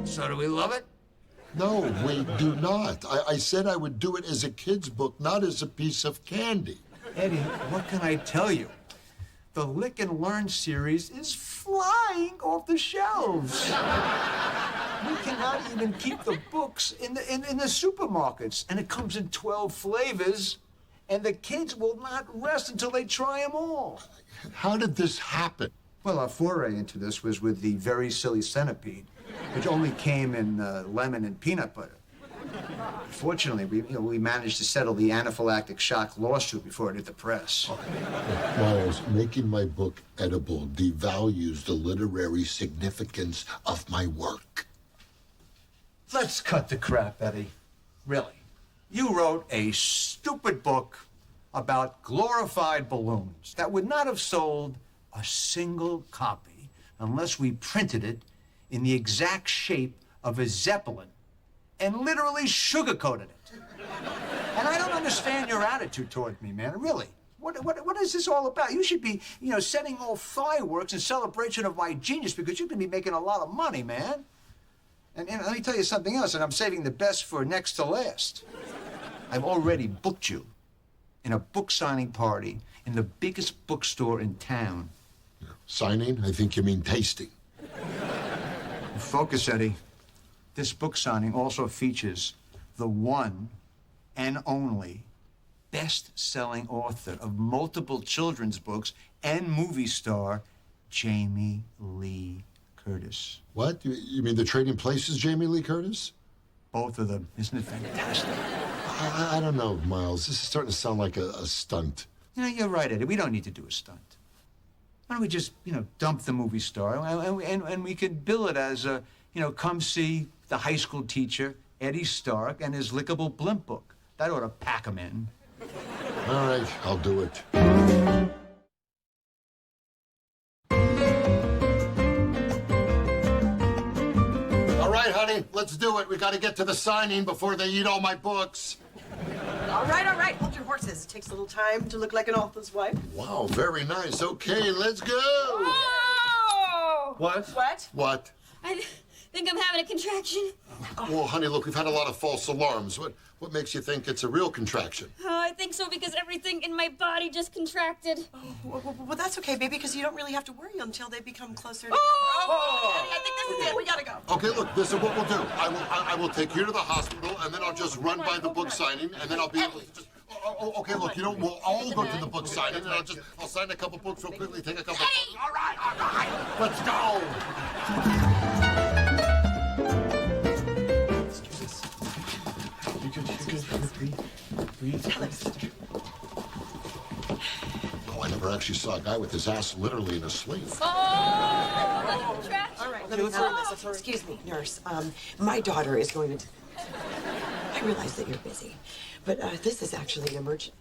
So do we love it? No, we do not. I said I would do it as a kid's book, not as a piece of candy. Eddie, what can I tell you? The Lick and Learn series is flying off the shelves. We cannot even keep the books in the supermarkets, and it comes in 12 flavors, and the kids will not rest until they try them all. How did this happen? Well, our foray into this was with the Very Silly Centipede, which only came in lemon and peanut butter. Fortunately, we managed to settle the anaphylactic shock lawsuit before it hit the press. Miles, making my book edible devalues the literary significance of my work. Let's cut the crap, Eddie. Really. You wrote a stupid book about glorified balloons that would not have sold a single copy unless we printed it in the exact shape of a Zeppelin and literally sugarcoated it. And I don't understand your attitude toward me, man, really. What is this all about? You should be, setting off fireworks in celebration of my genius because you can be making a lot of money, man. And let me tell you something else, and I'm saving the best for next to last. I've already booked you in a book signing party in the biggest bookstore in town. Signing? I think you mean tasting. Focus, Eddie. This book signing also features the one and only best-selling author of multiple children's books and movie star, Jamie Lee Curtis. What? You mean the Trading Places Jamie Lee Curtis? Both of them. Isn't it fantastic? I don't know, Miles. This is starting to sound like a stunt. You're right, Eddie. We don't need to do a stunt. Why don't we just, dump the movie star and we could bill it as, come see the high school teacher, Eddie Stark, and his lickable blimp book. That ought to pack him in. All right, I'll do it. All right, honey, let's do it. We got to get to the signing before they eat all my books. All right. Hold your horses. It takes a little time to look like an author's wife. Wow, very nice. Okay, let's go. Oh! What? What? I think I'm having a contraction. Well, honey, look, we've had a lot of false alarms. What makes you think it's a real contraction? I think so because everything in my body just contracted. Well, that's okay, baby, because you don't really have to worry until they become closer together. Oh! Daddy, I think this is it. We gotta go. Okay, look, this is what we'll do. I will take you to the hospital, and then I'll just run by the book signing, and then I'll be able to just... okay, look, we'll all go to the book signing, and I'll sign a couple books real quickly, take a couple... Hey! All right. Let's go. Breathe. Oh, I never actually saw a guy with his ass literally in a sleeve. Oh, contraction. All right, let me handle this. Excuse me, nurse. My daughter is going to... I realize that you're busy, but this is actually an emergency.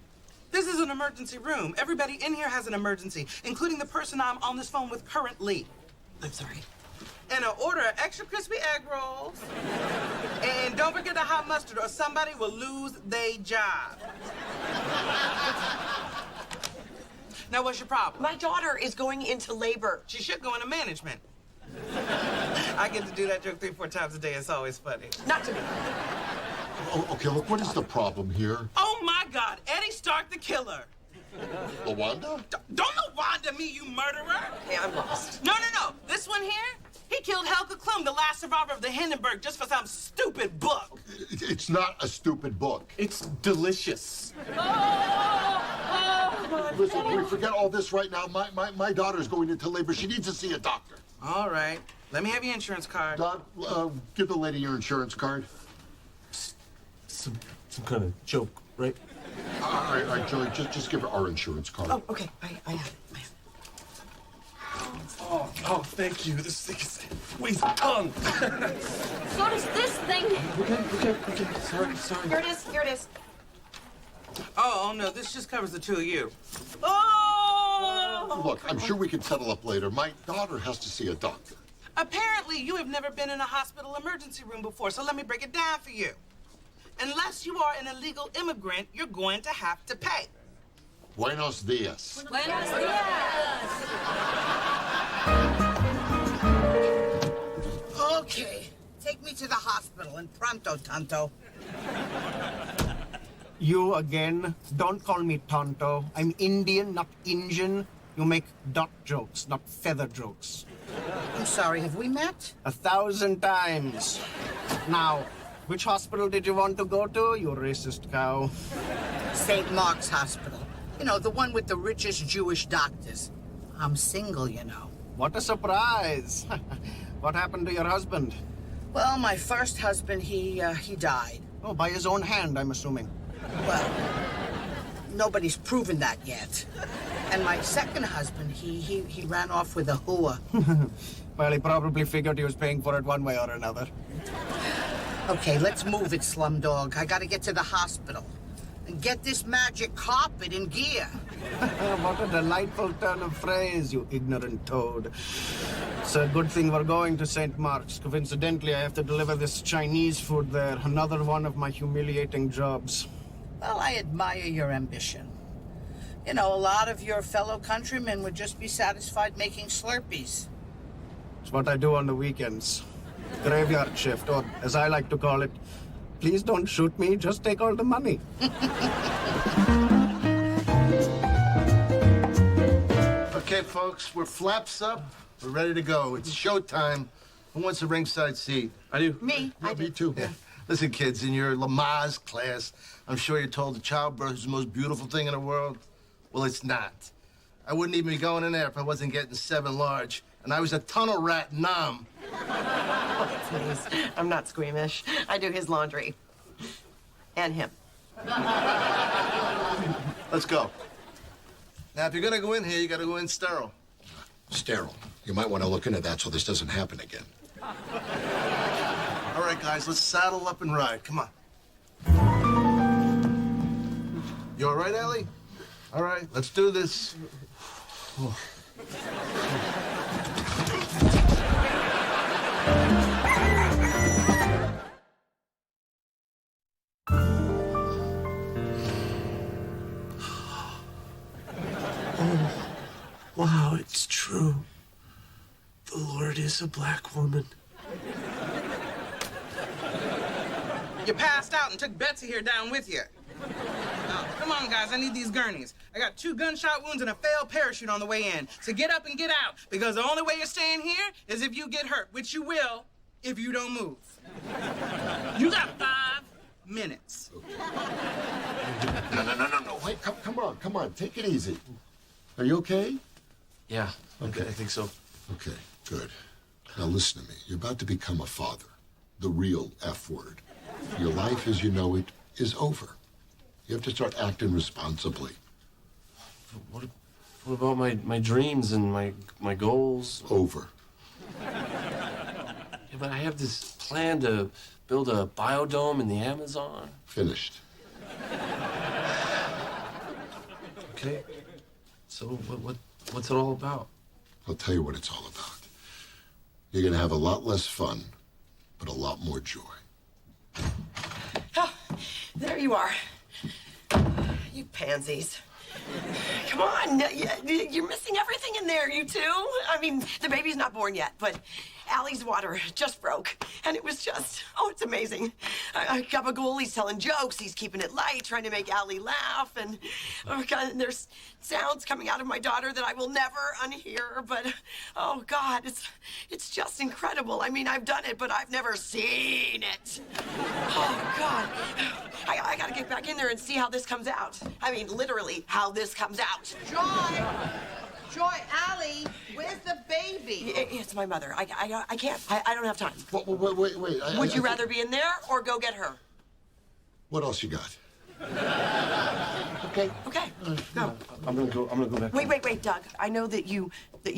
This is an emergency room. Everybody in here has an emergency, including the person I'm on this phone with currently. I'm sorry. And an order of extra crispy egg rolls. And don't forget the hot mustard or somebody will lose their job. Now, what's your problem? My daughter is going into labor. She should go into management. I get to do that joke 3-4 times a day. It's always funny. Not to me. Oh, okay, look, what is the problem here? Oh, my God. Eddie Stark the killer. LaWanda? Don't LaWanda me, you murderer. Okay, I'm lost. No. This one here, he killed Helga Klum, the last survivor of the Hindenburg, just for some stupid book. It's not a stupid book. It's delicious. Listen, we forget all this right now. My daughter's going into labor. She needs to see a doctor. All right. Let me have your insurance card. Doc, give the lady your insurance card. Some kind of joke, right? All right, Joey, just give her our insurance card. Oh, okay. I have it. Oh, thank you. This thing weighs a ton. So does this thing. Okay. Sorry. Here it is. Oh, no, this just covers the two of you. Oh! Look, I'm sure we can settle up later. My daughter has to see a doctor. Apparently, you have never been in a hospital emergency room before, so let me break it down for you. Unless you are an illegal immigrant, you're going to have to pay. Buenos dias. Buenos dias. Okay, take me to the hospital and pronto, Tonto. You again? Don't call me Tonto. I'm Indian, not Injun. You make dot jokes, not feather jokes. I'm sorry, have we met? 1,000 times. Now, which hospital did you want to go to, you racist cow? St. Mark's Hospital. You know, the one with the richest Jewish doctors. I'm single, you know. What a surprise. What happened to your husband? Well, my first husband, he died. Oh, by his own hand, I'm assuming. Well, nobody's proven that yet. And my second husband, he ran off with a hua. Well, he probably figured he was paying for it one way or another. Okay, let's move it, Slumdog. I gotta get to the hospital. And get this magic carpet in gear. What a delightful turn of phrase, you ignorant toad. It's a good thing we're going to St. Mark's. Coincidentally, I have to deliver this Chinese food there. Another one of my humiliating jobs. Well, I admire your ambition. You know, a lot of your fellow countrymen would just be satisfied making Slurpees. It's what I do on the weekends. Graveyard shift, or as I like to call it, please don't shoot me, just take all the money. Okay, folks, we're flaps up. We're ready to go. It's showtime. Who wants a ringside seat? I do. Me. Me too. Yeah. Listen, kids, in your Lamaze class, I'm sure you're told that childbirth is the most beautiful thing in the world. Well, it's not. I wouldn't even be going in there if I wasn't getting 7 large. And I was a tunnel rat numb. Oh, please. I'm not squeamish. I do his laundry. And him. Let's go. Now, if you're gonna go in here, you gotta go in sterile. Sterile. You might want to look into that so this doesn't happen again. All right, guys, let's saddle up and ride. Come on. You all right, Allie? All right, let's do this. Oh. Wow, it's true. The Lord is a black woman. You passed out and took Betsy here down with you. Now, come on, guys, I need these gurneys. I got 2 gunshot wounds and a failed parachute on the way in. So get up and get out, because the only way you're staying here is if you get hurt, which you will if you don't move. You got 5 minutes. No. Wait, come on. Take it easy. Are you okay? Yeah, Okay. I think so. Okay, good. Now listen to me. You're about to become a father. The real F word. Your life as you know it is over. You have to start acting responsibly. What about my dreams and my goals? Over. Yeah, but I have this plan to build a biodome in the Amazon. Finished. Okay. So what's it all about? I'll tell you what it's all about. You're going to have a lot less fun, but a lot more joy. Oh, there you are. You pansies. Come on, you're missing everything in there, you two. I mean, the baby's not born yet, but Allie's water just broke, and it was just, it's amazing. Gabagool, he's telling jokes, he's keeping it light, trying to make Allie laugh, and oh God, and there's sounds coming out of my daughter that I will never unhear, but oh God, it's just incredible. I mean, I've done it, but I've never seen it. Oh God, I gotta get back in there and see how this comes out. I mean, literally, how this comes out. Joy, Allie, where's the baby? It's my mother. I can't. I don't have time. Wait. Would you rather be in there or go get her? What else you got? Okay. Go. I'm gonna go back. Wait, Doug. I know that you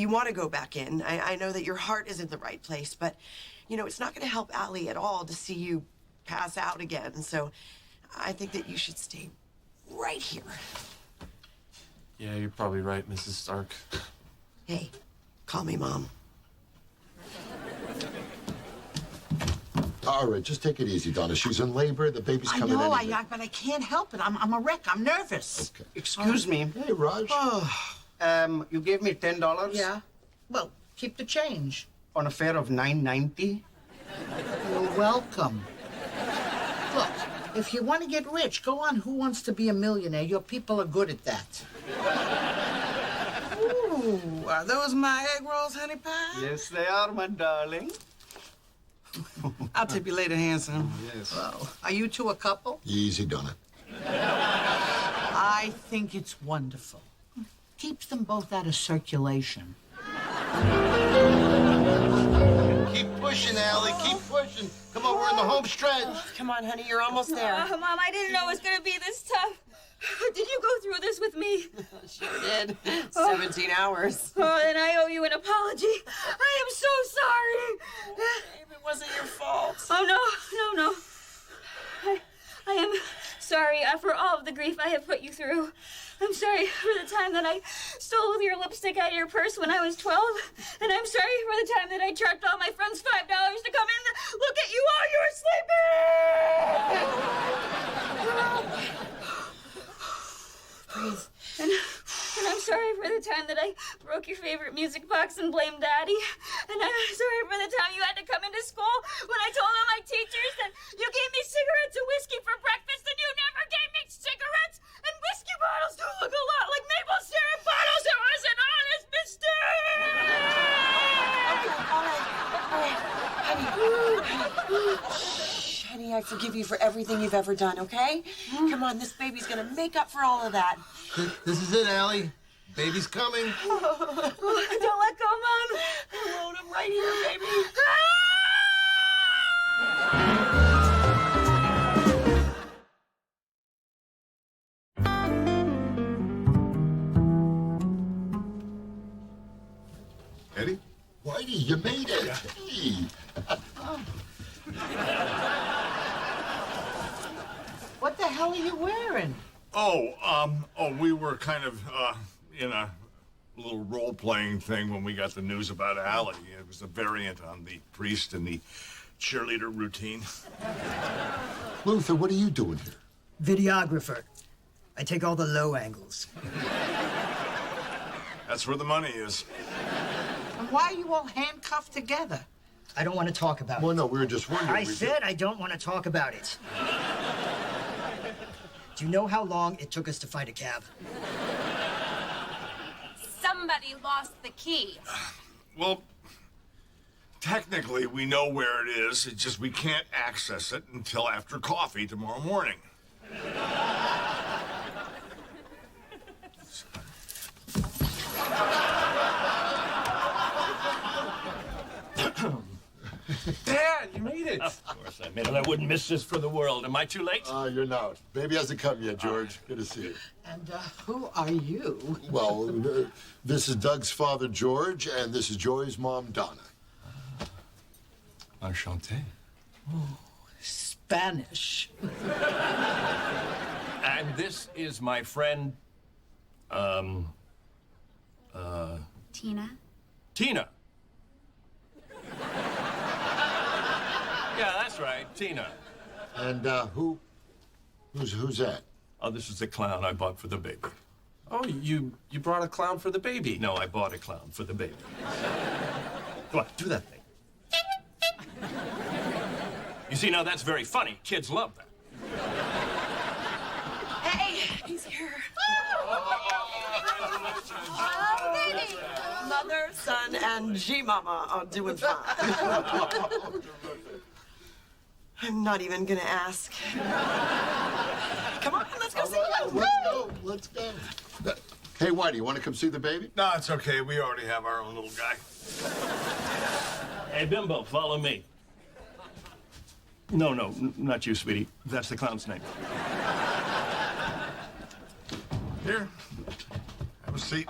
want to go back in. I know that your heart is in the right place, but it's not going to help Allie at all to see you pass out again. So I think that you should stay right here. Yeah, you're probably right, Mrs. Stark. Hey, call me Mom. All right, just take it easy, Donna. She's in labor. The baby's coming in. I know, but I can't help it. I'm a wreck. I'm nervous. Okay. Excuse me. Hey, Raj. You gave me $10? Yeah. Well, keep the change. On a fare of $9.90? You're welcome. Look, if you want to get rich, go on Who Wants to Be a Millionaire. Your people are good at that. Ooh, are those my egg rolls, honey pie? Yes, they are, my darling. I'll tip you later, handsome. Yes. Well, are you two a couple? Easy, Donna. I think it's wonderful. Keeps them both out of circulation. Keep pushing, Allie. Keep pushing. Come on, we're in the home stretch. Come on, honey, you're almost there. Mom, I didn't know it was going to be this tough. Did you go through this with me? Sure did. 17 hours. Oh, then I owe you an apology. I am so sorry. Babe, it wasn't your fault. Oh, no. I am sorry for all of the grief I have put you through. I'm sorry for the time that I stole your lipstick out of your purse when I was 12. And I'm sorry for the time that I charged all my friends $5 to come in and look at you while you were sleeping. Breathe. And I'm sorry for the time that I broke your favorite music box and blamed Daddy. And I'm sorry for the time you had to come into school when I told all my teachers that you gave me cigarettes and whiskey for breakfast and you never gave me cigarettes and whiskey bottles do look a lot like maple syrup bottles. It was an honest mistake! Honey, I forgive you for everything you've ever done, okay? Come on, this baby's gonna make up for all of that. This is it, Allie. Baby's coming. Don't let go, Mom. I won't. I'm right here, baby. Eddie? Whitey, you made it. Hey. What the hell are you wearing? We were kind of in a little role-playing thing when we got the news about Allie. It was a variant on the priest and the cheerleader routine. Luther, what are you doing here? Videographer. I take all the low angles. That's where the money is. And why are you all handcuffed together? I don't want to talk about it. Well, no, we were just wondering. I said I don't want to talk about it. Do you know how long it took us to find a cab? Somebody lost the key. Well, technically, we know where it is. It's just we can't access it until after coffee tomorrow morning. Dad, you made it. Of course I made it. I wouldn't miss this for the world. Am I too late? You're not. Baby hasn't come yet, George. Good to see you. And who are you? Well, this is Doug's father, George, and this is Joy's mom, Donna. Enchanté. Oh, Spanish. And this is my friend, Tina? Tina. Yeah, that's right, Tina. And who's that? Oh, this is the clown I bought for the baby. Oh, you brought a clown for the baby? No, I bought a clown for the baby. Come on, do that thing. You see, now that's very funny. Kids love that. Hey, he's here. Mother, son, and G-Mama are doing fine. I'm not even gonna ask. Come on, let's go see you. Let's go. Hey, Whitey, you want to come see the baby? No, it's okay. We already have our own little guy. Hey, Bimbo, follow me. No, not you, sweetie. That's the clown's name. Here, have a seat.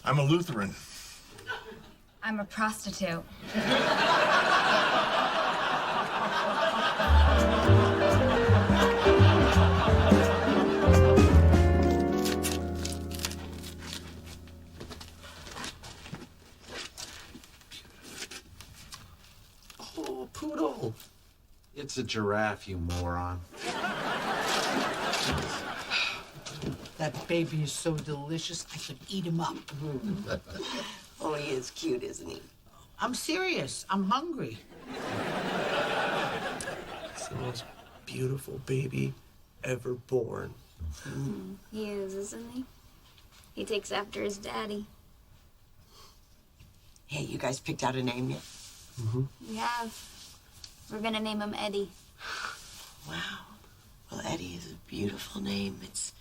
I'm a Lutheran. I'm a prostitute. Oh, poodle. It's a giraffe, you moron. That baby is so delicious, I could eat him up. Oh, he is cute, isn't he? I'm serious. I'm hungry. It's the most beautiful baby ever born. He is, isn't he? He takes after his daddy. Hey, you guys picked out a name yet? We have. We're gonna name him Eddie. Wow. Well, Eddie is a beautiful name. It's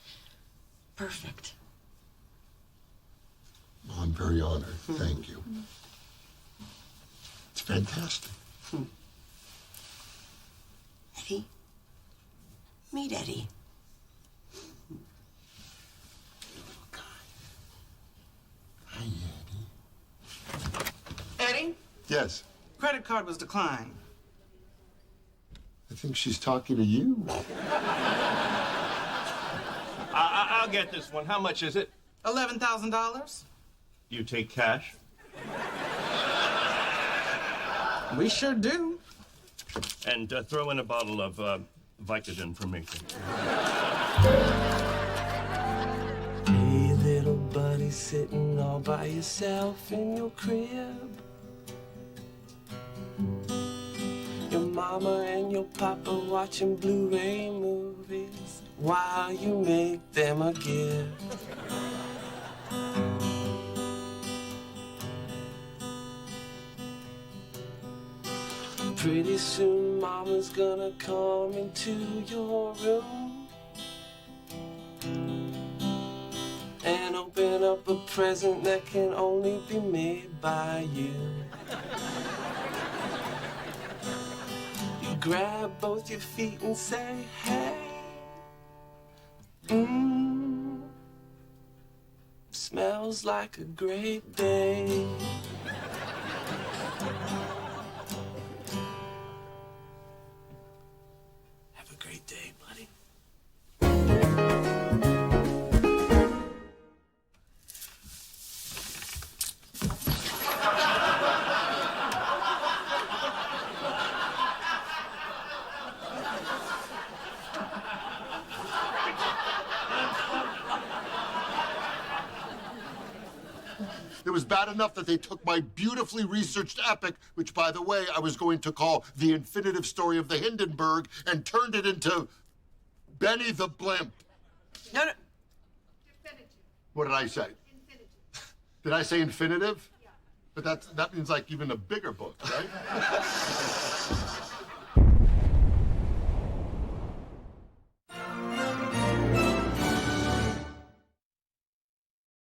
perfect. Well, I'm very honored. Thank you. It's fantastic. Eddie? Meet Eddie. Hi, Eddie, Yes, credit card was declined. I think she's talking to you. I'll get this one. How much is it? $11,000? You take cash? We sure do. And throw in a bottle of Vicodin for me. Hey, little buddy, sitting all by yourself in your crib. Your mama and your papa watching Blu-ray movies while you make them a gift. Pretty soon mama's gonna come into your room and open up a present that can only be made by you. You grab both your feet and say, hey, smells like a great day. Have a great day, buddy. It was bad enough that they took my beautifully researched epic, which, by the way, I was going to call The Infinitive Story of the Hindenburg, and turned it into Benny the Blimp. No, no. What did I say? Did I say infinitive? Yeah. But that means like even a bigger book, right?